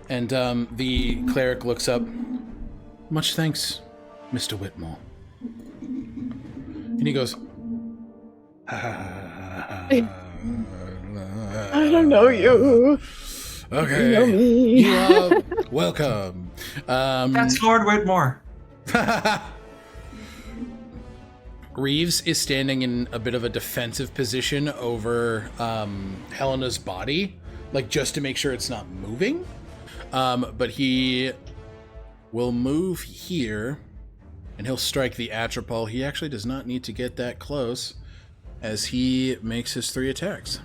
And the cleric looks up. Much thanks, Mr. Whitmore. And he goes, I don't know you. okay, You know me. you are welcome. That's Lord Whitmore. Reeves is standing in a bit of a defensive position over Helena's body, like just to make sure it's not moving. But he will move here, and he'll strike the Atropol. He actually does not need to get that close, as he makes his 3 attacks.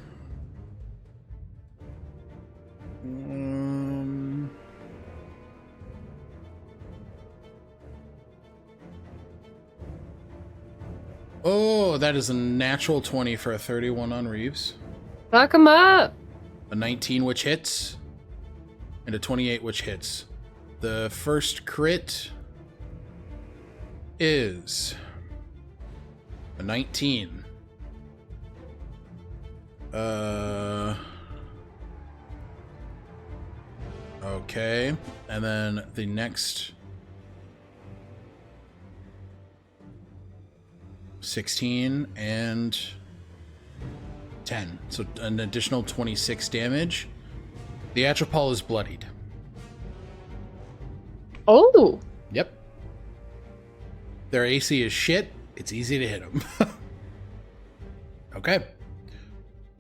Oh, that is a natural 20 for a 31 on Reeves. Fuck him up. A 19 which hits, and a 28 which hits. The first crit is a 19. Okay, and then the next 16 and 10, so an additional 26 damage. The Atropol is bloodied. Oh. Yep. Their AC is shit. It's easy to hit them. Okay.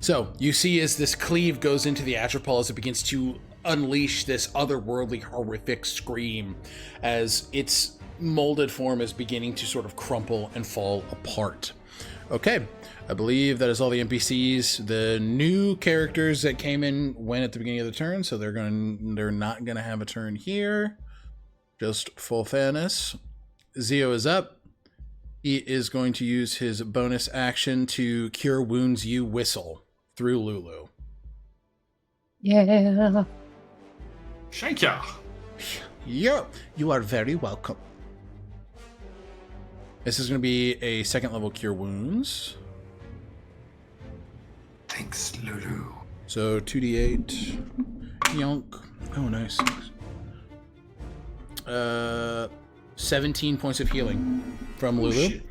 So you see as this cleave goes into the Atropol, as it begins to unleash this otherworldly, horrific scream as its molded form is beginning to sort of crumple and fall apart. Okay, I believe that is all the NPCs. The new characters that came in went at the beginning of the turn, so they're not gonna have a turn here. Just full fairness. Zio is up. He is going to use his bonus action to Cure Wounds You Whistle through Lulu. Yeah. Thank ya. Yeah, you are very welcome. This is going to be a second level Cure Wounds. Thanks, Lulu. So 2d8. Yonk. Oh, nice. 17 points of healing from Lulu. Shit.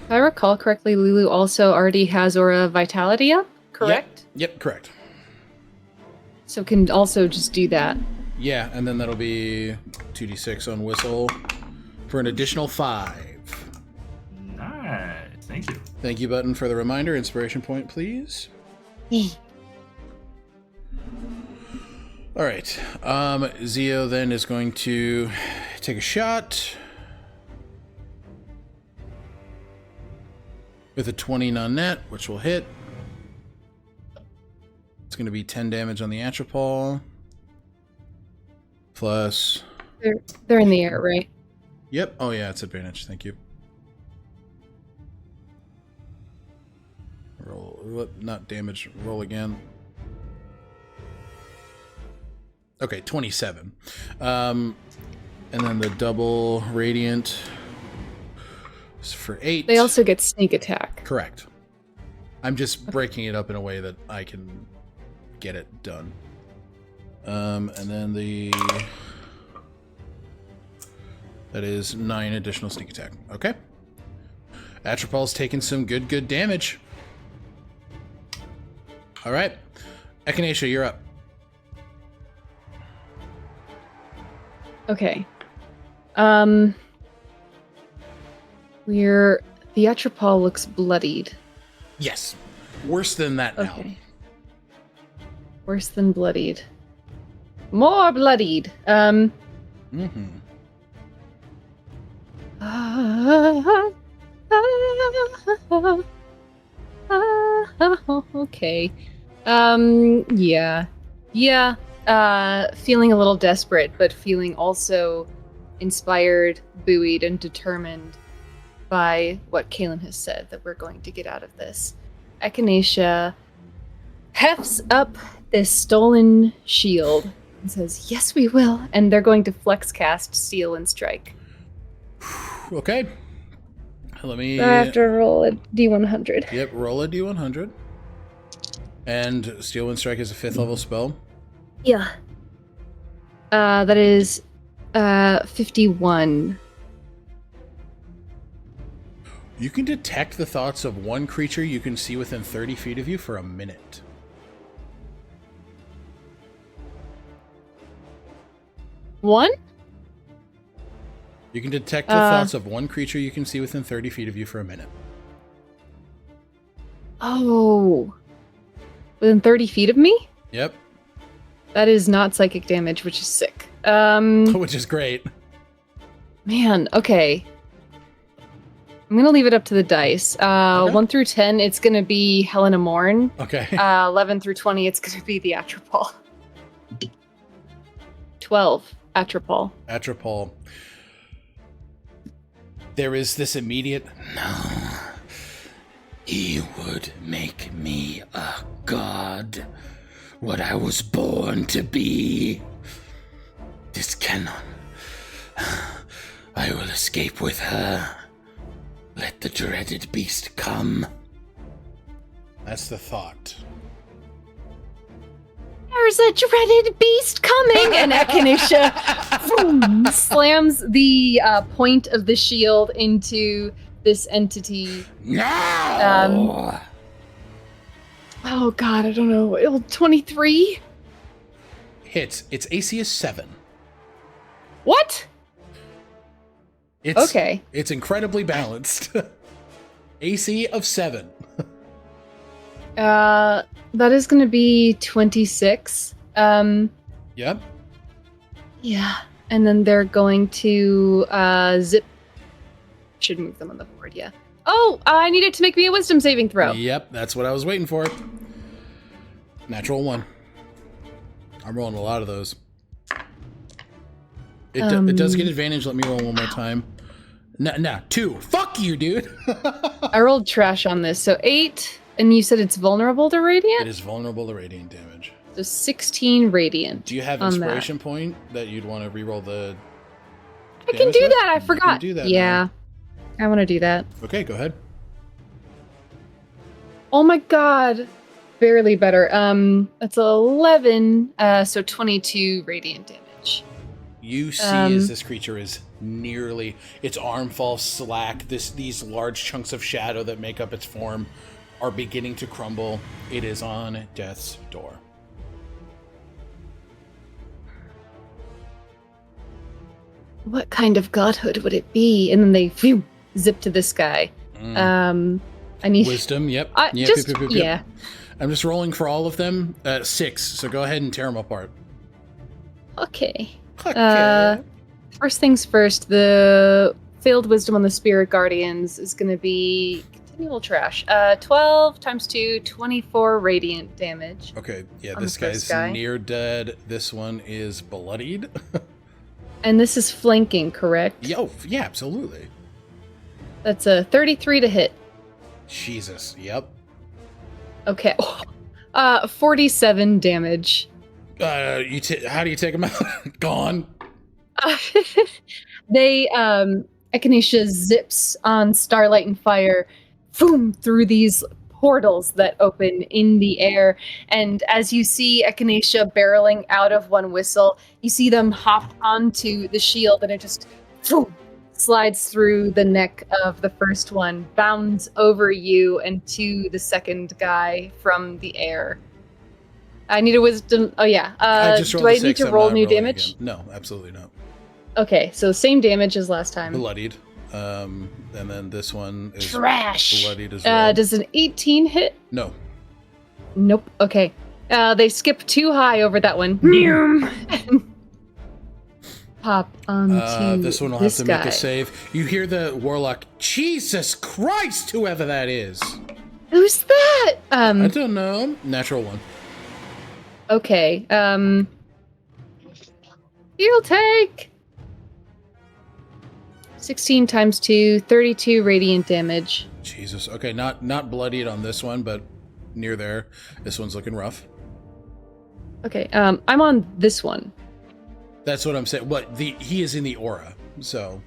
If I recall correctly, Lulu also already has Aura Vitality up, correct? Yep, correct. So can also just do that. Yeah, and then that'll be 2d6 on Whistle for an additional 5. Nice. Thank you. Thank you, Button, for the reminder. Inspiration point, please. All right. Zio then is going to take a shot with a 20 non-net, which will hit. It's going to be 10 damage on the Atropol. Plus... They're in the air, right? Yep. Oh, yeah, it's advantage. Thank you. Roll. Not damage. Roll again. Okay, 27. And then the double radiant is for 8. They also get sneak attack. Correct. I'm just breaking it up in a way that I can get it done. And then that is 9 additional sneak attack. Okay. Atropol's taking some good damage. All right. Echinacea, you're up. Okay. The Atropol looks bloodied. Yes. Worse than that now. Okay. Worse than bloodied. More bloodied. Mm-hmm. Okay. Yeah. Feeling a little desperate, but feeling also inspired, buoyed, and determined by what Kaelin has said, that we're going to get out of this. Echinacea hefts up this stolen shield and says, "Yes, we will." And they're going to flex cast Seal and Strike. Okay. Let me... I have to roll a D100. Yep, roll a D100. And Steel Wind Strike is a 5th level spell. Yeah. That is 51. You can detect the thoughts of one creature you can see within 30 feet of you for a minute. One? You can detect the thoughts of one creature you can see within 30 feet of you for a minute. Oh. Within 30 feet of me? Yep. That is not psychic damage, which is sick. Which is great. Man, okay. I'm gonna leave it up to the dice. Okay. 1 through 10, it's gonna be Helena Mourn. Okay. 11 through 20, it's gonna be the Atropol. 12, Atropol. Atropol. There is this immediate... No. He would make me a god. What I was born to be. This cannot. I will escape with her. Let the dreaded beast come. That's the thought. There's a dreaded beast coming! And Echinacea slams the point of the shield into this entity. No! Oh god, I don't know. 23? Hits. Its AC is 7. What? It's, Okay. It's incredibly balanced. AC of 7. That is going to be 26. Yep. Yeah. And then they're going to zip. Should move them on the board, yeah. Oh, I needed to make me a wisdom saving throw. Yep, that's what I was waiting for. Natural 1. I'm rolling a lot of those. It does get advantage. Let me roll one more time. Nah, 2. Fuck you, dude. I rolled trash on this. So 8, and you said it's vulnerable to radiant? It is vulnerable to radiant damage. So 16 radiant. Do you have inspiration point that you'd want to reroll the I can do that. I forgot. You can do that. Yeah. I want to do that. Okay, go ahead. Oh my god. Barely better. That's 11, so 22 radiant damage. You see as this creature is nearly, its arm falls slack. These large chunks of shadow that make up its form are beginning to crumble. It is on death's door. What kind of godhood would it be? And then they zip to this guy. I need wisdom. Yep. Yeah. I'm just rolling for all of them. 6. So go ahead and tear them apart. Okay. First things first. The failed wisdom on the spirit guardians is going to be continual trash. 12 times 2, 24 radiant damage. Okay. Yeah. This guy's near dead. This one is bloodied. And this is flanking, correct? Yeah, absolutely. That's a 33 to hit. Jesus, yep. Okay. 47 damage. How do you take them out? Gone. They, Echinacea zips on Starlight and Fire, boom, through these portals that open in the air. And as you see Echinacea barreling out of one whistle, you see them hop onto the shield, and it just boom, slides through the neck of the first one, bounds over you and to the second guy from the air. I need a wisdom. Oh yeah. Do I need to roll new damage? Again. No, absolutely not. Okay, so same damage as last time. Bloodied. And then this one is trash. Bloodied as well. Does an 18 hit? No. Nope. Okay. They skip too high over that one. Pop onto this one will have to make a save. You hear the warlock. Jesus Christ, whoever that is. Who's that? I don't know. Natural 1. Okay. He'll take 16 times 2, 32 radiant damage. Jesus. Okay, not bloodied on this one, but near there. This one's looking rough. Okay, I'm on this one. That's what I'm saying. But he is in the aura, so.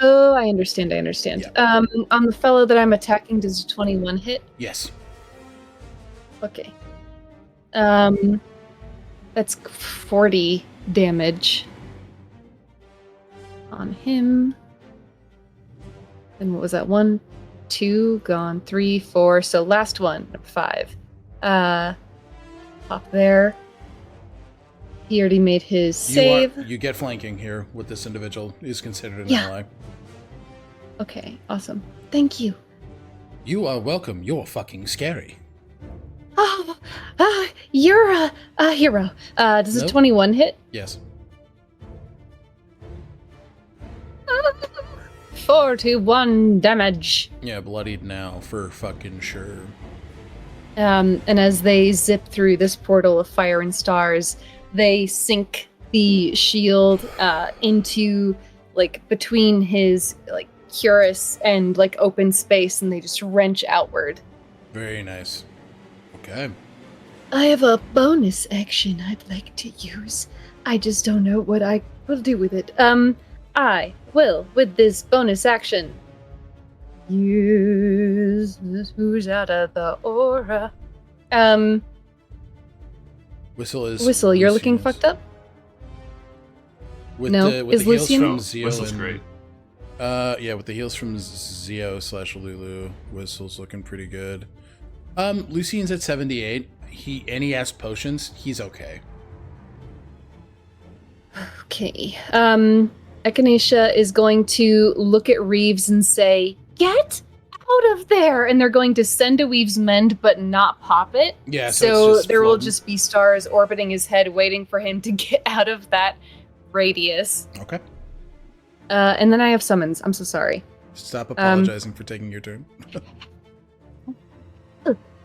Oh, I understand. Yeah. On the fellow that I'm attacking, does a 21 hit? Yes. Okay. That's 40 damage on him. And what was that? 1, 2, gone. 3, 4. So last one, 5. Pop there. He already made his save. You get flanking here with this individual. He's considered an ally. Okay, awesome. Thank you. You are welcome. You're fucking scary. Oh, you're a hero. Does a 21 hit? Yes. 41 damage. Yeah, bloodied now for fucking sure. And as they zip through this portal of fire and stars, they sink the shield into between his cuirass and open space, and they just wrench outward. Very nice. Okay. I have a bonus action I'd like to use. I just don't know what I will do with it. I will, with this bonus action, use who's out of the aura. Whistle, you're looking fucked up? With no, the is heals Lucian? from Zio Whistle's great. Yeah, with the heals from Zio/Lulu, Whistle's looking pretty good. Lucian's at 78. He has potions. He's okay. Okay. Echinacea is going to look at Reeves and say, "Get out of there! And they're going to send a Weave's Mend, but not pop it. Yeah, so So it's just there will floating. just be stars orbiting his head, waiting for him to get out of that radius. Okay. And then I have summons. I'm so sorry. Stop apologizing for taking your turn.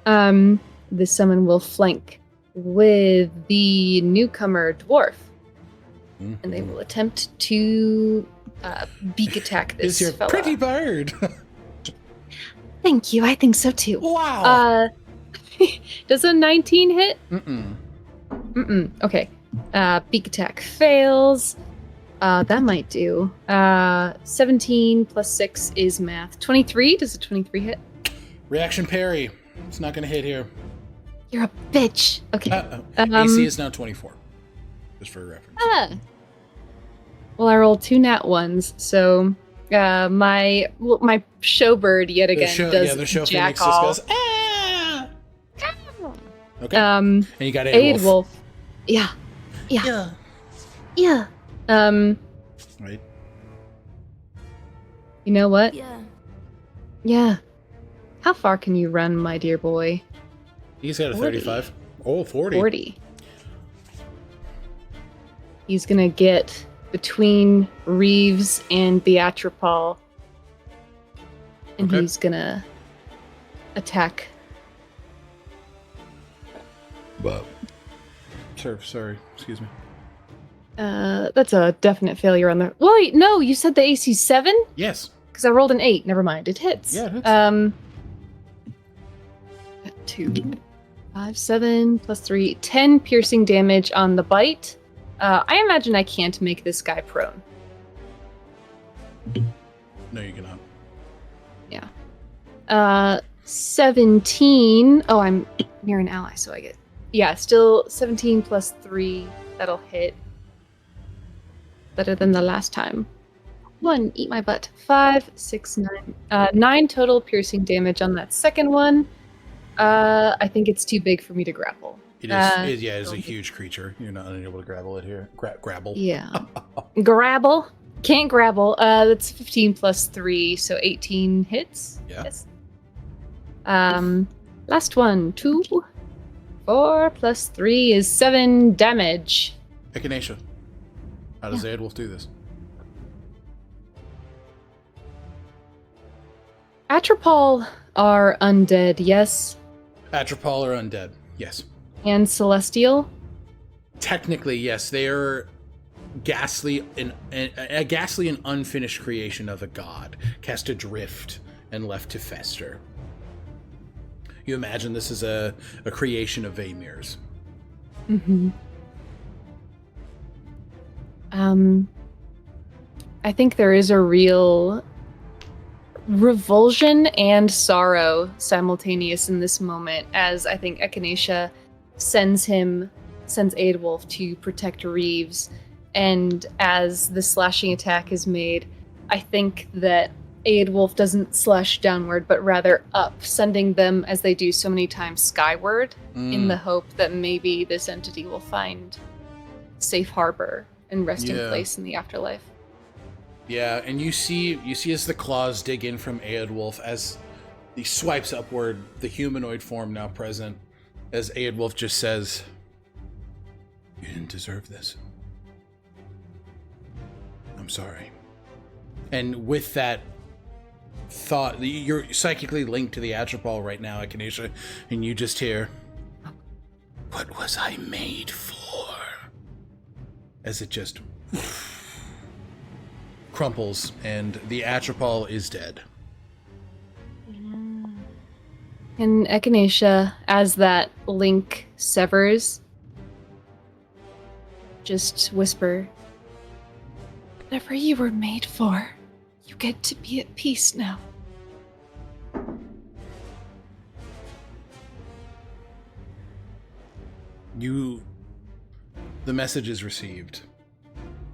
The summon will flank with the newcomer dwarf, and they will attempt to beak attack this Is your fella. pretty bird. Thank you. I think so too. Wow. Does a 19 hit? Mm-mm. Okay. Beak attack fails. That might do. 17 plus 6 is math. 23? Does a 23 hit? Reaction parry. It's not going to hit here. You're a bitch. Okay. AC is now 24. Just for reference. Well, I rolled 2 nat ones, so my showbird yet again does the show jack phoenix just all. goes, ah! Okay. And you got Aid Aidwolf. Wolf. Yeah. Right. You know what? Yeah. Yeah. How far can you run, my dear boy? He's got a 40. 35. Oh, 40. 40. He's gonna get between Reeves and Beatropol. And Okay. he's gonna attack. Sorry. Excuse me. That's a definite failure on the. Wait, no, you said the AC 7? Yes. Because I rolled an 8. Never mind, it hits. Yeah, it hits. 2, 5, 7 plus 3, 10 piercing damage on the bite. I imagine I can't make this guy prone. No, you cannot. 17. Oh, I'm near an ally, so I get. Yeah, still 17 plus 3. That'll hit. Better than the last time. 1, eat my butt. 5, 6, 9. 9 total piercing damage on that second one. I think it's too big for me to grapple. It is. It's a huge creature. You're not unable to grapple it here. Grapple. Yeah. Grabble. Can't grapple. That's 15 plus 3, so 18 hits. Yeah. Yes. Last one. 2, 4 plus 3 is 7 damage. Echinacea. How does Aidwolf do this? Atropol are undead, yes. Atropol are undead. Yes. And celestial. Technically, yes. They are a ghastly and unfinished creation of a god, cast adrift and left to fester. You imagine this is a creation of Vamir's. Mm-hmm. I think there is a real revulsion and sorrow simultaneous in this moment, as I think Echinacea sends Aidwolf to protect Reeves, and as the slashing attack is made, I think that Aidwolf doesn't slash downward, but rather up, sending them, as they do so many times, skyward, in the hope that maybe this entity will find safe harbor and resting place in the afterlife. Yeah, and you see as the claws dig in from Aidwolf, as he swipes upward, the humanoid form now present, as Aidwolf just says, "You didn't deserve this. I'm sorry." And with that thought, you're psychically linked to the Atropol right now, Echinacea, and you just hear, "What was I made for?" As it just crumples, and the Atropol is dead. And Echinacea, as that link severs, just whisper, "Whatever you were made for, you get to be at peace now." The message is received,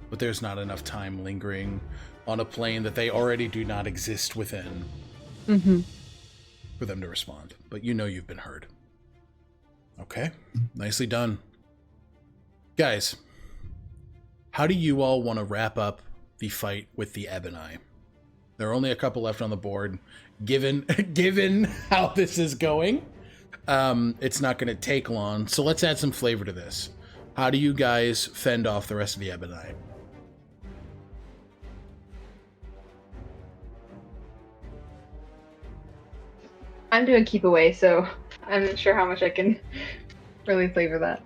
but there's not enough time lingering on a plane that they already do not exist within for them to respond. But you've been heard. Okay, nicely done. Guys, how do you all want to wrap up the fight with the Ebony? There are only a couple left on the board. given how this is going, it's not going to take long. So let's add some flavor to this. How do you guys fend off the rest of the Ebonite? I'm doing keep away, so I'm not sure how much I can really flavor that.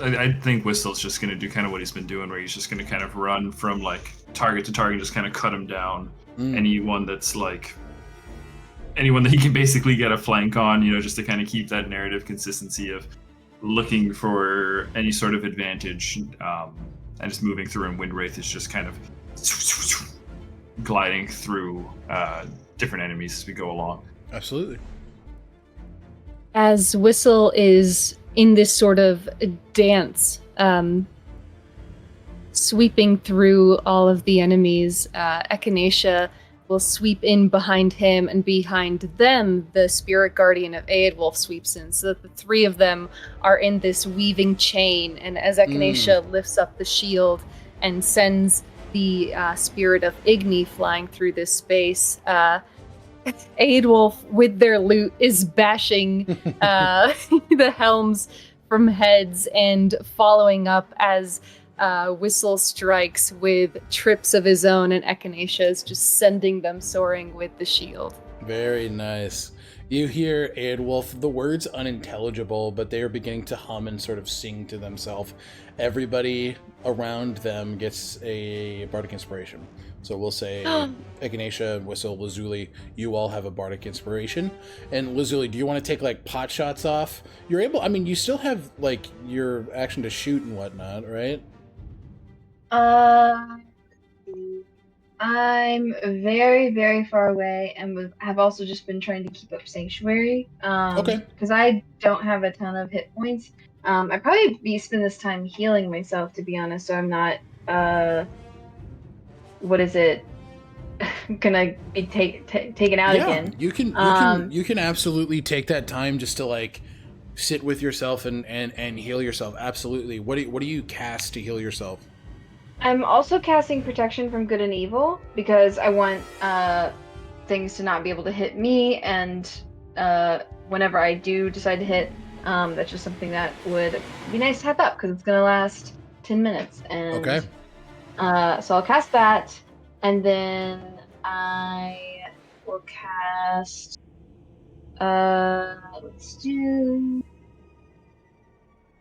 I think Whistle's just going to do kind of what he's been doing, where he's just going to kind of run from like target to target, and just kind of cut him down. Anyone that's like anyone that he can basically get a flank on, you know, just to kind of keep that narrative consistency of looking for any sort of advantage, and just moving through. And Windwraith is just kind of gliding through different enemies as we go along. Absolutely. As Whistle is in this sort of dance, sweeping through all of the enemies, Echinacea will sweep in behind him, and behind them, the spirit guardian of Aedwulf sweeps in, so that the three of them are in this weaving chain. And as Echinacea lifts up the shield and sends the spirit of Igni flying through this space, Aedwulf, with their loot, is bashing the helms from heads and following up as Whistle strikes with trips of his own, and Echinacea is just sending them soaring with the shield. Very nice. You hear Aedwulf, the words unintelligible, but they are beginning to hum and sort of sing to themselves. Everybody around them gets a bardic inspiration. So we'll say Echinacea, Whistle, Lazuli, you all have a bardic inspiration. And Lazuli, do you want to take like pot shots off? You're able, I mean, you still have like your action to shoot and whatnot, right? I'm very, very far away, and have also just been trying to keep up Sanctuary. Okay. Because I don't have a ton of hit points. I'd probably spend this time healing myself, to be honest, so I'm not, gonna be taken out again. You can absolutely take that time just to like sit with yourself and heal yourself. Absolutely. What do you cast to heal yourself? I'm also casting Protection from Good and Evil because I want things to not be able to hit me, and whenever I do decide to hit, that's just something that would be nice to have up because it's gonna last 10 minutes. And okay. So I'll cast that, and then I will cast. Let's do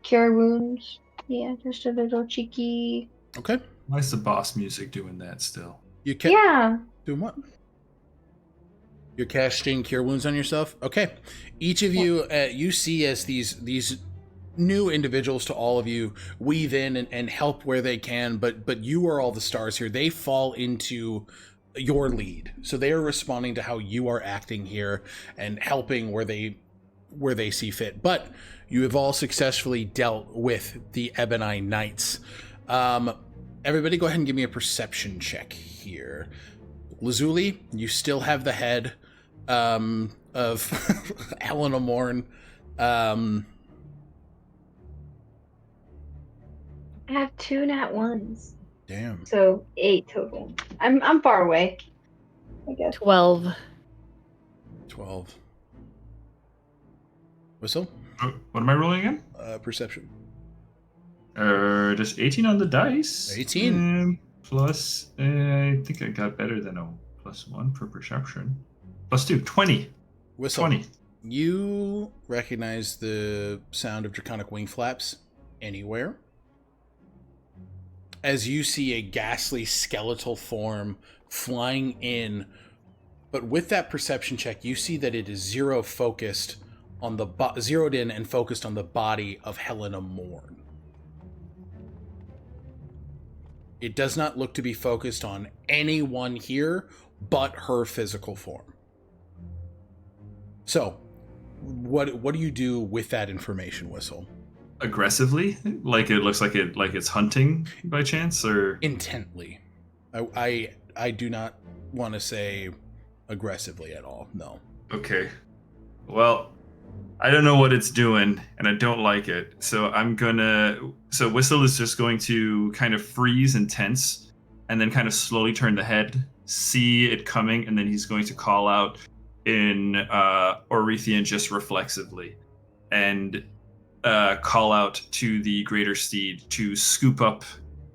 Cure Wounds. Yeah, just a little cheeky. Okay. Why's the boss music doing that still? Yeah. Doing what? You're casting Cure Wounds on yourself? Okay. Each of you, you see as these new individuals to all of you weave in and help where they can, but you are all the stars here. They fall into your lead. So they are responding to how you are acting here and helping where they see fit. But you have all successfully dealt with the Ebony Knights. Everybody go ahead and give me a perception check here. Lazuli, you still have the head of Helena Mourn. I have 2 nat 1s. Damn. So 8 total. I'm far away, I guess. 12. 12. Whistle? What am I rolling again? Perception. Just 18 on the dice. 18. Plus, I think I got better than a +1 for perception. +2, 20. Whistle. 20. You recognize the sound of draconic wing flaps anywhere. As you see a ghastly skeletal form flying in, but with that perception check, you see that it is zeroed in and focused on the body of Helena Mourn. It does not look to be focused on anyone here but her physical form. So, what do you do with that information, Whistle? Aggressively? Like it looks like it's hunting by chance, or Intently. I do not want to say aggressively at all. No. Okay. Well, I don't know what it's doing, and I don't like it. So Whistle is just going to kind of freeze and tense, and then kind of slowly turn the head see it coming, and then he's going to call out in Orethian just reflexively, and call out to the greater steed to scoop up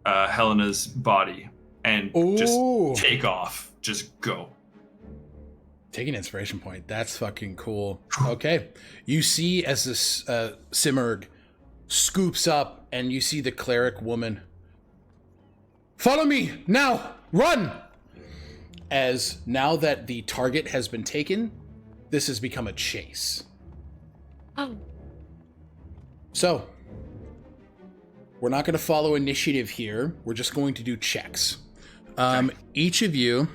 Helena's body and just take off. Just go. Take an inspiration point. That's fucking cool. Okay. You see as this Simurg scoops up, and you see the cleric woman. Follow me! Now! Run! As now that the target has been taken, this has become a chase. Oh. So, we're not going to follow initiative here. We're just going to do checks. Each of you,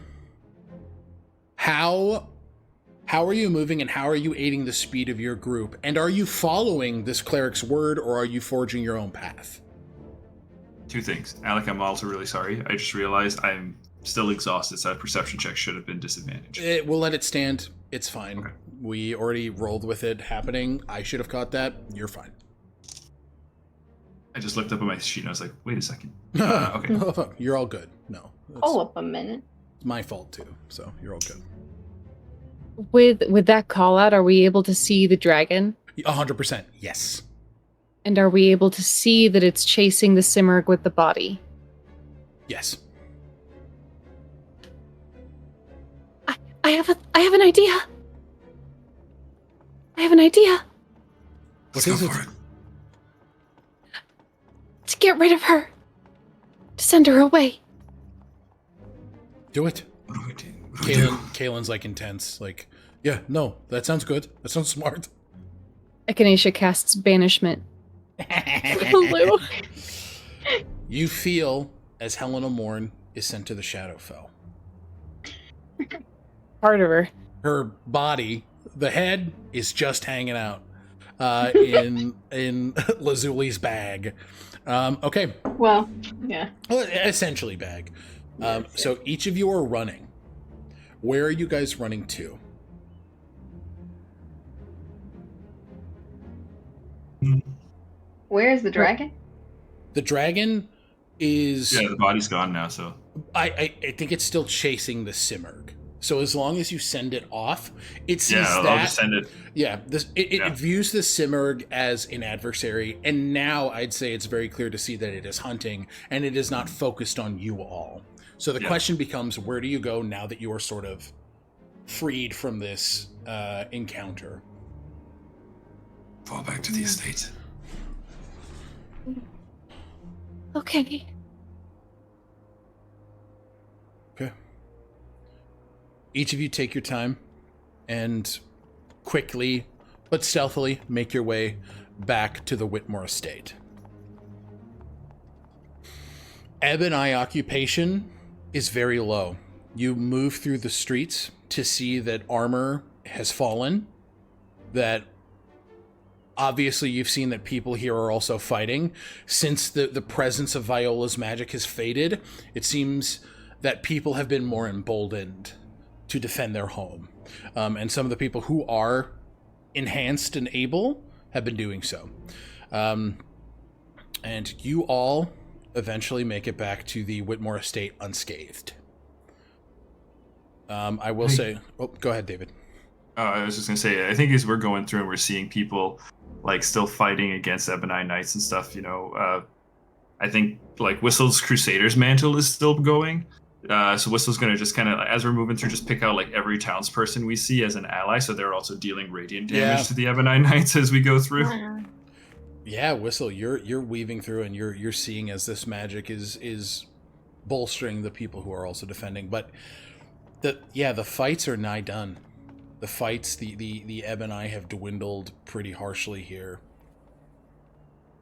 how are you moving and how are you aiding the speed of your group? And are you following this cleric's word, or are you forging your own path? Two things. Alec, I'm also really sorry. I just realized I'm still exhausted, so that perception check should have been disadvantaged. We'll let it stand. It's fine. Okay. We already rolled with it happening. I should have caught that. You're fine. I just looked up at my sheet and I was like, wait a second. Okay. You're all good. No. Hold up a minute. It's my fault too, so you're all good. With that call out, are we able to see the dragon? 100%, yes. And are we able to see that it's chasing the Simurg with the body? Yes. I have an idea. I have an idea. Let's go for it. To get rid of her. To send her away. Do it. What do we do? What do we do? Kaylin's like intense. Like, yeah, no, that sounds good. That sounds smart. Echinacea casts banishment. Hello. You feel as Helena Mourn is sent to the Shadowfell. Part of her. Her body, the head, is just hanging out in Lazuli's bag. Okay. Well, yeah. Well, essentially bag. So each of you are running. Where are you guys running to? Where is the dragon? The dragon is... Yeah, the body's gone now, so... I think it's still chasing the Simurg. So as long as you send it off, it sees Yeah, that... I'll just send it. Yeah, it views the Simurg as an adversary, and now I'd say it's very clear to see that it is hunting, and it is not focused on you all. So the question becomes, where do you go now that you are sort of freed from this encounter? Fall back to the estate. Okay. Okay. Each of you take your time and quickly but stealthily make your way back to the Whitmore estate. Ebb and eye occupation is very low. You move through the streets to see that armor has fallen, that obviously you've seen that people here are also fighting. Since the presence of Viola's magic has faded, it seems that people have been more emboldened to defend their home. And some of the people who are enhanced and able have been doing so. And you all eventually make it back to the Whitmore estate unscathed. I will say... Oh, go ahead, David. I was just going to say, I think as we're going through and we're seeing people like still fighting against Ebonite Knights and stuff, you know, I think like Whistle's Crusader's mantle is still going. So Whistle's going to just kind of, as we're moving through, just pick out like every townsperson we see as an ally. So they're also dealing radiant damage to the Ebonite Knights as we go through. Yeah, Whistle, you're weaving through and you're seeing as this magic is bolstering the people who are also defending. But the fights are nigh done. The fights, the Ebb and I have dwindled pretty harshly here.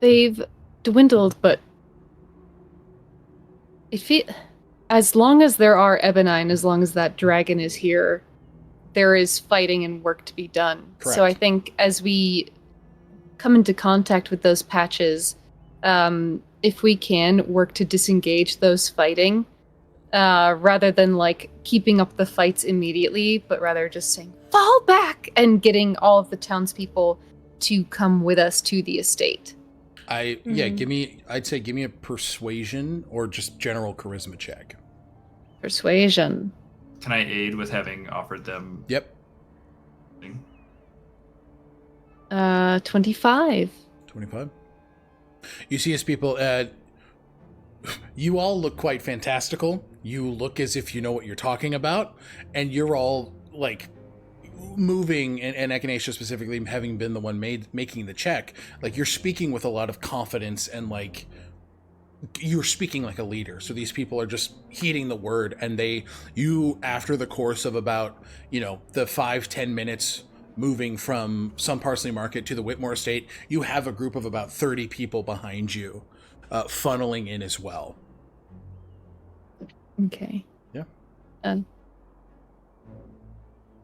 They've dwindled, but as long as there are Ebonite, and as long as that dragon is here, there is fighting and work to be done. Correct. So I think as we come into contact with those patches, if we can work to disengage those fighting, rather than like keeping up the fights immediately, but rather just saying fall back and getting all of the townspeople to come with us to the estate. Give me a persuasion or just general charisma check. Persuasion. Can I aid with having offered them? Yep. 25. 25. You see as people, you all look quite fantastical. You look as if you know what you're talking about, and you're all, like, moving, and Echinacea specifically having been the one making the check, like, you're speaking with a lot of confidence, and, like, you're speaking like a leader. So these people are just heeding the word, and you, after the course of about, the 5-10 minutes moving from Sun Parsley Market to the Whitmore Estate, you have a group of about 30 people behind you, funneling in as well. Okay. Yeah.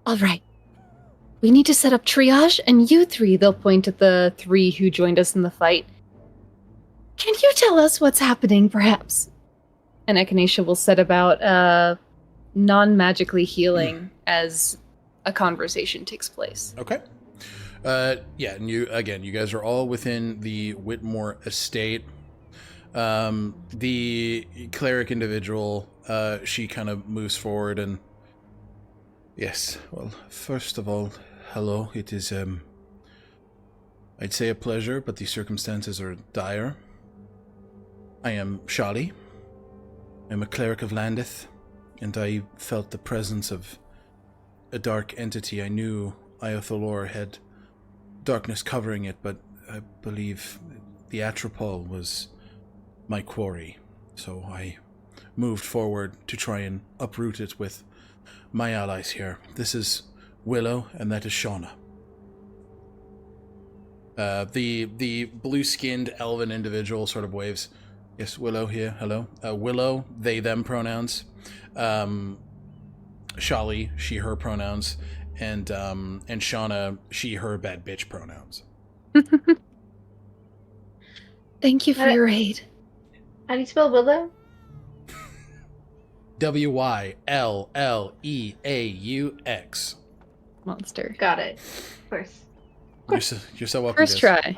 All right. We need to set up triage, and you three, they'll point at the 3 who joined us in the fight. Can you tell us what's happening, perhaps? And Echinacea will set about non-magically healing as a conversation takes place. Okay. Yeah, and you guys are all within the Whitmore Estate. The cleric individual, she kind of moves forward and... Yes, well, first of all, hello. It is, I'd say a pleasure, but the circumstances are dire. I am Shali. I'm a cleric of Landeth, and I felt the presence of a dark entity. I knew Iothalor had darkness covering it, but I believe the Atropol was my quarry, so I moved forward to try and uproot it with my allies here. This is Willow, and that is Shauna. The blue-skinned elven individual sort of waves. Yes, Willow here. Hello. Willow, they, them pronouns. Shali, she, her pronouns. And Shauna, she, her, bad bitch pronouns. Thank you for your aid. How do you spell Willow? Wyllleaux. Monster. Got it. Of course. You're so welcome. First try.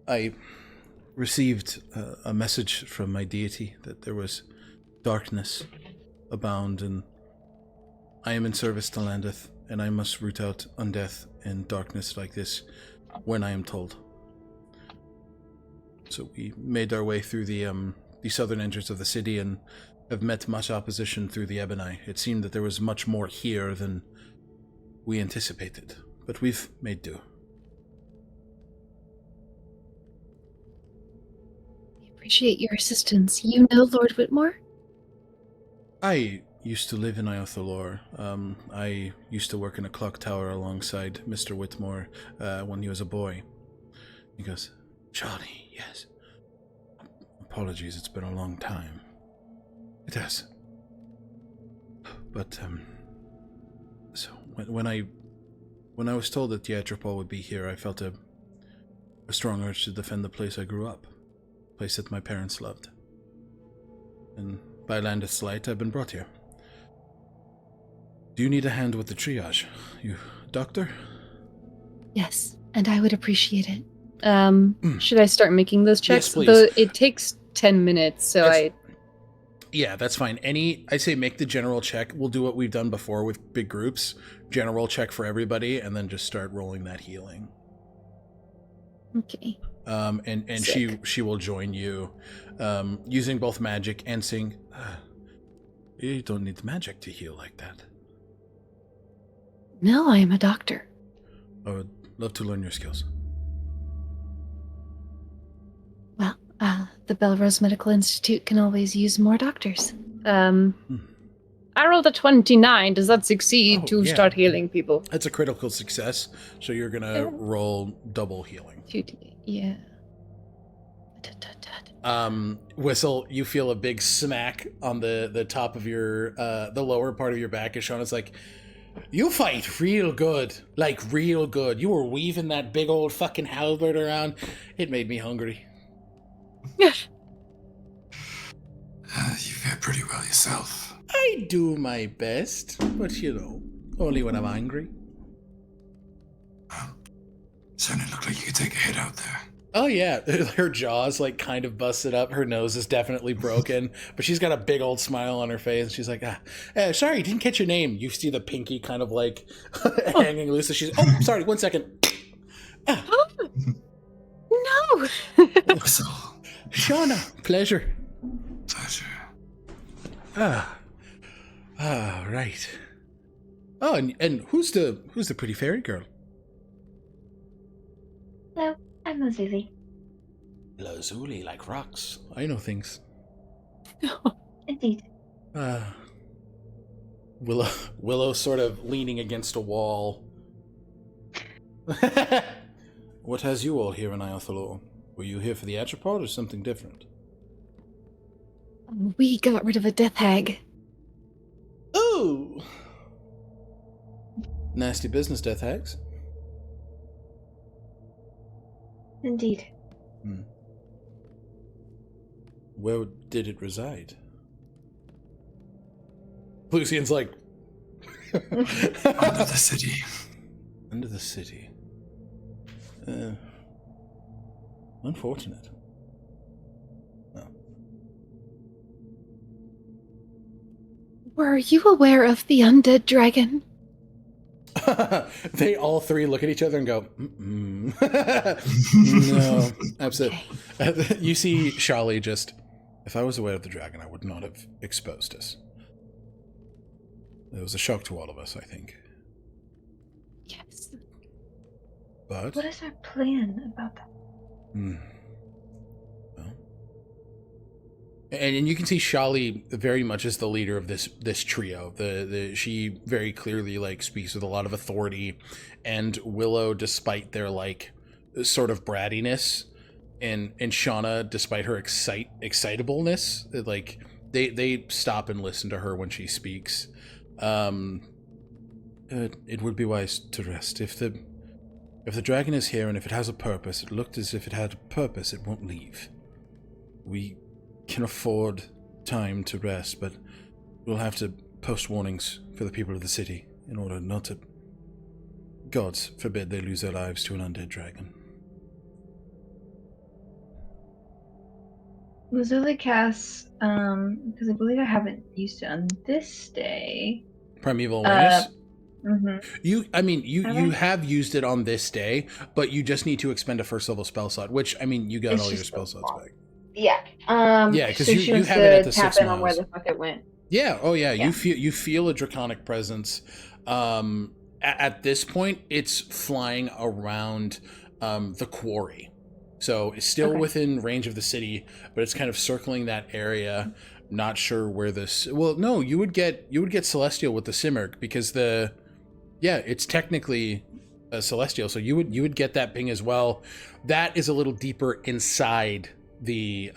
I received a message from my deity that there was darkness abound, and I am in service to Landeth, and I must root out undeath and darkness like this when I am told. So we made our way through the southern entrance of the city and have met much opposition through the Ebony. It seemed that there was much more here than we anticipated, but we've made do. We appreciate your assistance. You know Lord Whitmore? I used to live in Iothalor. I used to work in a clock tower alongside Mr. Whitmore when he was a boy. He goes, Charlie, yes. Apologies, it's been a long time. It has. But, so, when I was told that the Atropol would be here, I felt a strong urge to defend the place I grew up. A place that my parents loved. And by Landeth's light, I've been brought here. Do you need a hand with the triage? You doctor? Yes, and I would appreciate it. Should I start making those checks? Yes, please. Though it takes 10 minutes, so Yeah, that's fine. I say make the general check. We'll do what we've done before with big groups. General check for everybody, and then just start rolling that healing. Okay. And she will join you, using both magic and sing. You don't need magic to heal like that. No, I am a doctor. I would love to learn your skills. Well, the Belrose Medical Institute can always use more doctors. I rolled a 29. Does that succeed to start healing people? It's a critical success, so you're gonna roll double healing. 2d8, yeah. Whistle, you feel a big smack on the top of your the lower part of your back as Shauna's like, you fight real good. Like real good. You were weaving that big old fucking halberd around. It made me hungry. Yeah. You fare pretty well yourself. I do my best, but only when I'm angry. Well, certainly looked like you could take a hit out there. Oh yeah, her jaw's like kind of busted up. Her nose is definitely broken, but she's got a big old smile on her face. And she's like, sorry, didn't catch your name. You see the pinky kind of like hanging loose. So she's, sorry, 1 second. No. Whistle. Shauna, pleasure. Pleasure. Right. Oh, and who's the pretty fairy girl? Hello, I'm Lazuli. Lazuli, like rocks. I know things. Indeed. Willow sort of leaning against a wall. What has you all here in Iothalor? Were you here for the Atropod or something different? We got rid of a death hag. Ooh! Nasty business, death hags. Indeed. Where did it reside? Lucian's like... Under the city. Under the city. Unfortunate. Oh. Were you aware of the undead dragon? They all three look at each other and go, no, absolutely. Okay. You see Shali just, if I was aware of the dragon, I would not have exposed us. It was a shock to all of us, I think. Yes. But... what is our plan about that? Well. And you can see Shali very much as the leader of this trio. She very clearly like speaks with a lot of authority, and Willow, despite their like sort of brattiness, and Shauna, despite her excitableness, like they stop and listen to her when she speaks. It would be wise to rest. If the dragon is here and if it has a purpose, it looked as if it had a purpose, it won't leave. We can afford time to rest, but we'll have to post warnings for the people of the city in order not to, gods forbid, they lose their lives to an undead dragon. Lazuli casts, because I believe I haven't used it on this day. Primeval Awareness? Mm-hmm. You have used it on this day, but you just need to expend a first level spell slot, which, I mean, you got It's all your just spell slots back. Yeah. Yeah, because so you have it at the 6 tap in miles. on where the fuck it went. Yeah, oh yeah, Yeah. you feel a draconic presence. At this point, it's flying around the quarry. So it's still within range of the city, but it's kind of circling that area. Not sure where this... well, no, you would get Celestial with the Simurgh, because it's technically a Celestial, so you would get that ping as well. That is a little deeper inside the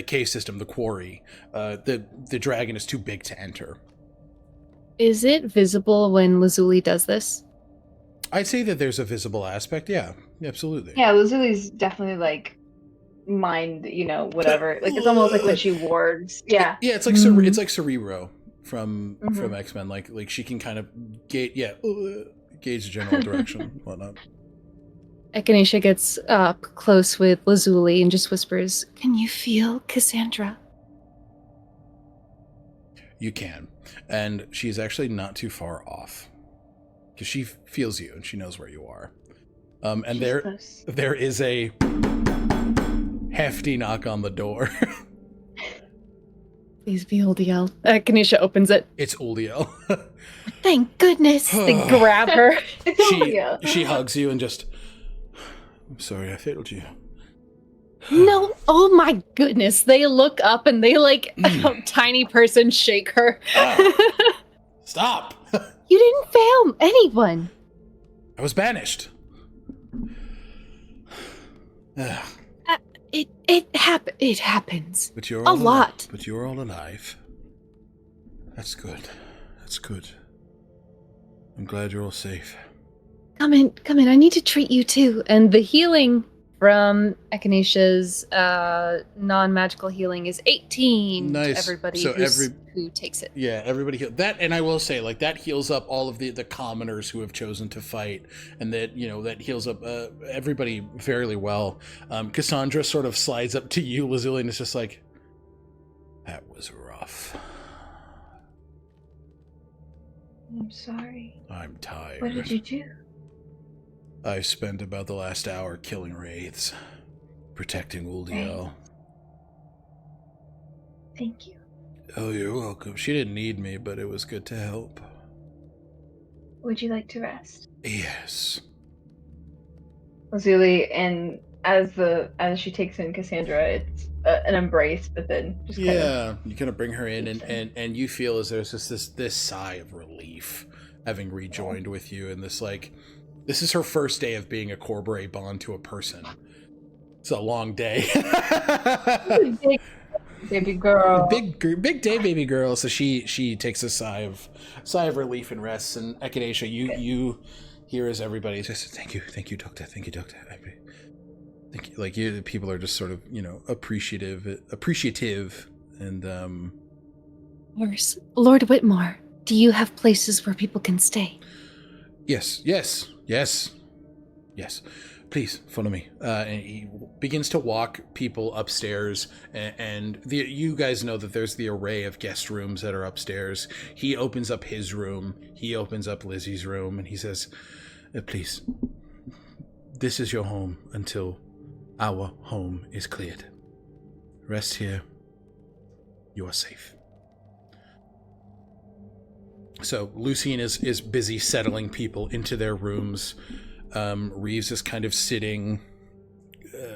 cave system, the quarry. The dragon is too big to enter. Is it visible when Lazuli does this? I'd say that there's a visible aspect. Yeah, absolutely. Yeah, Lazuli's definitely like mind, whatever. Like it's almost like when she wards. Yeah. Yeah, it's like it's like Cerebro from X-Men. Like she can kind of gauge the general direction and whatnot. Echinacea gets up close with Lazuli and just whispers, "Can you feel Cassandra?" You can. And she's actually not too far off. Because she feels you and she knows where you are. And she's there is a hefty knock on the door. Please be Uldiel. Echinacea opens it. It's Uldiel. Thank goodness. They grab her. She hugs you and just... I'm sorry I failed you. No, oh my goodness. They look up and they like a tiny person shake her. Stop! You didn't fail anyone. I was banished. It happens. But you're a all lot. But you're all alive. That's good. That's good. I'm glad you're all safe. Come in. I need to treat you too. And the healing from Echinacea's non-magical healing is 18 Nice. to everybody So who takes it. Yeah, everybody heal that, and I will say, like, that heals up all of the commoners who have chosen to fight, and that, you know, that heals up everybody fairly well. Cassandra sort of slides up to you, Lazuli, and is just like, that was rough. I'm sorry. I'm tired. What did you do? I've spent about the last hour killing wraiths, protecting Uldiel. Thank you. Oh, you're welcome. She didn't need me, but it was good to help. Would you like to rest? Yes. Lazuli, and as she takes in Cassandra, it's an embrace, but then just kind of... You kind of bring her in, and you feel as there's just this sigh of relief having rejoined with you, and this, like, this is her first day of being a corporate bond to a person. It's a long day. Big baby girl. Big day, baby girl. So she takes a sigh of relief and rests. And Echinacea, you hear as everybody says, thank you, doctor. Thank you, doctor. Thank you. Like, you, people are just sort of, you know, appreciative, and Lord Whitmore, do you have places where people can stay? Yes. Please follow me. And he begins to walk people upstairs, and you guys know that there's the array of guest rooms that are upstairs. He opens up his room. He opens up Lizzie's room, and he says, please, this is your home until our home is cleared. Rest here. You are safe. So Lucien is busy settling people into their rooms. Reeves is kind of sitting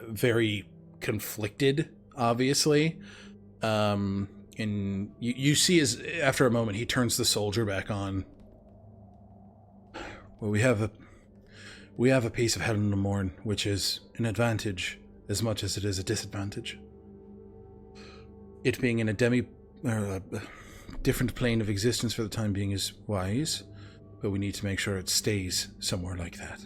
very conflicted, obviously. And you see as after a moment he turns the soldier back on. Well, we have a piece of Helen and Mourn, which is an advantage as much as it is a disadvantage. It being in a different plane of existence for the time being is wise, but we need to make sure it stays somewhere like that.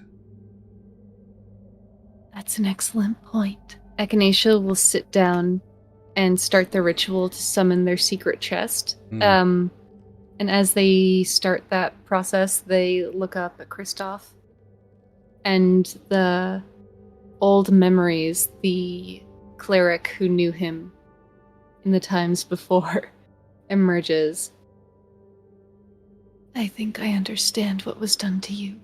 That's an excellent point. Echinacea will sit down and start the ritual to summon their secret chest. And as they start that process, they look up at Kristoff. And the old memories, the cleric who knew him in the times before, emerges. I think I understand what was done to you.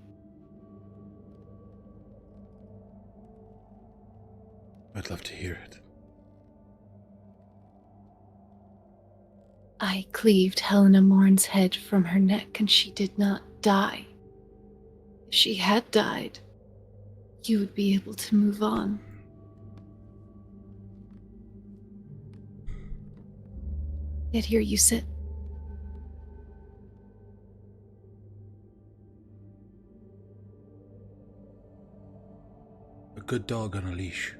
I'd love to hear it. I cleaved Helena Mourn's head from her neck, and she did not die. If she had died, you would be able to move on. Yet here you sit. A good dog on a leash.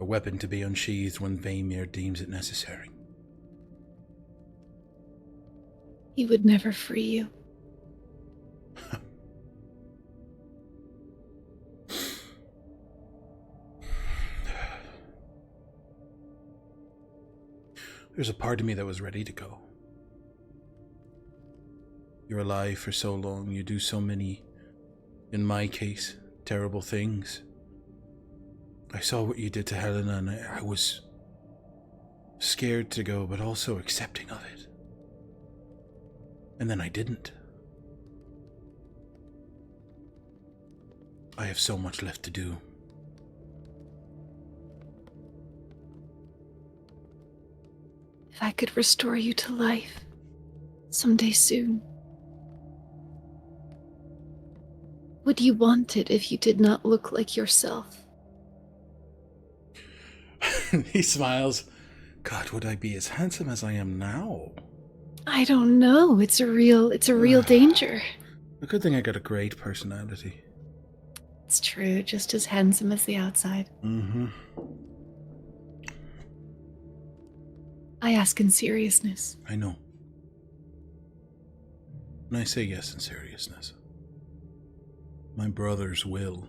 A weapon to be unsheathed when Vaymir deems it necessary. He would never free you. There's a part of me that was ready to go. You're alive for so long, you do so many, in my case, terrible things. I saw what you did to Helena, and I was scared to go, but also accepting of it. And then I didn't. I have so much left to do. If I could restore you to life, someday soon, would you want it if you did not look like yourself? He smiles. God, would I be as handsome as I am now? I don't know. It's a real danger. A good thing I got a great personality. It's true, just as handsome as the outside. Mm-hmm. I ask in seriousness. I know. And I say yes in seriousness. my brother's will.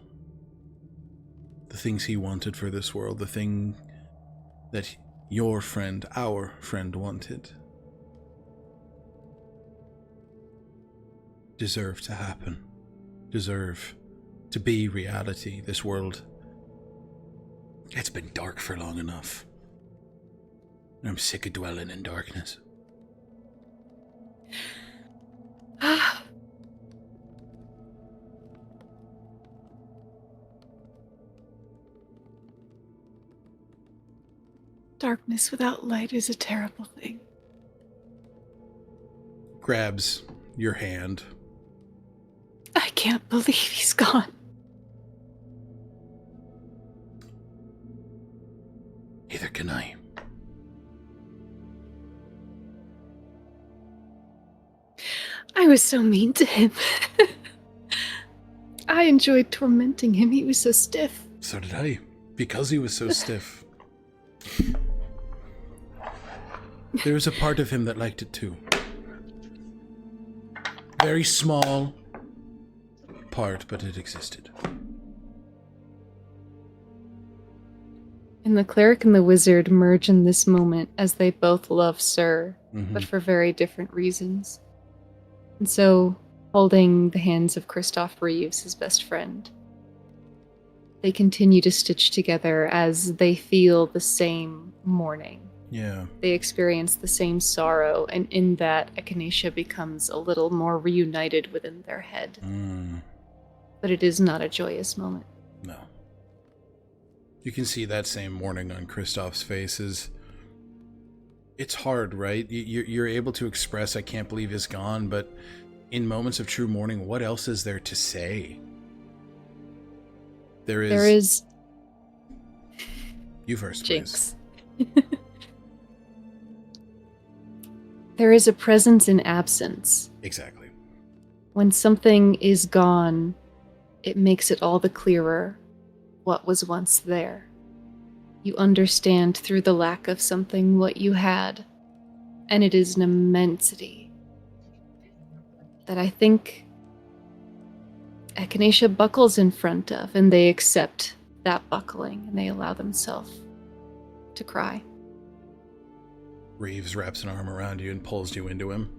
The things he wanted for this world, the thing that your friend, our friend, wanted, deserve to happen, deserve to be reality. This world, it's been dark for long enough. And I'm sick of dwelling in darkness. Darkness without light is a terrible thing. Grabs your hand. I can't believe he's gone. Neither can I. I was so mean to him. I enjoyed tormenting him. He was so stiff. So did I. Because he was so stiff. There was a part of him that liked it too. Very small part, but it existed. And the cleric and the wizard merge in this moment as they both love Sir, but for very different reasons. And so, holding the hands of Christoph Reeves, his best friend, they continue to stitch together as they feel the same mourning. Yeah. They experience the same sorrow, and in that, Echinacea becomes a little more reunited within their head. But it is not a joyous moment. No. You can see that same mourning on Christoph's face. It's hard, right? You're able to express, I can't believe he's gone, but in moments of true mourning, what else is there to say? There is... You first, Jinx. please. There is a presence in absence. Exactly. When something is gone, it makes it all the clearer what was once there. You understand through the lack of something what you had, and it is an immensity that I think Echinacea buckles in front of, and they accept that buckling, and they allow themselves to cry. Reeves wraps an arm around you and pulls you into him.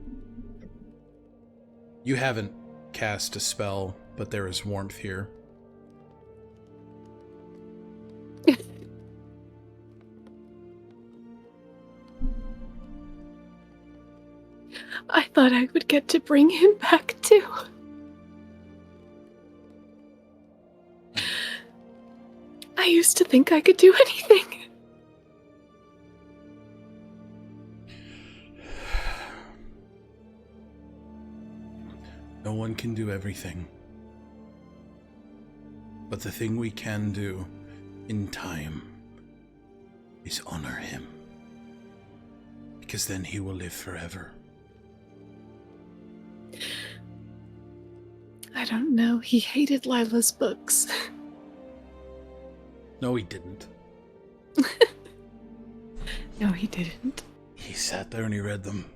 You haven't cast a spell, but there is warmth here. I thought I would get to bring him back too. I used to think I could do anything. No one can do everything. But the thing we can do in time is honor him. Because then he will live forever. I don't know. He hated Lila's books. No, he didn't. No, he didn't. He sat there and he read them.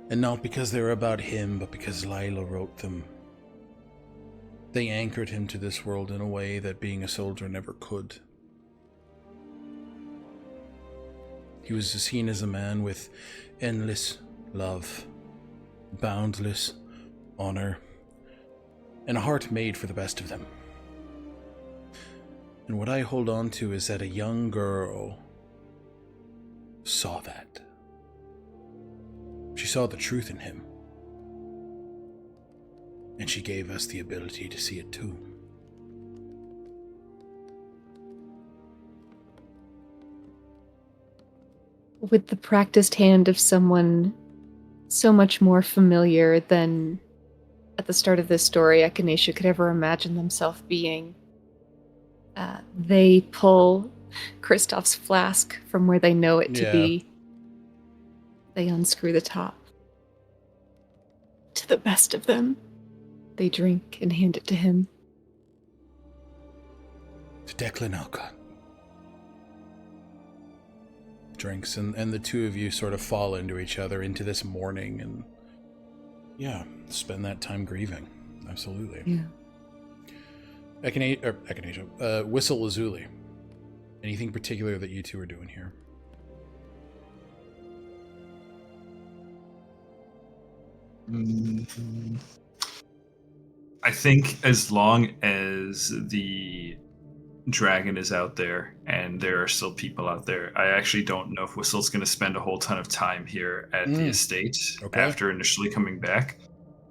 And not because they were about him, but because Lila wrote them. They anchored him to this world in a way that being a soldier never could. He was seen as a man with endless love, boundless honor, and a heart made for the best of them. And what I hold on to is that a young girl saw that. She saw the truth in him. And she gave us the ability to see it too. With the practiced hand of someone so much more familiar than at the start of this story Echinacea could ever imagine themselves being, they pull Christoph's flask from where they know it to be. They unscrew the top. To the best of them. They drink and hand it to him. To Declanalka. Drinks, and the two of you sort of fall into each other, into this mourning, and spend that time grieving. Absolutely. Yeah. Echinacea, Whistle Lazuli. Anything particular that you two are doing here? I think as long as the dragon is out there and there are still people out there, I actually don't know if Whistle's going to spend a whole ton of time here at the estate after initially coming back.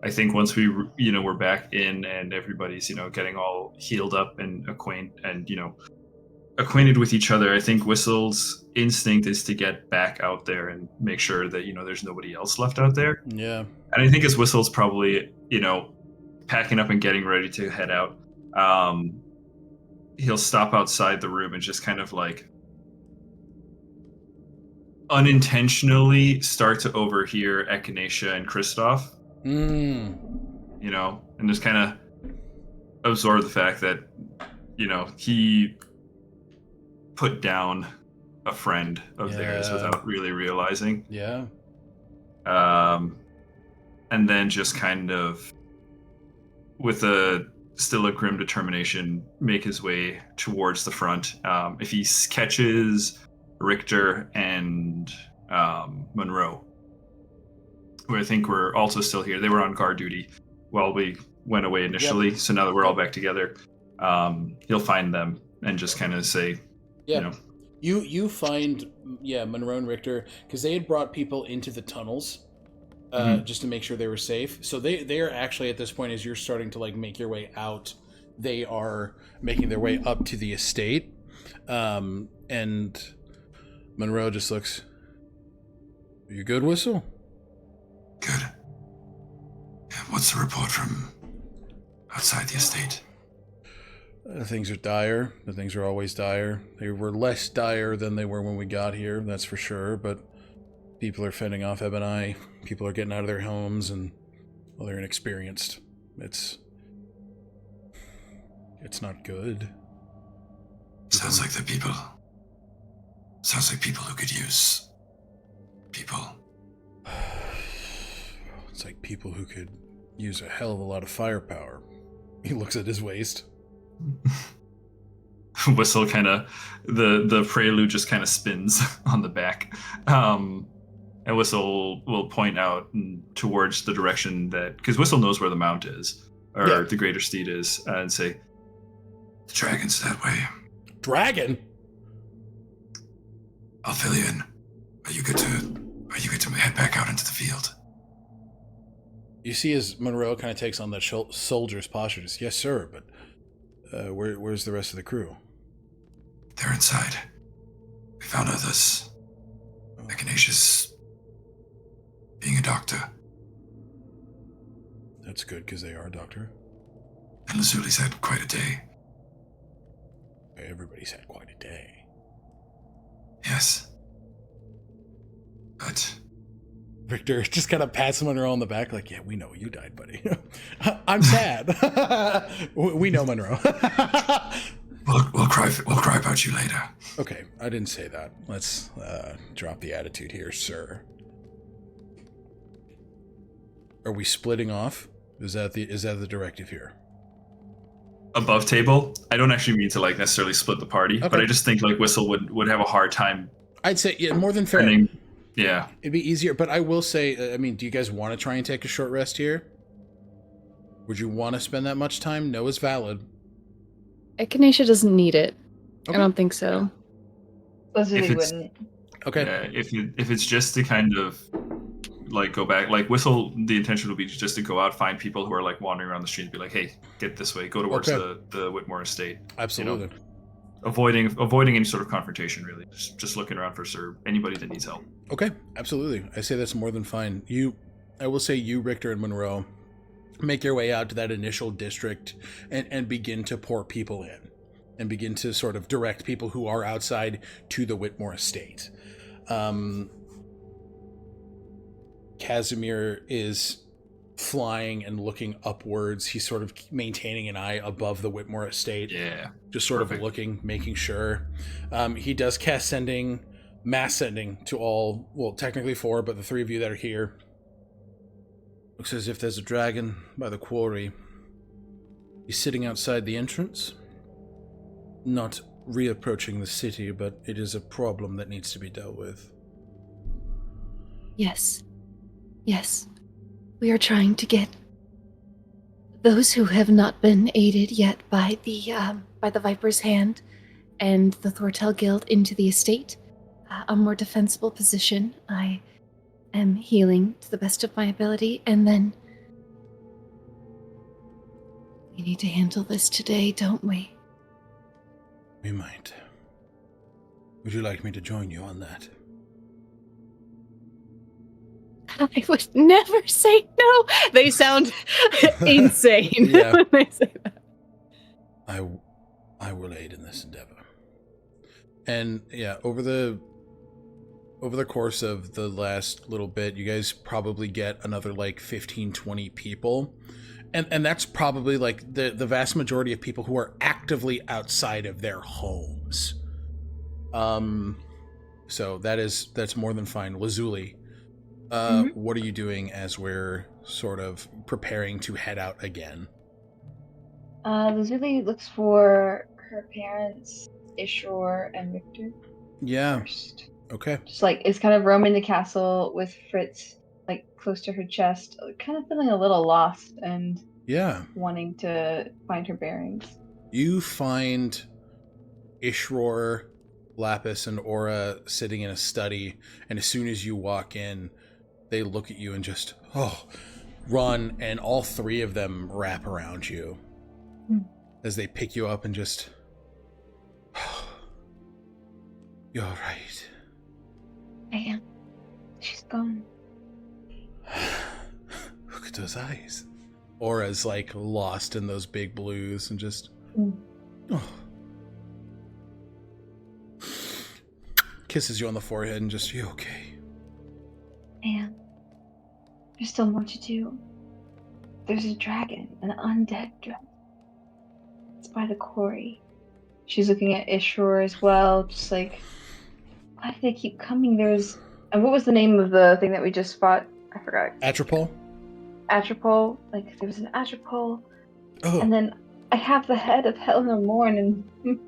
I think once we, we're back in and everybody's, getting all healed up and acquainted with each other, I think Whistle's instinct is to get back out there and make sure that, there's nobody else left out there. Yeah. And I think as Whistle's probably, packing up and getting ready to head out, he'll stop outside the room and just kind of like unintentionally start to overhear Echinacea and Kristoff. And just kind of absorb the fact that, he put down a friend of theirs without really realizing. Yeah. And then just kind of, with still a grim determination, make his way towards the front. If he catches Richter and Monroe, who I think were also still here, they were on guard duty while we went away initially. So now that we're all back together, he'll find them and just kind of say, you find Monroe and Richter, because they had brought people into the tunnels just to make sure they were safe. So they are actually, at this point, as you're starting to like make your way out, they are making their way up to the estate. And Monroe just looks, "Are you good, Whistle?" Good. Yeah, what's the report from outside the estate? Things are dire. The things are always dire. They were less dire than they were when we got here, that's for sure, but people are fending off Ebony. People are getting out of their homes, and, well, they're inexperienced. It's not good. Sounds like people who could use people. It's like people who could use a hell of a lot of firepower. He looks at his waist. Whistle kind of, the prelude just kind of spins on the back. And Whistle will point out towards the direction that, because Whistle knows where the mount is, or the Greater Steed is, and say, "The dragon's that way." Dragon? I'll fill you in. Are you good to head back out into the field? You see as Monroe kind of takes on that soldier's posture, just, "Yes, sir, but where's the rest of the crew?" They're inside. We found others. Echinacea's being a doctor. That's good, because they are a doctor. And Lazuli's had quite a day. Everybody's had quite a day. Yes. But Victor just kind of pats Monroe on the back like, "Yeah, we know you died, buddy." I'm sad. We know, Monroe. We'll cry about you later. Okay, I didn't say that. Let's drop the attitude here, sir. Are we splitting off? Is that the directive here? Above table, I don't actually mean to like necessarily split the party, but I just think like Whistle would have a hard time. I'd say more than fair. Yeah, it'd be easier, but I will say, I mean, do you guys want to try and take a short rest here? Would you want to spend that much time? No is valid. Echinacea doesn't need it. Okay. I don't think so. Lazuli wouldn't. Okay. Yeah, if it's just to kind of like go back, like Whistle, the intention will be just to go out, find people who are like wandering around the street and be like, "Hey, get this way, go towards the Whitmore estate." Absolutely. Avoiding any sort of confrontation, really. Just looking around for anybody that needs help. Okay, absolutely. I say that's more than fine. I will say you, Richter, and Monroe, make your way out to that initial district and begin to pour people in and begin to sort of direct people who are outside to the Whitmore estate. Casimir is flying and looking upwards. He's sort of maintaining an eye above the Whitmore estate. Yeah. Just sort of looking, making sure. He does cast mass sending to all, well, technically 4, but the 3 of you that are here. Looks as if there's a dragon by the quarry. He's sitting outside the entrance. Not reapproaching the city, but it is a problem that needs to be dealt with. Yes. Yes. We are trying to get those who have not been aided yet by the Viper's Hand and the Thortel Guild into the estate, a more defensible position. I am healing to the best of my ability, and then we need to handle this today, don't we? We might. Would you like me to join you on that? I would never say no. They sound insane Yeah. when they say that. I will aid in this endeavor. And yeah, over the course of the last little bit, you guys probably get another like 15, 20 people. And that's probably like the vast majority of people who are actively outside of their homes. So that's more than fine. Lazuli, what are you doing as we're sort of preparing to head out again? Lazuli looks for her parents, Ishor and Victor. Yeah. First. Okay. Just like is kind of roaming the castle with Fritz like close to her chest, kind of feeling a little lost and wanting to find her bearings. You find Ishor, Lapis, and Aura sitting in a study, and as soon as you walk in, they look at you and just run, and all three of them wrap around you as they pick you up and just you're right. I am. She's gone. Look at those eyes. Aura's like lost in those big blues and just kisses you on the forehead and just, you okay? I am. There's still more to do. There's a dragon, an undead dragon. It's by the quarry. She's looking at Ishor as well, just like, why do they keep coming? And what was the name of the thing that we just fought? I forgot. Atropole? Atropole. Like, there was an Atropole. Oh. And then I have the head of Helena Mourn in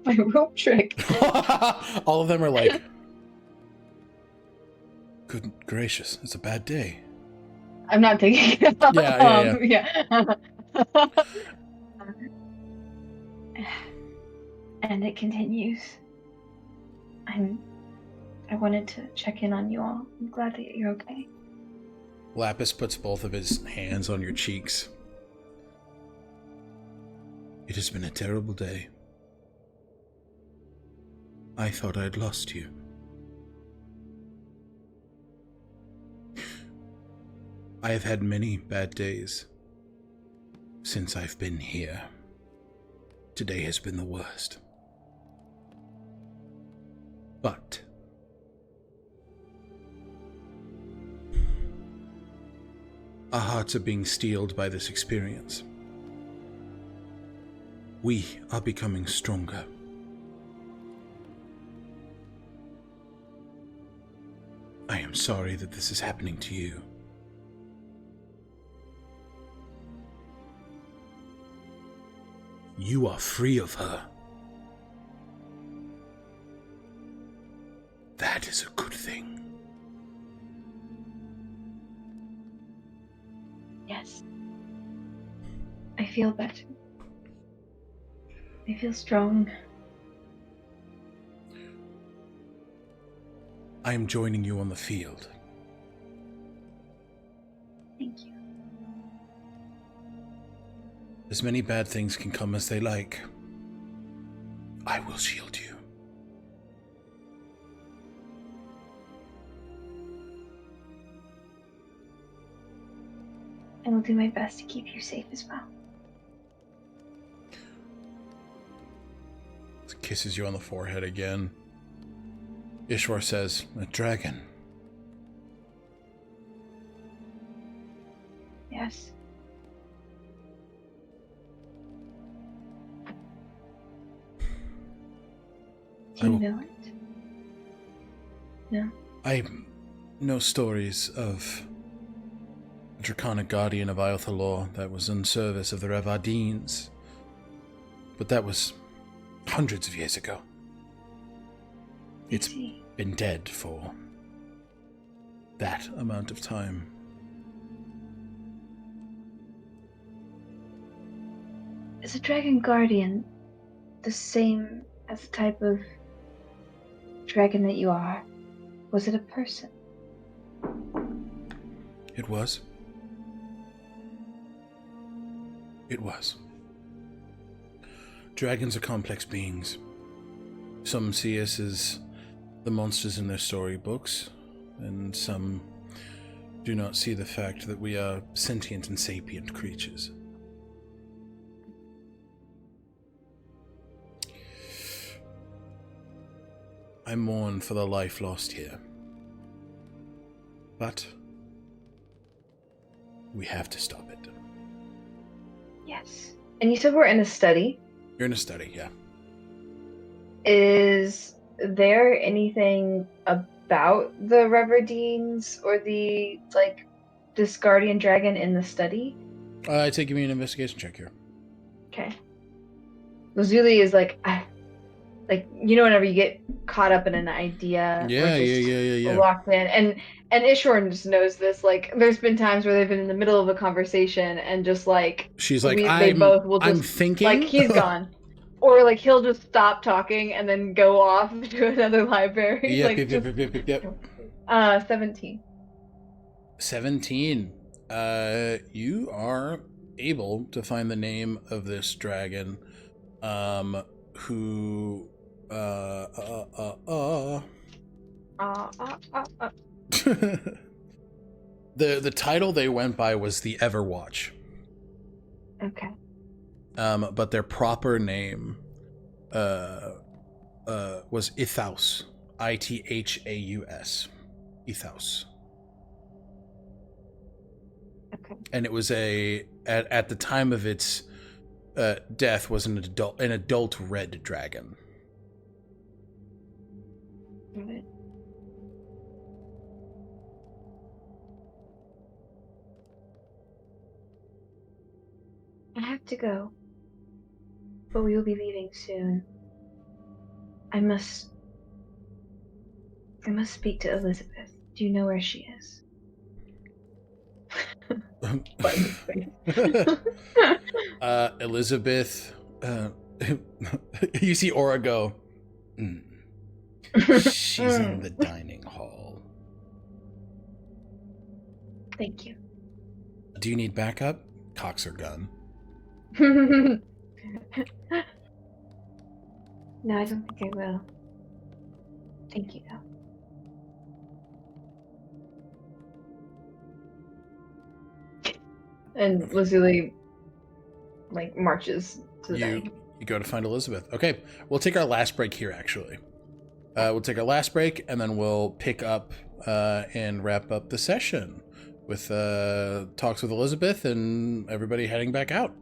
my rope trick. All of them are like, good gracious, it's a bad day. I'm not taking it. Yeah. And it continues. I wanted to check in on you all. I'm glad that you're okay. Lapis puts both of his hands on your cheeks. It has been a terrible day. I thought I'd lost you. I have had many bad days since I've been here. Today has been the worst. But our hearts are being steeled by this experience. We are becoming stronger. I am sorry that this is happening to you. You are free of her. That is a good thing. Yes. I feel better. I feel strong. I am joining you on the field. Thank you. As many bad things can come as they like. I will shield you. I will do my best to keep you safe as well. Kisses you on the forehead again. Ishwar says, a dragon. Yes. Do you know it? No? I know stories of a draconic guardian of Iothalor that was in service of the Revardines But that was hundreds of years ago. It's been dead for that amount of time. Is a dragon guardian the same as the type of dragon that you are? Was it a person? It was. It was. Dragons are complex beings. Some see us as the monsters in their storybooks, and some do not see the fact that we are sentient and sapient creatures. I mourn for the life lost here. But we have to stop it. Yes. And you said we're in a study. You're in a study, yeah. Is there anything about the Reverdines or this guardian dragon in the study? I take me an investigation check here. Okay. Lazuli is whenever you get caught up in an idea. Yeah. Locked in. And Ishorn just knows this. Like, there's been times where they've been in the middle of a conversation and just she's like, I'm thinking. Like, he's gone. Or like he'll just stop talking and then go off to another library. Yep. 17. 17. You are able to find the name of this dragon, who, the title they went by was the Everwatch. Okay. But their proper name, was Ithous. Ithaus. Ithous. Okay. And it was at the time of its death was an adult red dragon. Right. I have to go, but we will be leaving soon. I must speak to Elizabeth. Do you know where she is? Elizabeth, you see Aura go, she's in the dining hall. Thank you. Do you need backup? Cocks or gun? No, I don't think I will. Thank you, though. And Lazuli, marches to the dining. You go to find Elizabeth. Okay, we'll take our last break here, actually. We'll take our last break, and then we'll pick up and wrap up the session with talks with Elizabeth and everybody heading back out.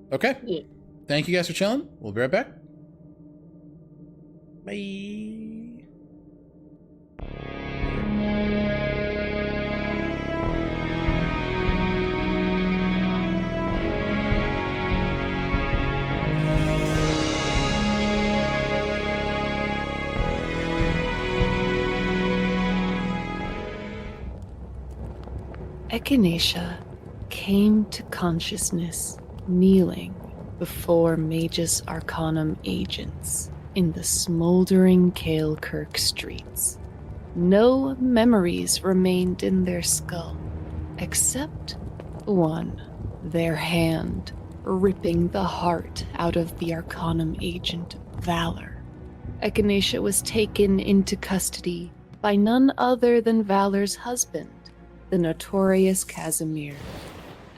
Okay. Yeah. Thank you guys for chilling. We'll be right back. Bye. Echinacea came to consciousness kneeling before Magus Arcanum agents in the smoldering Kaelkirk streets. No memories remained in their skull, except one, their hand ripping the heart out of the Arcanum agent Valor. Echinacea was taken into custody by none other than Valor's husband, the notorious Casimir.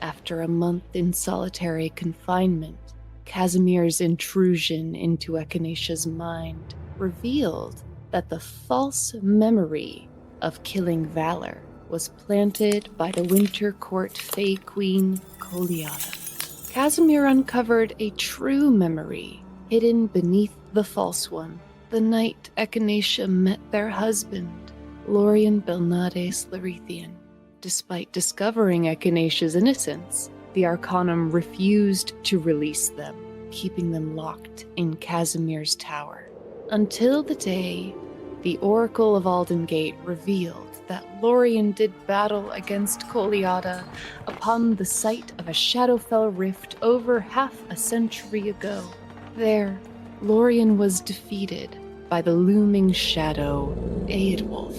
After a month in solitary confinement, Casimir's intrusion into Echinacea's mind revealed that the false memory of killing Valor was planted by the Winter Court Fey Queen Coliata. Casimir uncovered a true memory hidden beneath the false one the night Echinacea met their husband, Lorien Belnades Larethian. Despite discovering Echinacea's innocence, the Arcanum refused to release them, keeping them locked in Casimir's tower. Until the day the Oracle of Aldengate revealed that Lorien did battle against Koliada upon the site of a Shadowfell rift over half a century ago. There, Lorien was defeated by the looming shadow, Eadwulf.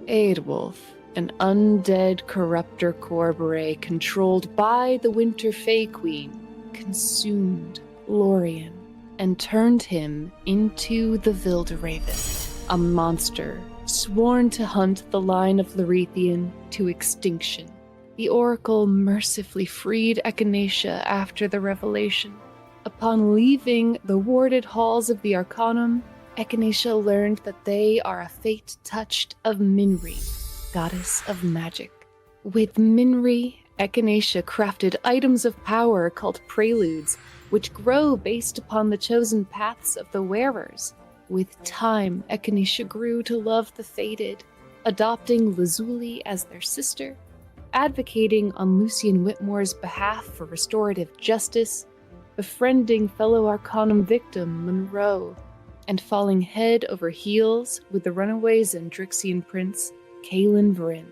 Eadwulf, an undead corruptor Corberay controlled by the Winter Fae Queen, consumed Lorien and turned him into the Vildraven, a monster sworn to hunt the line of Lorethian to extinction. The Oracle mercifully freed Echinacea after the revelation. Upon leaving the warded halls of the Arcanum, Echinacea learned that they are a fate touched of Minri, goddess of magic. With Minri, Echinacea crafted items of power called preludes, which grow based upon the chosen paths of the wearers. With time, Echinacea grew to love the Fated, adopting Lazuli as their sister, advocating on Lucian Whitmore's behalf for restorative justice, befriending fellow Arcanum victim Monroe, and falling head over heels with the runaway Zendrixian prince, Kaelin Vryn.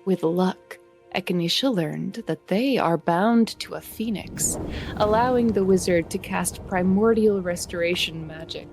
With luck, Echinacea learned that they are bound to a phoenix, allowing the wizard to cast primordial restoration magic.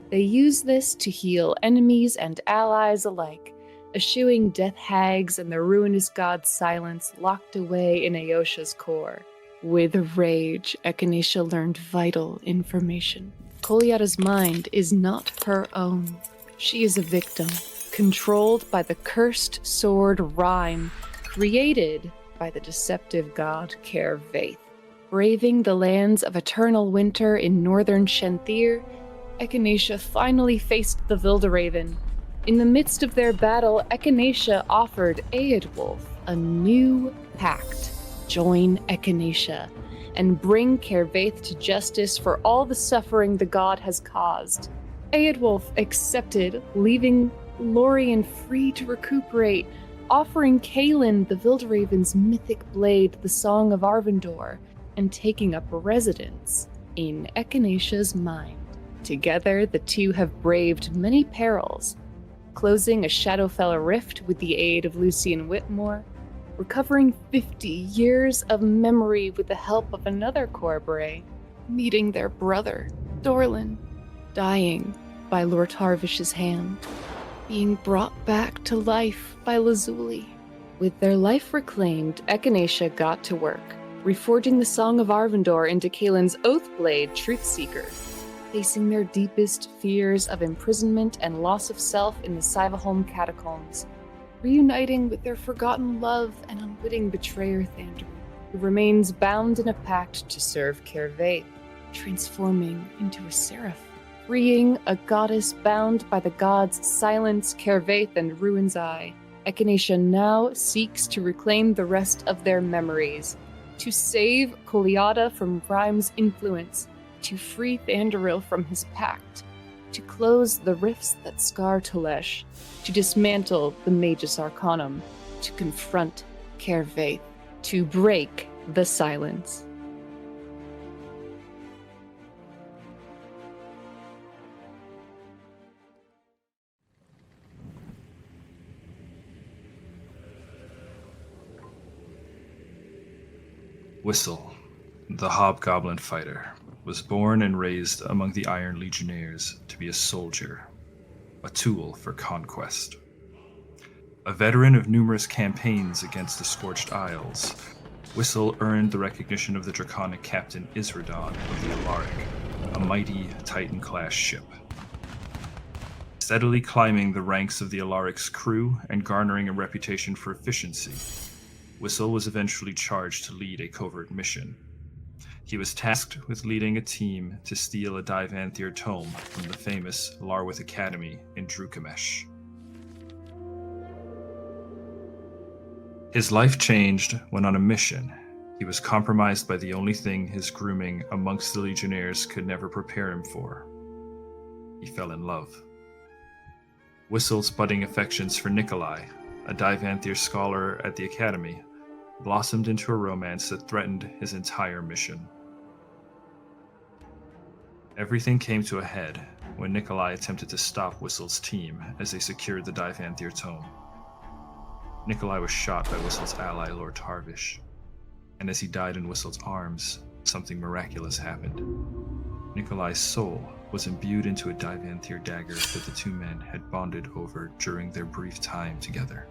They use this to heal enemies and allies alike, eschewing death hags and the ruinous god Silence locked away in Aosha's core. With rage, Echinacea learned vital information. Koliada's mind is not her own. She is a victim, controlled by the cursed sword Rhyme, created by the deceptive god Kervaith. Braving the lands of eternal winter in northern Shenthir, Echinacea finally faced the Vildraven. In the midst of their battle, Echinacea offered Eadwulf a new pact. Join Echinacea and bring Kervaith to justice for all the suffering the god has caused. Eadwulf accepted, leaving Lorien free to recuperate, offering Kaelin the Vildraven's mythic blade, the Song of Arvindor, and taking up residence in Echinacea's mind. Together, the two have braved many perils, closing a Shadowfell rift with the aid of Lucian Whitmore, recovering 50 years of memory with the help of another Corberay, meeting their brother, Dorlin, dying by Lord Tarvish's hand, being brought back to life by Lazuli. With their life reclaimed, Echinacea got to work, reforging the Song of Arvindor into Kaelin's Oathblade Truthseeker, facing their deepest fears of imprisonment and loss of self in the Sivaholm catacombs, reuniting with their forgotten love and unwitting betrayer Thandrin, who remains bound in a pact to serve Kervaith, transforming into a seraph, freeing a goddess bound by the gods Silence, Kervaith, and Ruin's Eye. Echinacea now seeks to reclaim the rest of their memories, to save Koliada from Rhyme's influence, to free Thandoril from his pact, to close the rifts that scar Tolesh, to dismantle the Magus Arcanum, to confront Kervaith, to break the silence. Whistle, the Hobgoblin fighter, was born and raised among the Iron Legionnaires to be a soldier, a tool for conquest. A veteran of numerous campaigns against the Scorched Isles, Whistle earned the recognition of the draconic captain Isradon of the Alaric, a mighty Titan-class ship. Steadily climbing the ranks of the Alaric's crew and garnering a reputation for efficiency, Whistle was eventually charged to lead a covert mission. He was tasked with leading a team to steal a Divanthyr tome from the famous Larwith Academy in Drukamesh. His life changed when on a mission, he was compromised by the only thing his grooming amongst the Legionnaires could never prepare him for. He fell in love. Whistle's budding affections for Nikolai, a Divanthyr scholar at the Academy, blossomed into a romance that threatened his entire mission. Everything came to a head when Nikolai attempted to stop Whistle's team as they secured the Divanthier tome. Nikolai was shot by Whistle's ally, Lord Tarvish, and as he died in Whistle's arms, something miraculous happened. Nikolai's soul was imbued into a Divanthier dagger that the two men had bonded over during their brief time together.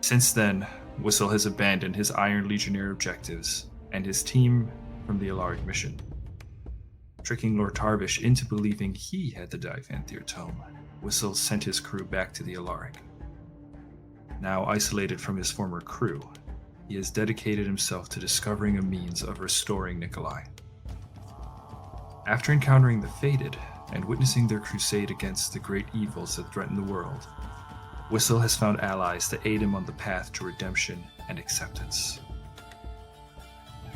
Since then, Whistle has abandoned his Iron Legionnaire objectives and his team from the Alaric mission. Tricking Lord Tarvish into believing he had the Divanthier tome, Whistle sent his crew back to the Alaric. Now isolated from his former crew, he has dedicated himself to discovering a means of restoring Nikolai. After encountering the Fated and witnessing their crusade against the great evils that threaten the world, Whistle has found allies to aid him on the path to redemption and acceptance.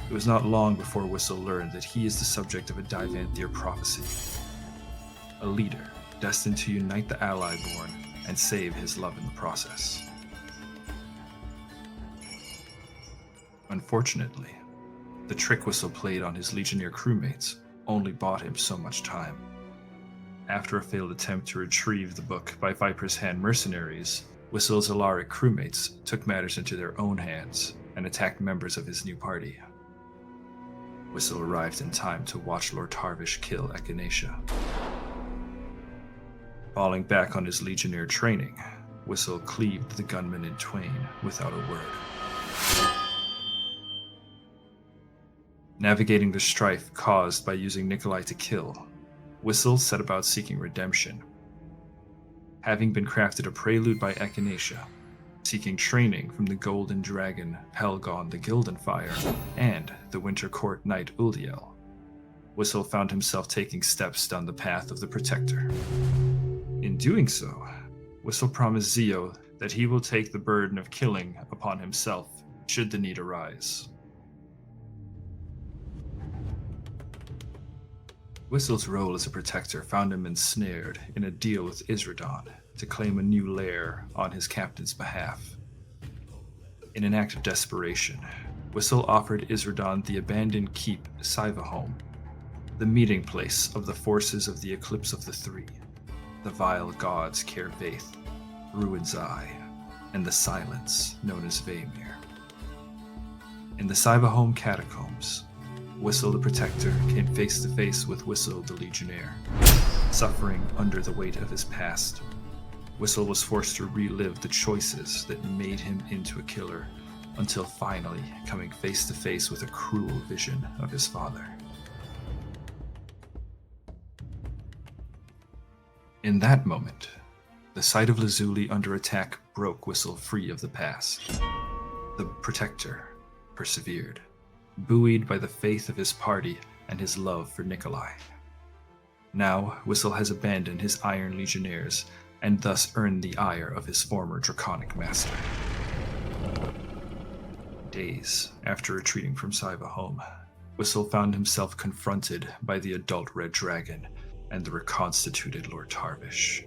It was not long before Whistle learned that he is the subject of a Divanthier prophecy, a leader destined to unite the Ally-born and save his love in the process. Unfortunately, the trick Whistle played on his Legionnaire crewmates only bought him so much time. After a failed attempt to retrieve the book by Viper's Hand mercenaries, Whistle's Alaric crewmates took matters into their own hands and attacked members of his new party. Whistle arrived in time to watch Lord Tarvish kill Echinacea. Falling back on his Legionnaire training, Whistle cleaved the gunman in twain without a word. Navigating the strife caused by using Nikolai to kill, Whistle set about seeking redemption. Having been crafted a prelude by Echinacea, seeking training from the Golden Dragon Helgon the Gildenfire and the Winter Court Knight Uldiel, Whistle found himself taking steps down the path of the Protector. In doing so, Whistle promised Zio that he will take the burden of killing upon himself should the need arise. Whistle's role as a protector found him ensnared in a deal with Isradon to claim a new lair on his captain's behalf. In an act of desperation, Whistle offered Isradon the abandoned keep Sivahome, the meeting place of the forces of the Eclipse of the Three, the vile gods Kervaith, Ruin's Eye, and the Silence known as Vaemir. In the Sivahome catacombs, Whistle the Protector came face to face with Whistle the Legionnaire. Suffering under the weight of his past, Whistle was forced to relive the choices that made him into a killer, until finally coming face to face with a cruel vision of his father. In that moment, the sight of Lazuli under attack broke Whistle free of the past. The Protector persevered, buoyed by the faith of his party and his love for Nikolai. Now, Whistle has abandoned his Iron Legionnaires and thus earned the ire of his former draconic master. Days after retreating from Sivahome, Whistle found himself confronted by the adult Red Dragon and the reconstituted Lord Tarvish.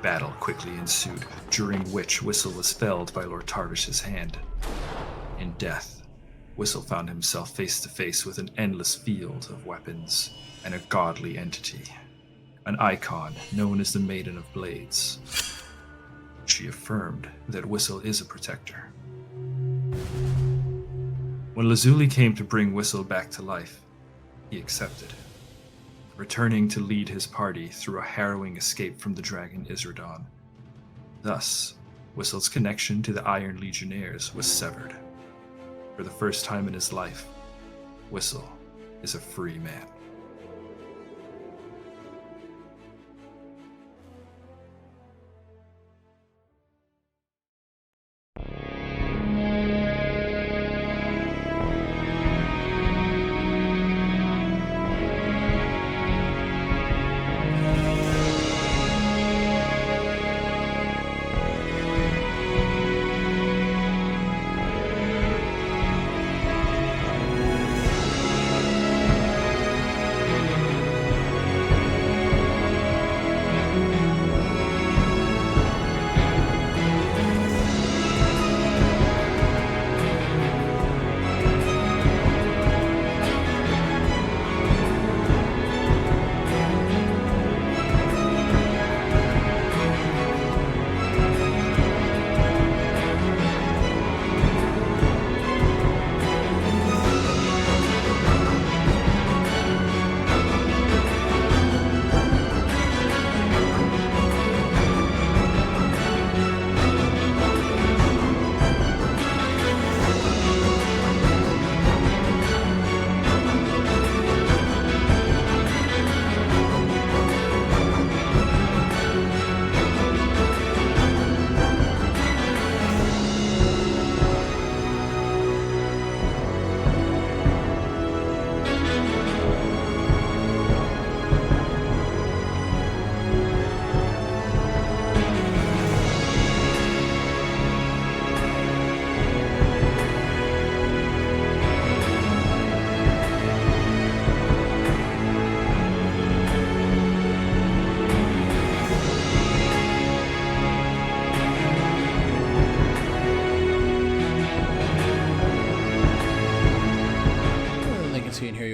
Battle quickly ensued, during which Whistle was felled by Lord Tarvish's hand. In death, Whistle found himself face to face with an endless field of weapons and a godly entity, an icon known as the Maiden of Blades. She affirmed that Whistle is a protector. When Lazuli came to bring Whistle back to life, he accepted, returning to lead his party through a harrowing escape from the dragon Isradon. Thus, Whistle's connection to the Iron Legionnaires was severed. For the first time in his life, Whistle is a free man.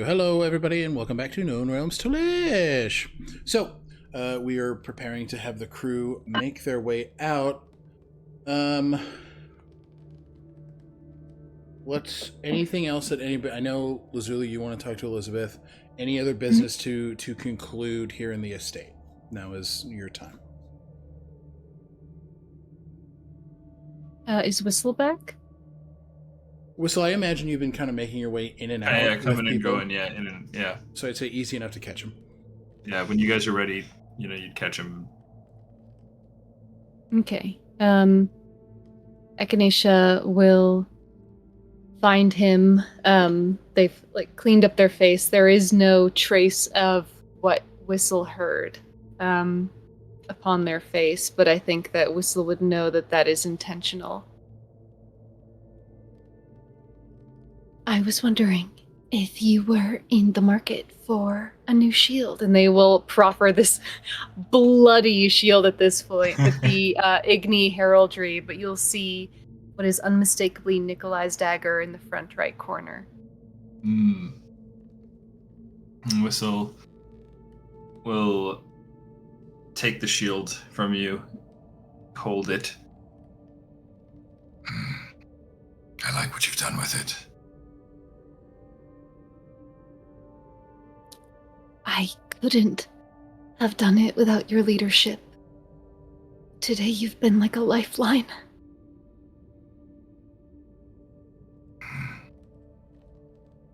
Hello, everybody, and welcome back to Known Realms Tolesh. So, we are preparing to have the crew make their way out. What's anything else that anybody? I know, Lazuli, you want to talk to Elizabeth. Any other business to conclude here in the estate? Now is your time. Is Whistle back? Whistle, I imagine you've been kind of making your way in and out. Yeah, coming with and people. going, yeah. So I'd say easy enough to catch him. Yeah, when you guys are ready, you'd catch him. Okay. Echinacea will find him. They've cleaned up their face. There is no trace of what Whistle heard upon their face, but I think that Whistle would know that that is intentional. I was wondering if you were in the market for a new shield, and they will proffer this bloody shield at this point with the Igni heraldry, but you'll see what is unmistakably Nikolai's dagger in the front right corner. Whistle will take the shield from you, hold it. I like what you've done with it. I couldn't have done it without your leadership. Today you've been like a lifeline.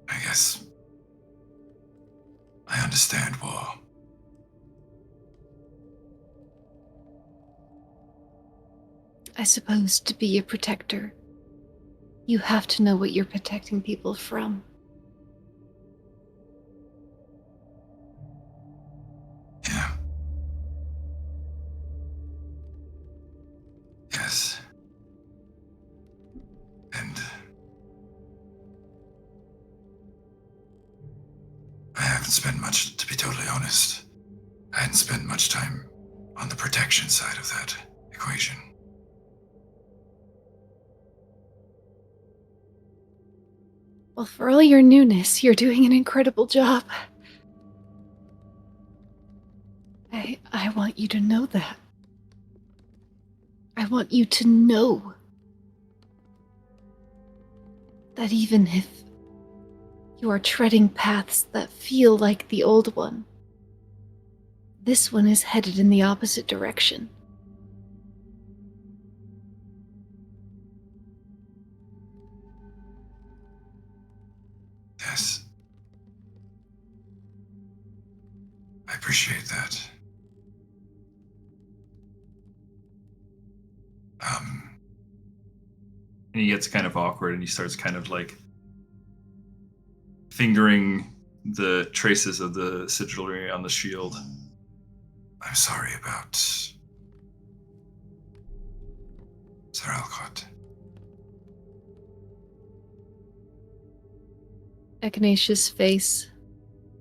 I guess I understand war. I suppose to be a protector, you have to know what you're protecting people from. Yeah. Yes. And I haven't spent much, to be totally honest. I hadn't spent much time on the protection side of that equation. Well, for all your newness, you're doing an incredible job. I want you to know that. I want you to know that even if you are treading paths that feel like the old one, this one is headed in the opposite direction. Yes. I appreciate that. And he gets kind of awkward and he starts kind of fingering the traces of the sigilry on the shield. I'm sorry about Sir Alcott. Echinacea's face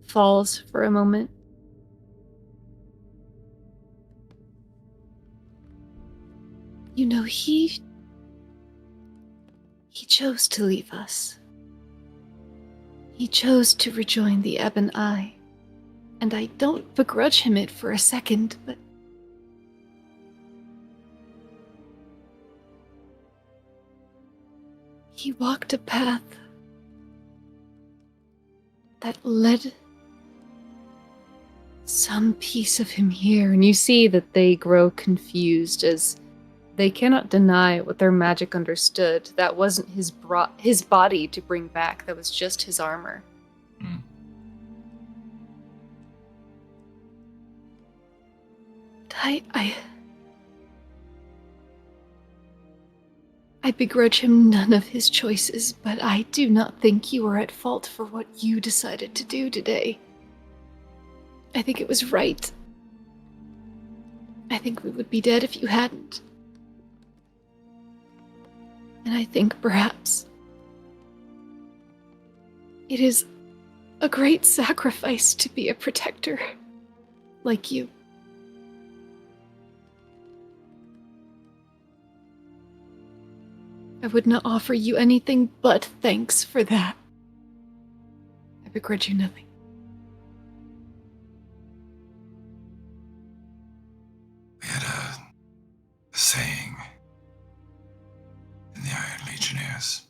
falls for a moment. You know, he chose to leave us. He chose to rejoin the Ebon Eye, and I don't begrudge him it for a second, but he walked a path that led some piece of him here. And you see that they grow confused as they cannot deny what their magic understood. That wasn't his body to bring back. That was just his armor. I begrudge him none of his choices, but I do not think you are at fault for what you decided to do today. I think it was right. I think we would be dead if you hadn't. And I think perhaps it is a great sacrifice to be a protector like you. I would not offer you anything but thanks for that. I begrudge you nothing. We had a saying in the Iron Legionnaires.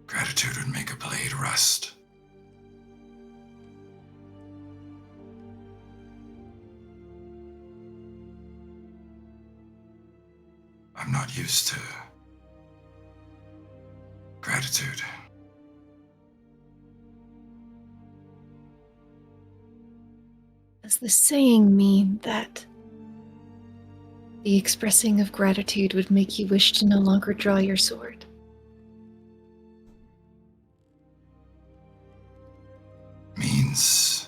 Gratitude would make a blade rust. I'm not used to gratitude. Does the saying mean that the expressing of gratitude would make you wish to no longer draw your sword? It means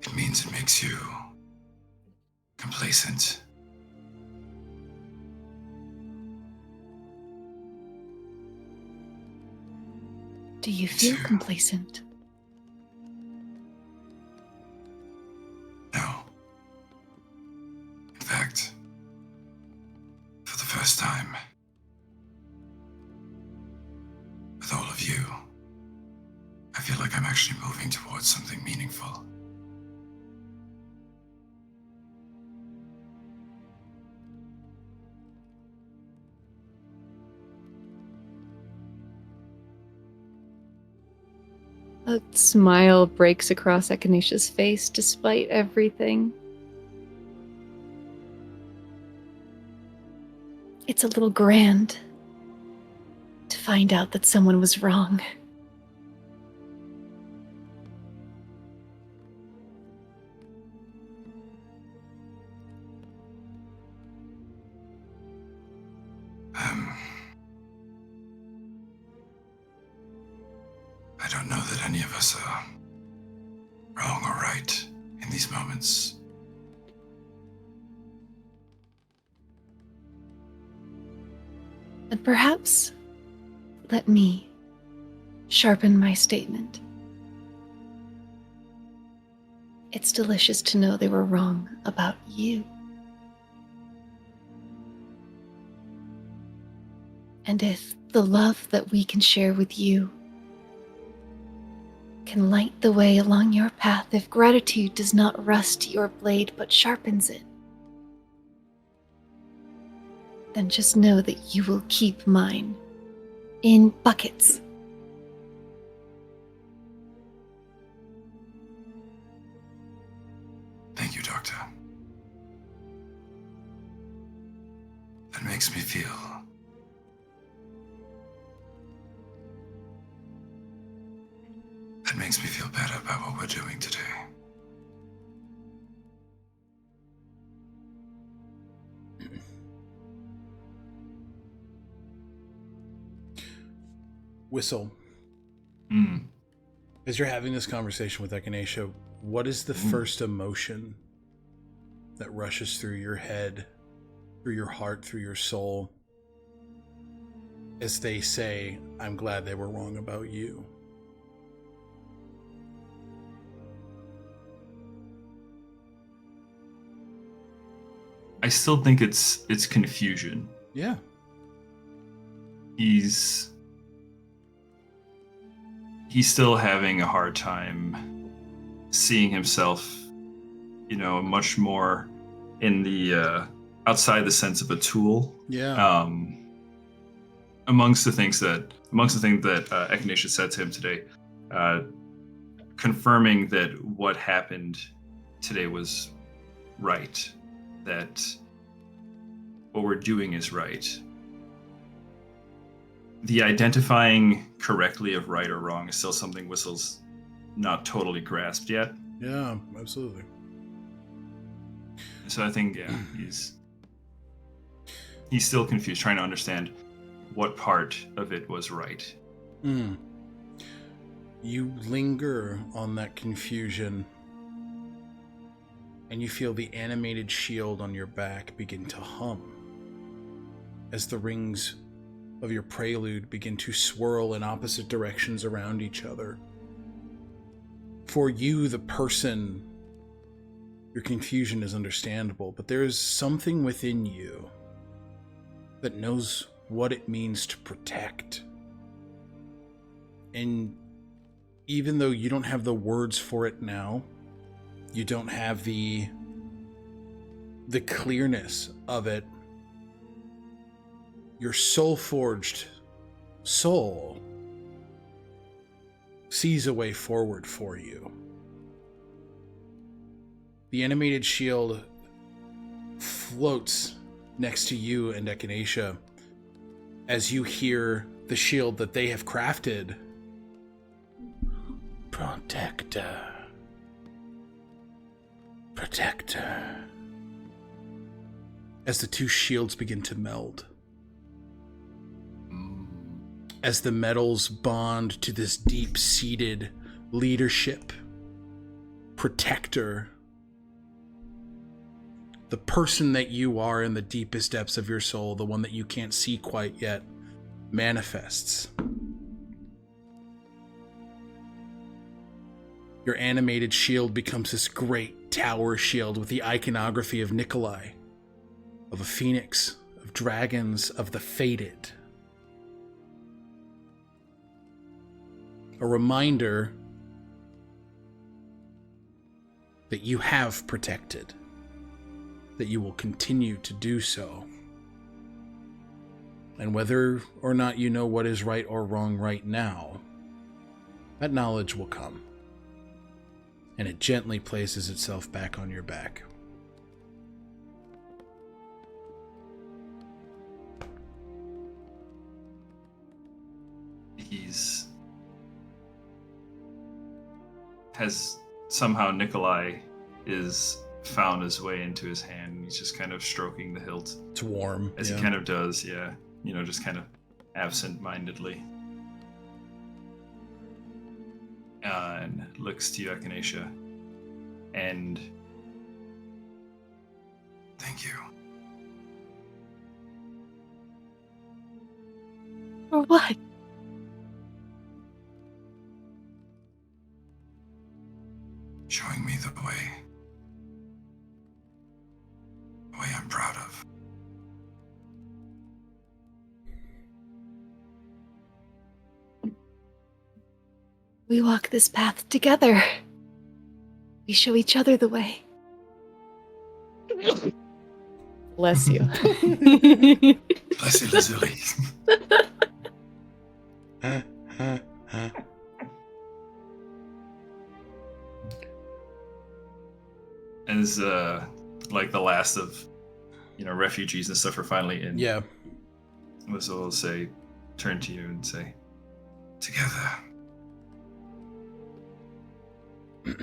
it makes you complacent. Do you feel complacent? No. In fact, for the first time, with all of you, I feel like I'm actually moving towards something meaningful. A smile breaks across Echinacea's face despite everything. It's a little grand to find out that someone was wrong. I don't know that any of us are wrong or right in these moments. And perhaps let me sharpen my statement. It's delicious to know they were wrong about you. And if the love that we can share with you can light the way along your path, if gratitude does not rust your blade but sharpens it, then just know that you will keep mine in buckets. Thank you, Doctor. That makes me feel better about what we're doing today. Whistle. As you're having this conversation with Echinacea, what is the first emotion that rushes through your head, through your heart, through your soul, as they say, I'm glad they were wrong about you? I still think it's confusion. Yeah. He's still having a hard time seeing himself, much more in the outside the sense of a tool. Yeah. Amongst the things that Echinacea said to him today, confirming that what happened today was right, that what we're doing is right. The identifying correctly of right or wrong is still something Whistle's not totally grasped yet. Yeah, absolutely. So I think, he's still confused, trying to understand what part of it was right. You linger on that confusion, and you feel the animated shield on your back begin to hum as the rings of your prelude begin to swirl in opposite directions around each other. For you, the person, your confusion is understandable, but there is something within you that knows what it means to protect. And even though you don't have the words for it now, you don't have the clearness of it, your soul-forged soul sees a way forward for you. The animated shield floats next to you and Echinacea as you hear the shield that they have crafted. Protector. Protector. As the two shields begin to meld. As the metals bond to this deep-seated leadership. Protector. The person that you are in the deepest depths of your soul, the one that you can't see quite yet, manifests. Your animated shield becomes this great tower shield with the iconography of Nikolai, of a phoenix, of dragons, of the fated. A reminder that you have protected, that you will continue to do so. And whether or not you know what is right or wrong right now, that knowledge will come. And it gently places itself back on your back. Somehow Nikolai is found his way into his hand, and he's just kind of stroking the hilt. It's warm. As he kind of does, yeah. You know, just kind of absent-mindedly. And looks to you, Echinacea. And... Thank you. For what? Showing me the way. The way I'm proud of. We walk this path together. We show each other the way. Bless you. Bless you, Lazuli. As like the last of, you know, refugees and stuff are finally in. Yeah. Whistle will say, turn to you and say, Together.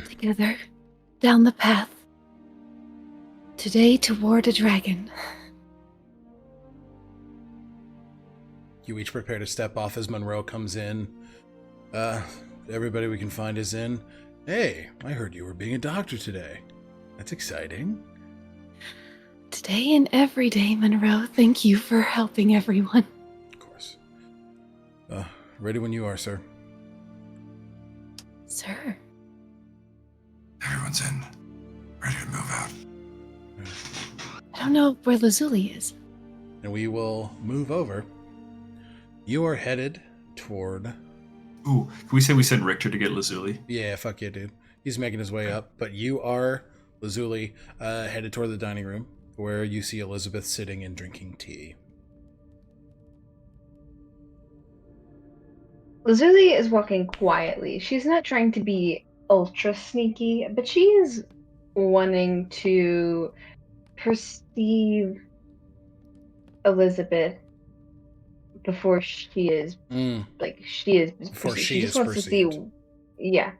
Together, down the path. Today toward a dragon. You each prepare to step off as Monroe comes in. Everybody we can find is in. Hey, I heard you were being a doctor today. That's exciting. Today and every day, Monroe. Thank you for helping everyone. Of course. Ready when you are, sir. Sir. Everyone's in. Ready to move out. I don't know where Lazuli is. And we will move over. You are headed toward... Ooh, can we say we sent Richter to get Lazuli? Yeah, fuck yeah, dude. He's making his way up. But you are, Lazuli, headed toward the dining room, where you see Elizabeth sitting and drinking tea. Lazuli is walking quietly. She's not trying to be ultra sneaky, but she is wanting to perceive Elizabeth before she is Before she just is wants perceived. to see. Yeah.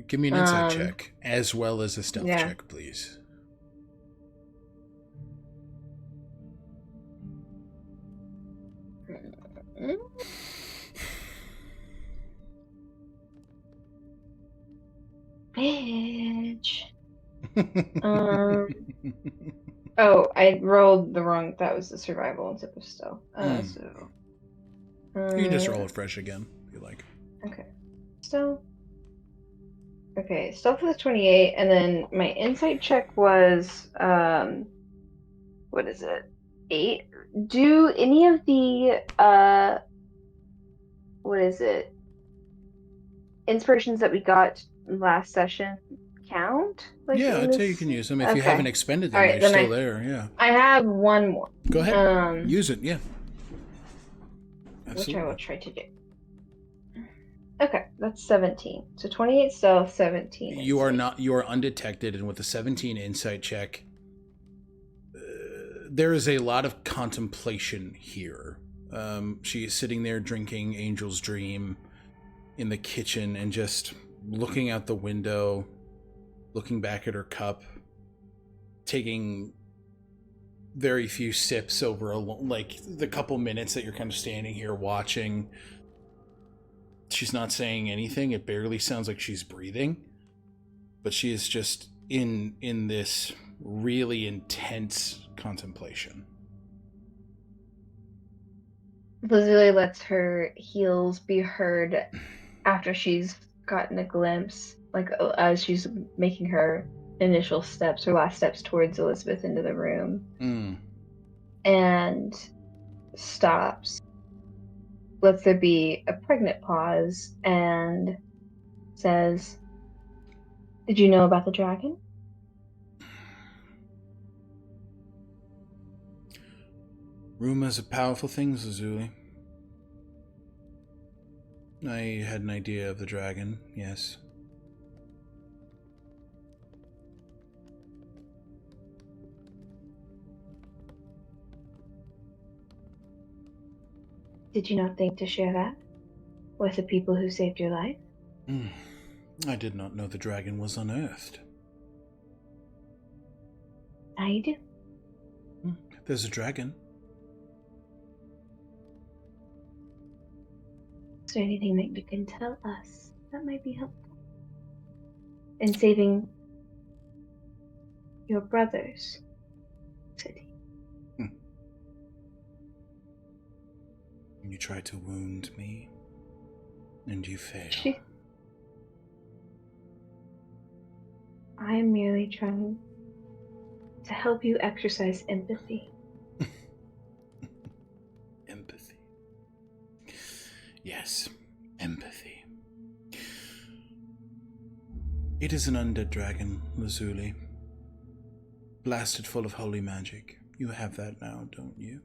Give me an insight check, as well as a stealth check, please. Bitch. Oh, I rolled the wrong. That was the survival instead of stealth. So. You can just roll it fresh again, if you like. Okay. Stealth. Okay, stealth was 28, and then my insight check was what is it? 8. Do any of the what is it? Inspirations that we got last session count? Like Yeah, I'd say you this? can use them. If you Okay. haven't expended them, All right, they're then still there, yeah. I have one more. Go ahead. Use it, yeah. Which I will Absolutely. try to do. Okay, that's 17. So 28 stealth, 17. You are undetected, and with a 17 insight check, there is a lot of contemplation here. She is sitting there drinking Angel's Dream in the kitchen and just looking out the window, looking back at her cup, taking very few sips over like the couple minutes that you're kind of standing here watching. She's not saying anything. It barely sounds like she's breathing, but she is just in this really intense contemplation. Lazuli lets her heels be heard after she's gotten a glimpse, like as she's making her initial steps, her last steps towards Elizabeth into the room, and stops. Lets there be a pregnant pause and says, "Did you know about the dragon?" Rumors are powerful things, Lazuli. I had an idea of the dragon, yes. Did you not think to share that with the people who saved your life? I did not know the dragon was unearthed. Now you do. There's a dragon. Is there anything that you can tell us that might be helpful in saving your brother's city? You tried to wound me, and you failed. I am merely trying to help you exercise empathy. Empathy. Yes, empathy. It is an undead dragon, Lazuli. Blasted full of holy magic. You have that now, don't you?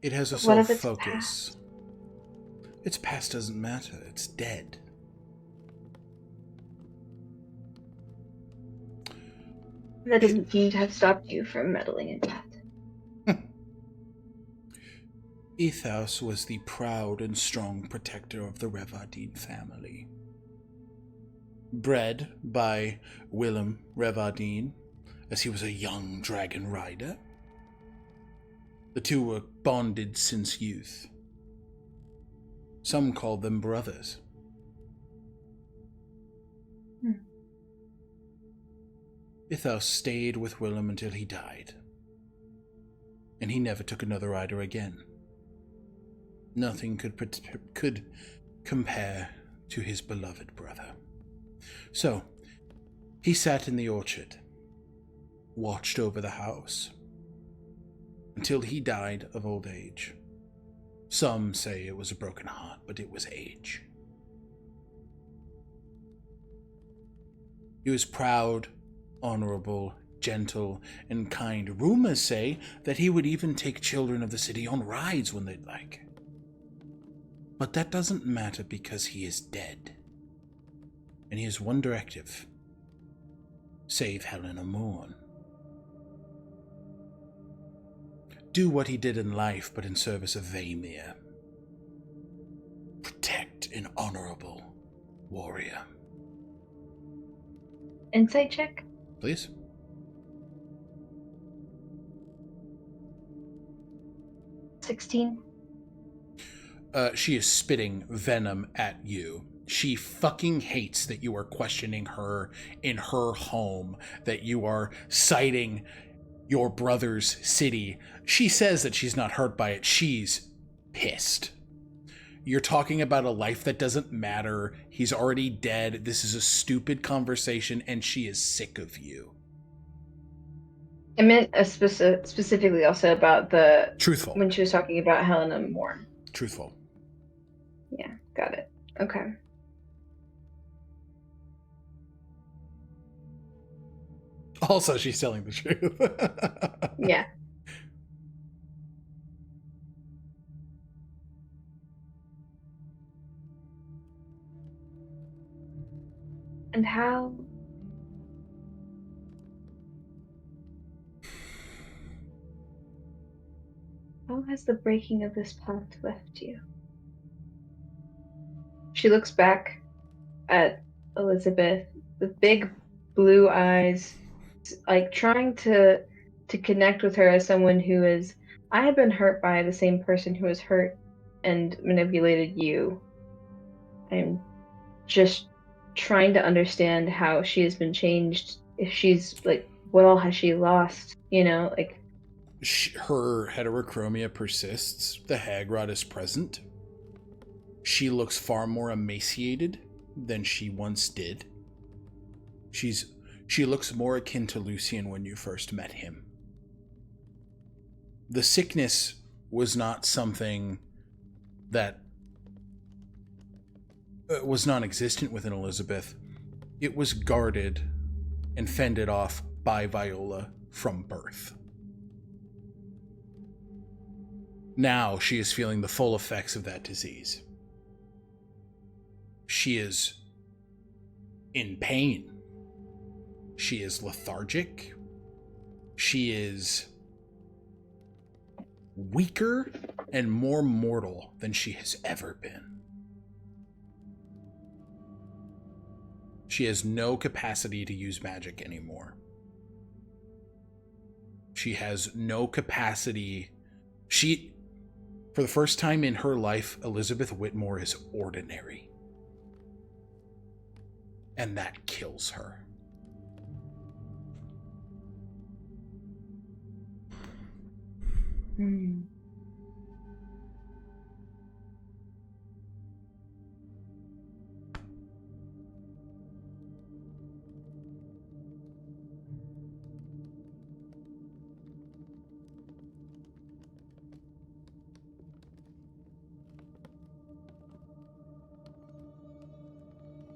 It has a sole focus. Its past doesn't matter. It's dead. That doesn't seem to have stopped you from meddling in that. Ethos was the proud and strong protector of the Revardine family. Bred by Willem Revardine, as he was a young dragon rider. The two were bonded since youth. Some called them brothers. Ethos stayed with Willem until he died. And he never took another rider again. Nothing could compare to his beloved brother. So, he sat in the orchard, watched over the house, until he died of old age. Some say it was a broken heart, but it was age. He was proud, honorable, gentle, and kind. Rumors say that he would even take children of the city on rides when they'd like. But that doesn't matter because he is dead. And he has one directive. Save Helena Mourn. Do what he did in life, but in service of Vaemir. Protect an honorable warrior. Insight check? Please. $16. She is spitting venom at you. She fucking hates that you are questioning her in her home, that you are citing your brother's city. She says that she's not hurt by it. She's pissed. You're talking about a life that doesn't matter. He's already dead. This is a stupid conversation, and she is sick of you. I meant specifically also about the Truthful. when she was talking about Helena Mourn. Truthful. Yeah, got it. Okay. Also, she's telling the truth. Yeah. And how has the breaking of this path left you? She looks back at Elizabeth with big blue eyes, like trying to connect with her as someone who is. I have been hurt by the same person who has hurt and manipulated you. I'm just trying to understand how she has been changed. If she's like, what all has she lost? You know, like her heterochromia persists. The hag rod is present. She looks far more emaciated than she once did. She looks more akin to Lucian when you first met him. The sickness was not something that was non-existent within Elizabeth. It was guarded and fended off by Viola from birth. Now she is feeling the full effects of that disease. She is in pain. She is lethargic. She is weaker and more mortal than she has ever been. She has no capacity to use magic anymore. She has no capacity. For the first time in her life, Elizabeth Whitmore is ordinary. And that kills her.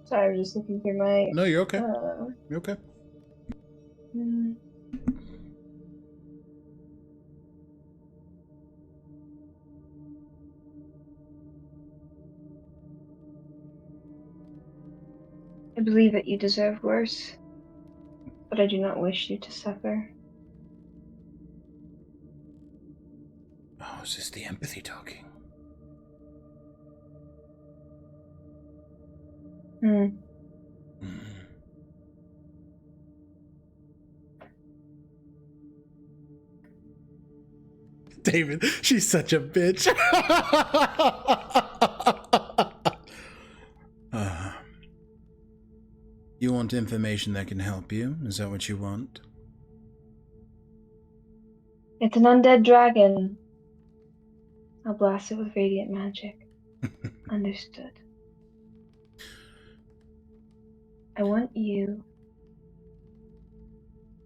Sorry, I was just looking through my. No, you're okay. You're okay. I believe that you deserve worse, but I do not wish you to suffer. Oh, is this the empathy talking? David, she's such a bitch. You want information that can help you? Is that what you want? It's an undead dragon. I'll blast it with radiant magic. Understood. I want you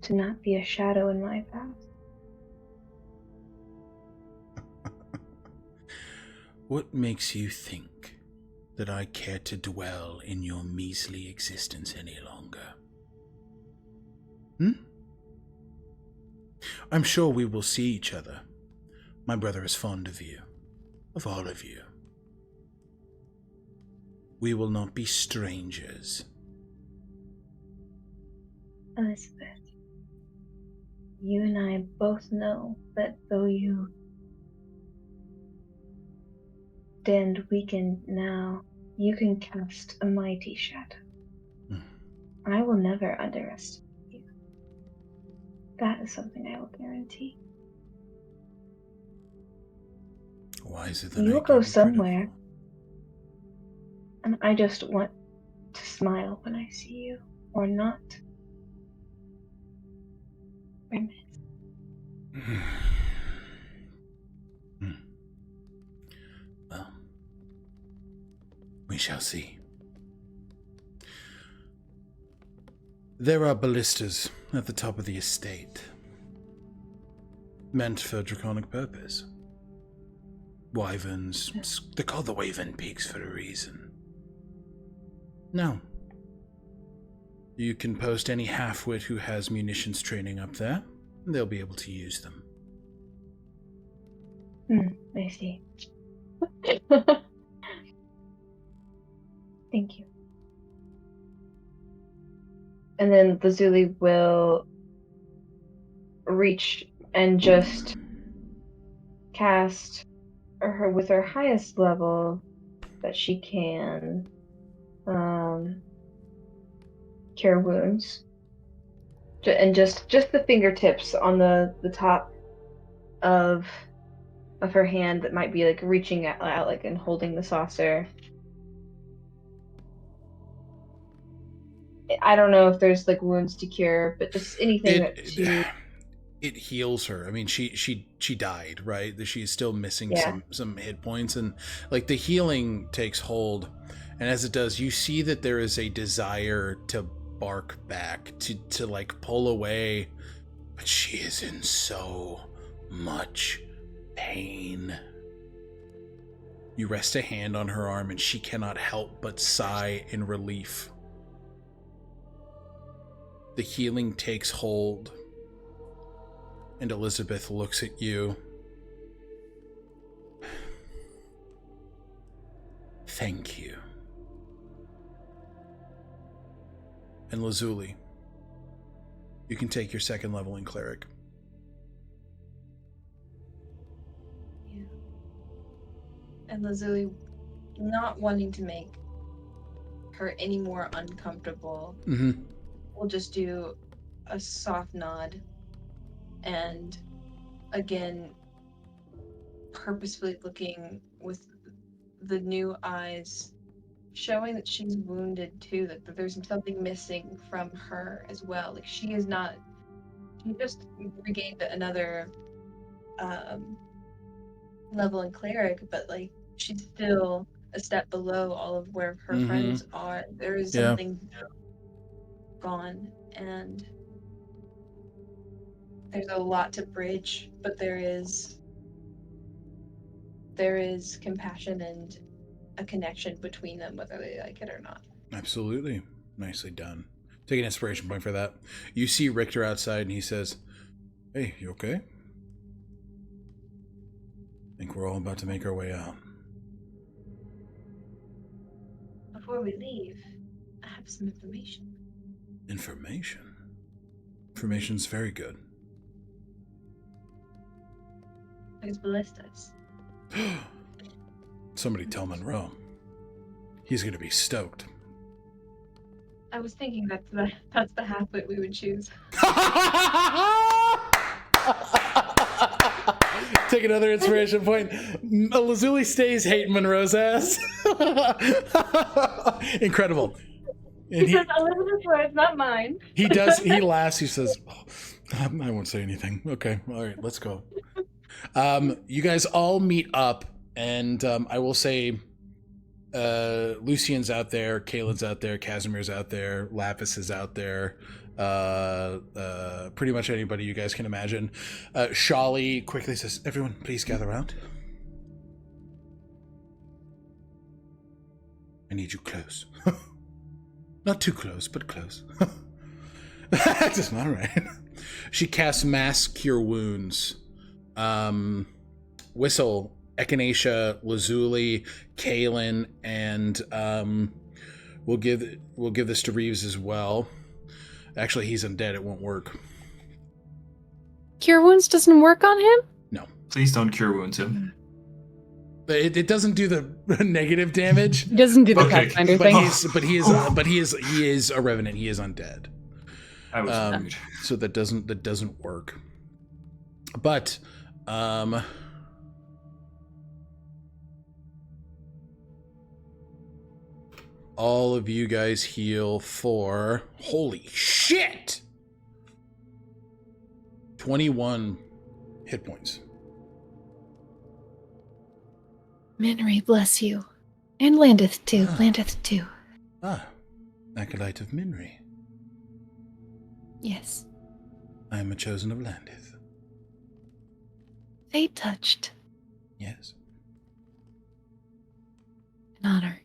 to not be a shadow in my path. What makes you think that I care to dwell in your measly existence any longer? I'm sure we will see each other. My brother is fond of you, of all of you. We will not be strangers. Elizabeth, you and I both know that though you stand weakened now, you can cast a mighty shadow. I will never underestimate you. That is something I will guarantee. Wiser than You will I go give you credit somewhere, and I just want to smile when I see you, or not. Well, we shall see. There are ballistas at the top of the estate. meant for draconic purpose. Wyverns, they're called the Wyvern Peaks for a reason. Now, you can post any half-wit who has munitions training up there, and they'll be able to use them. I see. Thank you. And then Lazuli will reach and just cast her with her highest level that she can cure wounds. And just the fingertips on the top of her hand that might be like reaching out like and holding the saucer. I don't know if there's like wounds to cure, but just anything it heals her. I mean, she died, right? She's still missing some hit points, and like the healing takes hold, and as it does, you see that there is a desire to bark back, to like pull away, but she is in so much pain. You rest a hand on her arm, and she cannot help but sigh in relief. The healing takes hold, and Elizabeth looks at you. Thank you. And Lazuli, you can take your second level in Cleric. Yeah. And Lazuli, not wanting to make her any more uncomfortable, we'll just do a soft nod and again purposefully looking with the new eyes, showing that she's wounded too, that there's something missing from her as well. Like she just regained another level in Cleric, but like she's still a step below all of where her friends are. There is something gone, and there's a lot to bridge, but there is compassion and a connection between them, whether they like it or not. Absolutely. Nicely done. Take an inspiration point for that. You see Richter outside, and he says, "Hey, you okay? I think we're all about to make our way out." Before we leave, I have some information. Information? Information's very good. There's ballistas. Somebody tell Monroe. He's going to be stoked. I was thinking that's the half-wit we would choose. Take another inspiration point. Lazuli stays hating Monroe's ass. Incredible. And he says Elizabeth's words, not mine. He does. He laughs. He says, I won't say anything. Okay. All right. Let's go. You guys all meet up, and I will say Lucian's out there, Kaylin's out there, Casimir's out there, Lapis is out there, pretty much anybody you guys can imagine. Shali quickly says, "Everyone, please gather around. I need you close." Not too close, but close. That's not right. She casts Mass Cure Wounds. Whistle, Echinacea, Lazuli, Kaylin, and we'll give this to Reeves as well. Actually, he's undead. It won't work. Cure Wounds doesn't work on him? No. Please don't Cure Wounds him. It doesn't do the negative damage. It doesn't do the Pathfinder thing. But he is a revenant. He is undead. I was rude. So that doesn't work. But all of you guys heal for, holy shit, 21 hit points. Minri, bless you. And Landeth too. Landeth too. Acolyte of Minri. Yes. I am a chosen of Landeth. fate touched. Yes. An honor.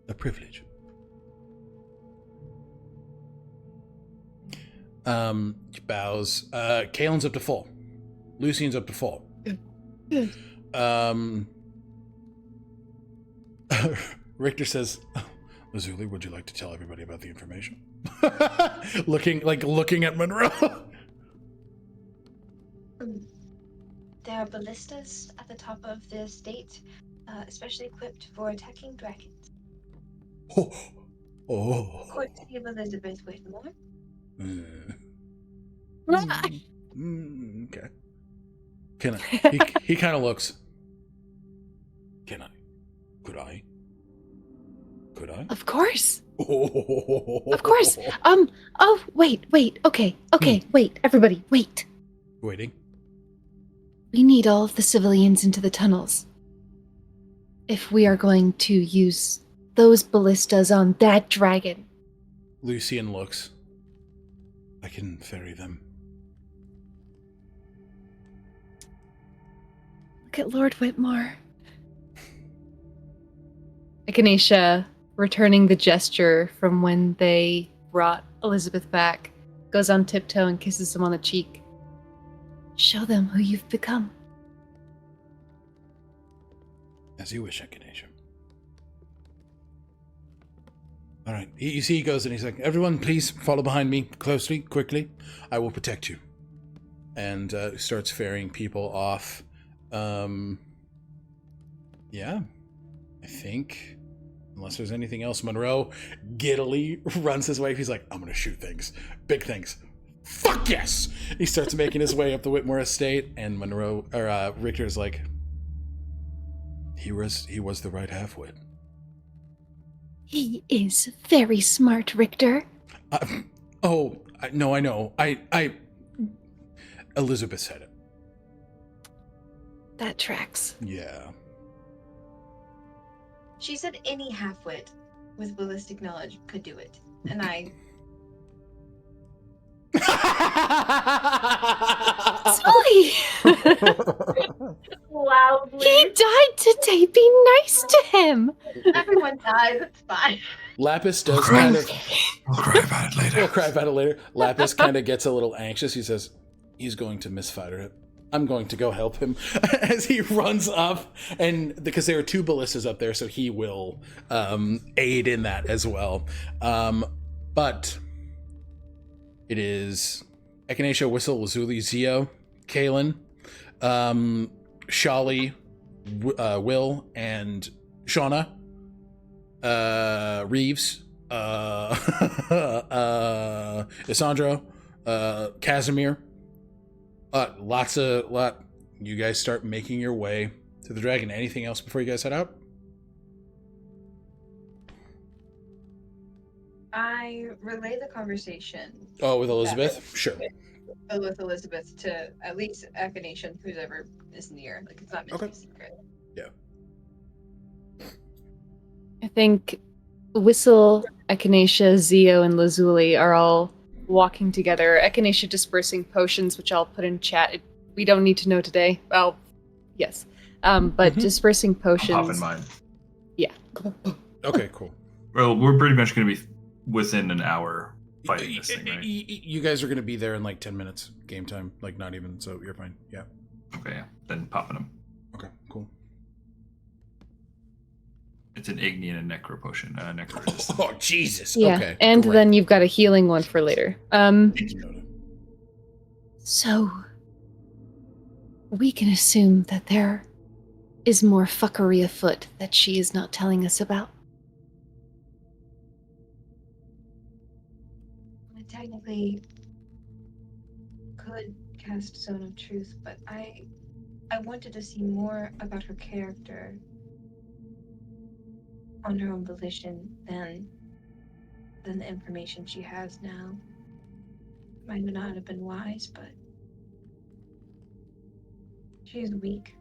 A privilege. Bows. Kalen's up to full. Lucian's up to full. Good. Richter says, Lazuli, would you like to tell everybody about the information? looking at Monroe. There are ballistas at the top of the estate, especially equipped for attacking dragons. Oh. Courtesy of Elizabeth Whitmore. Okay. Can I? He kind of looks. Can I? Could I? Could I? Of course. Of course. Oh, wait. Okay. Wait, everybody, wait. Waiting. We need all of the civilians into the tunnels. If we are going to use those ballistas on that dragon. Lucian looks. I can ferry them. Look at Lord Whitmore. Echinacea, returning the gesture from when they brought Elizabeth back, goes on tiptoe and kisses him on the cheek. Show them who you've become. As you wish, Echinacea. All right. You see, he goes and he's like, everyone, please follow behind me closely, quickly. I will protect you. And starts ferrying people off. Yeah. I think, unless there's anything else, Monroe giddily runs his way. He's like, I'm going to shoot things. Big things. Fuck yes! He starts making his way up the Whitmore estate, and Richter's like, he was the right halfwit. He is very smart, Richter. No, I know. Elizabeth said it. That tracks. Yeah. She said any halfwit with ballistic knowledge could do it. And I... Sully! Loudly. He died today. Be nice to him. Everyone dies. It's fine. Lapis does kind of... We'll cry about it later. We'll cry about it later. Lapis kind of gets a little anxious. He says, he's going to misfire it. I'm going to go help him as he runs up, and because there are two ballistas up there, so he will aid in that as well. But it is Echinacea, Whistle, Lazuli, Zio, Kalen, Shali, Will, and Shauna, Reeves, Isandro, Casimir. You guys start making your way to the dragon. Anything else before you guys head out? I relay the conversation. Oh, with Elizabeth? Sure. With Elizabeth to at least Echinacea, whoever is near. Like, it's not meant to be secret. Yeah. I think Whistle, Echinacea, Zio, and Lazuli are all walking together. Echinacea dispersing potions, which I'll put in chat. We don't need to know today. Well, yes. But dispersing potions. I'll pop in mine. Yeah. Okay, cool. Well, we're pretty much going to be within an hour fighting this thing, right? You guys are going to be there in like 10 minutes game time. Like, not even, so you're fine. Yeah. Okay, yeah. Then popping them. Okay, cool. It's an Igni and a Necro potion. Necro resistant. Oh, Jesus. Yeah. Okay. And great. then you've got a healing one for later. So, we can assume that there is more fuckery afoot that she is not telling us about. I technically could cast Zone of Truth, but I wanted to see more about her character on her own volition than the information she has now. Might not have been wise, but she is weak.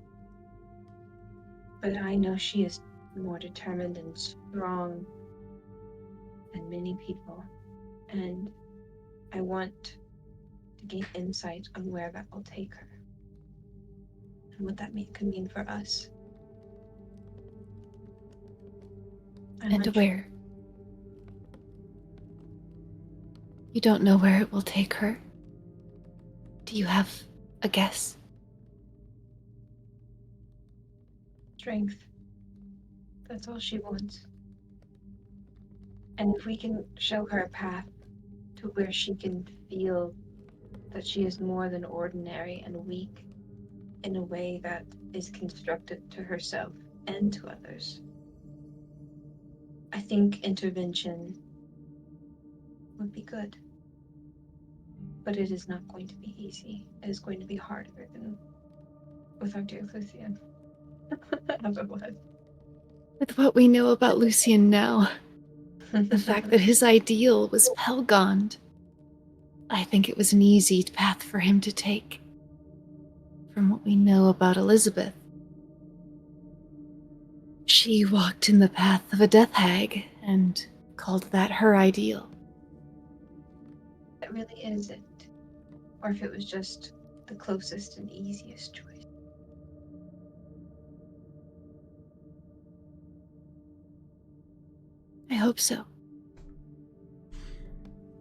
But I know she is more determined and strong than many people. And I want to gain insight on where that will take her. and what that could mean for us. And where? You don't know where it will take her? Do you have a guess? Strength. That's all she wants. And if we can show her a path to where she can feel that she is more than ordinary and weak in a way that is constructive to herself and to others, I think intervention would be good. But it is not going to be easy. It is going to be harder than with our dear Lucian. As it was. With what we know about Lucian now, the fact that his ideal was Pelgond, I think it was an easy path for him to take. From what we know about Elizabeth, she walked in the path of a death hag and called that her ideal. It really isn't. Or if it was just the closest and easiest choice. I hope so.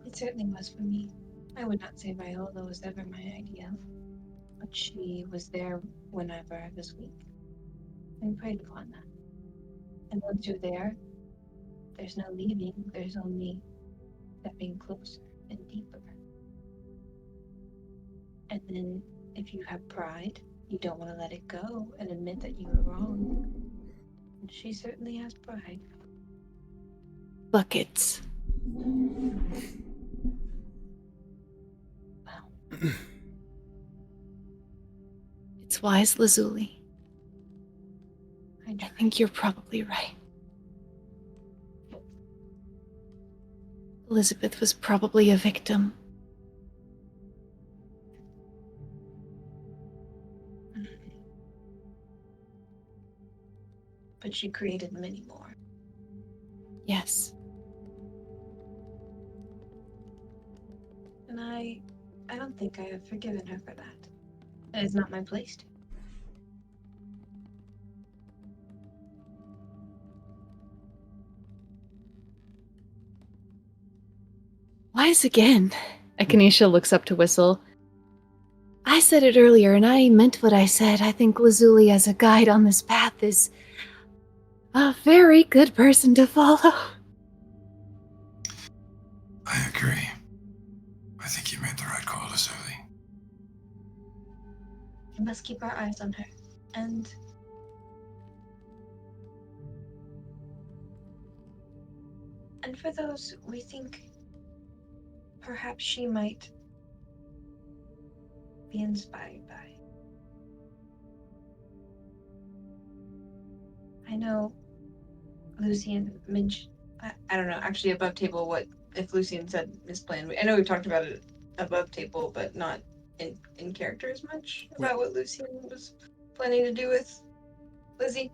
It certainly was for me. I would not say Viola was ever my ideal, but she was there whenever I was weak, and preyed upon that. And once you're there, there's no leaving, there's only stepping closer and deeper. And then if you have pride, you don't want to let it go and admit that you were wrong. And she certainly has pride. Buckets. Well. It's wise, Lazuli. I think you're probably right. Elizabeth was probably a victim. But she created many more. Yes. And I don't think I have forgiven her for that. It is not my place to. Wise again. Echinacea looks up to Whistle. I said it earlier, and I meant what I said. I think Lazuli as a guide on this path is a very good person to follow. I agree. I think you made the right call, Lazuli. We must keep our eyes on her. And for those we think perhaps she might be inspired by. I know Lucian mentioned, I don't know, actually above table what if Lucian said his plan. I know we've talked about it above table, but not in character as much about what Lucian was planning to do with Lizzie.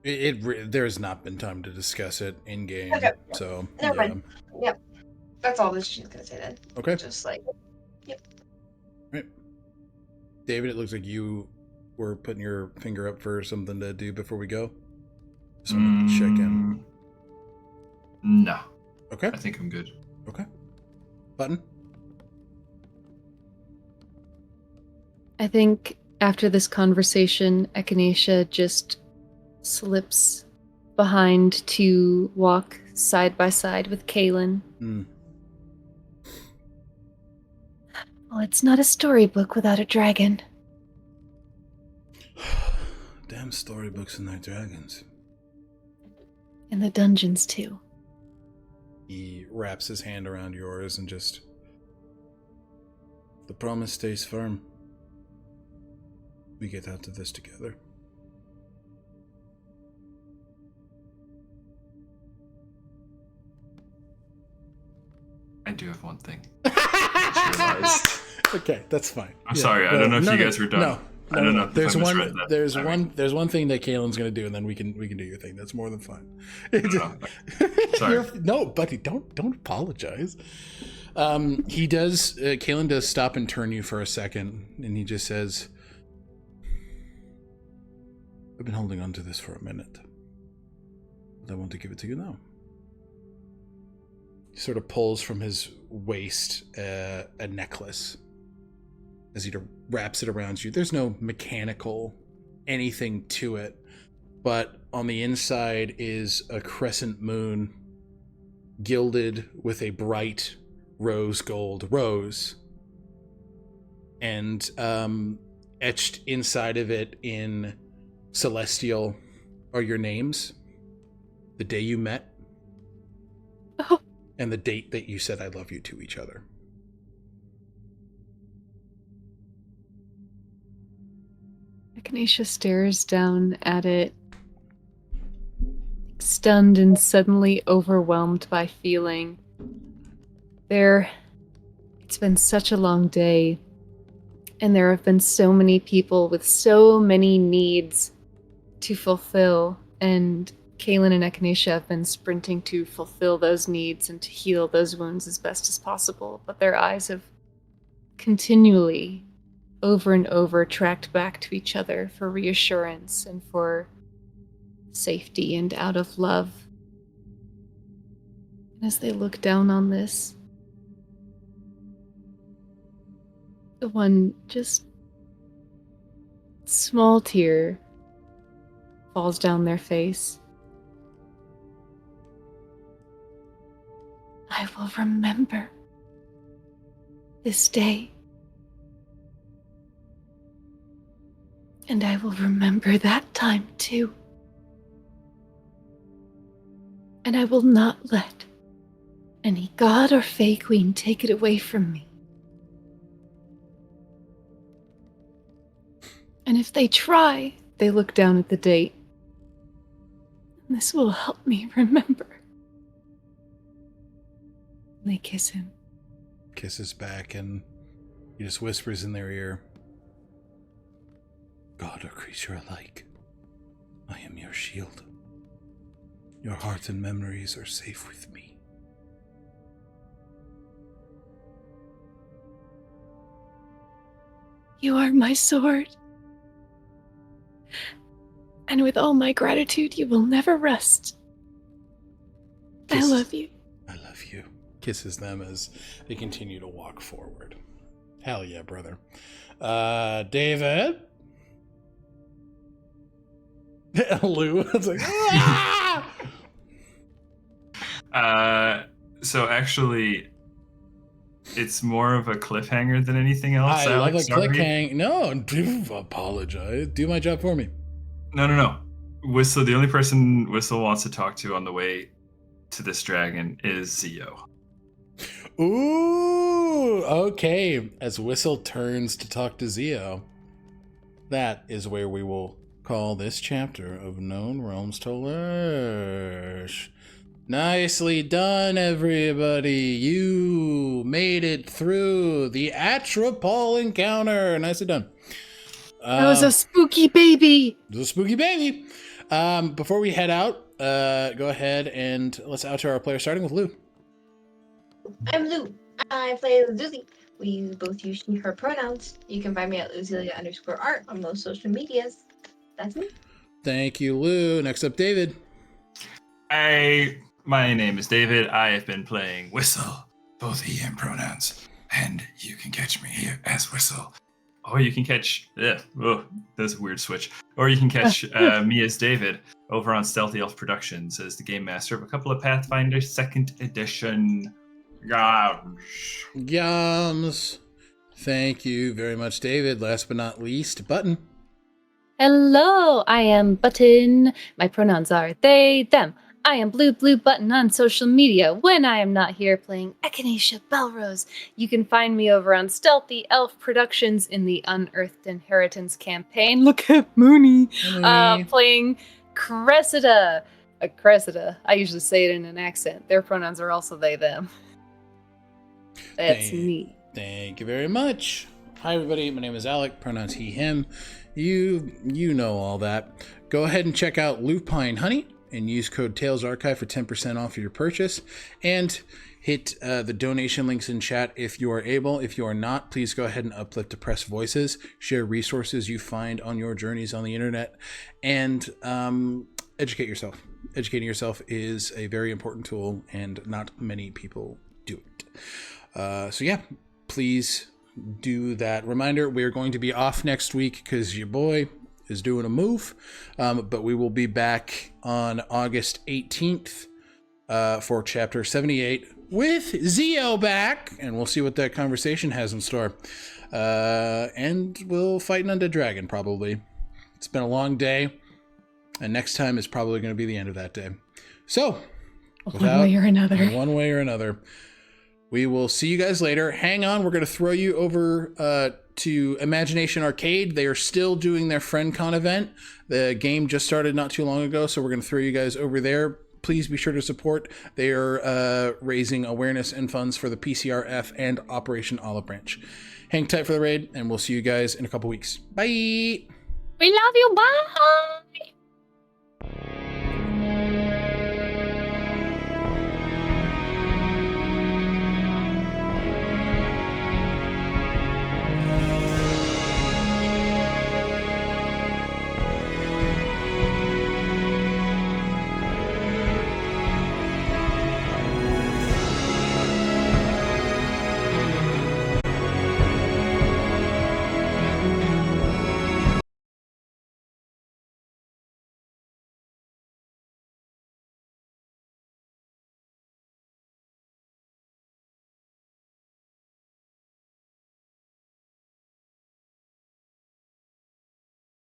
There's not been time to discuss it in game, Okay. So Never mind. Yep, that's all that she's gonna say then. Okay. Just like, yep. Right. David, it looks like you were putting your finger up for something to do before we go. Just wanted to check in. No. Okay. I think I'm good. Okay. Button. I think after this conversation, Echinacea just slips behind to walk side by side with Kaelin. Well, it's not a storybook without a dragon. Damn storybooks and their dragons. And the dungeons, too. He wraps his hand around yours and just... The promise stays firm. We get out of this together. I do have one thing. I just realized. Okay, that's fine. I'm sorry. I don't know if you guys were done. No. I don't know. There's one. There's one thing that Kaelin's gonna do, and then we can do your thing. That's more than fine. Sorry. No, buddy, don't apologize. He does, Kalen does stop and turn you for a second, and he just says, I've been holding on to this for a minute, but I want to give it to you now. He sort of pulls from his waist a necklace as he wraps it around you. There's no mechanical anything to it, but on the inside is a crescent moon gilded with a bright rose gold rose, and etched inside of it in celestial are your names, the day you met, and the date that you said I love you to each other. Echinacea stares down at it, stunned and suddenly overwhelmed by feeling. It's been such a long day, and there have been so many people with so many needs to fulfill, and Kaelin and Echinacea have been sprinting to fulfill those needs and to heal those wounds as best as possible, but their eyes have continually, over and over, tracked back to each other for reassurance and for safety and out of love. And as they look down on this, the one just small tear falls down their face. I will remember this day. And I will remember that time too. And I will not let any god or fae queen take it away from me. And if they try, they look down at the date. And this will help me remember. And they kiss him. Kisses back, and he just whispers in their ear, God or creature alike, I am your shield. Your heart and memories are safe with me. You are my sword. And with all my gratitude, you will never rest. I love you. I love you. Kisses them as they continue to walk forward. Hell yeah, brother. David? Lou? It's like, So actually, it's more of a cliffhanger than anything else. I love a Sorry. cliffhanger. No, do apologize. Do my job for me. No. Whistle, the only person Whistle wants to talk to on the way to this dragon is Zio. Ooh, okay. As Whistle turns to talk to Zio, that is where we will call this chapter of Known Realms Tolesh. Nicely done, everybody. You made it through the Atropol encounter. Nicely done. That was a spooky baby. It was a spooky baby. Before we head out, go ahead and let's outro our player, starting with Lou. I'm Lou. I play Lazuli. We both use she, her pronouns. You can find me at Luzilia_art on most social medias. That's me. Thank you, Lou. Next up, David. My name is David. I have been playing Whistle. Both he and pronouns. And you can catch me here as Whistle. Or you can catch... that's a weird switch. Or you can catch me as David over on Stealthy Elf Productions as the game master of a couple of Pathfinder 2nd Edition. Yums. Thank you very much, David. Last but not least, Button. Hello, I am Button. My pronouns are they, them. I am Bluebluebutton on social media when I am not here playing Echinacea Belrose. You can find me over on Stealthy Elf Productions in the Unearthed Inheritance campaign. Look at Mooney. Playing Cressida. Cressida. I usually say it in an accent. Their pronouns are also they, them. That's me. Thank you very much. Hi, everybody. My name is Alec. Pronouns he, him. You know all that. Go ahead and check out Lupine Honey and use code TalesArchive for 10% off your purchase. And hit the donation links in chat if you are able. If you are not, please go ahead and uplift Oppressed Voices. Share resources you find on your journeys on the internet. And educate yourself. Educating yourself is a very important tool, and not many people do it. So yeah, please do that. Reminder, we are going to be off next week because your boy is doing a move. But we will be back on August 18th for Chapter 78 with Zio back, and we'll see what that conversation has in store. And we'll fight an undead dragon, probably. It's been a long day, and next time is probably going to be the end of that day. So, one way or another. We will see you guys later. Hang on, we're going to throw you over to Imagination Arcade. They are still doing their FriendCon event. The game just started not too long ago, so we're going to throw you guys over there. Please be sure to support. They are raising awareness and funds for the PCRF and Operation Olive Branch. Hang tight for the raid, and we'll see you guys in a couple weeks. Bye! We love you. Bye!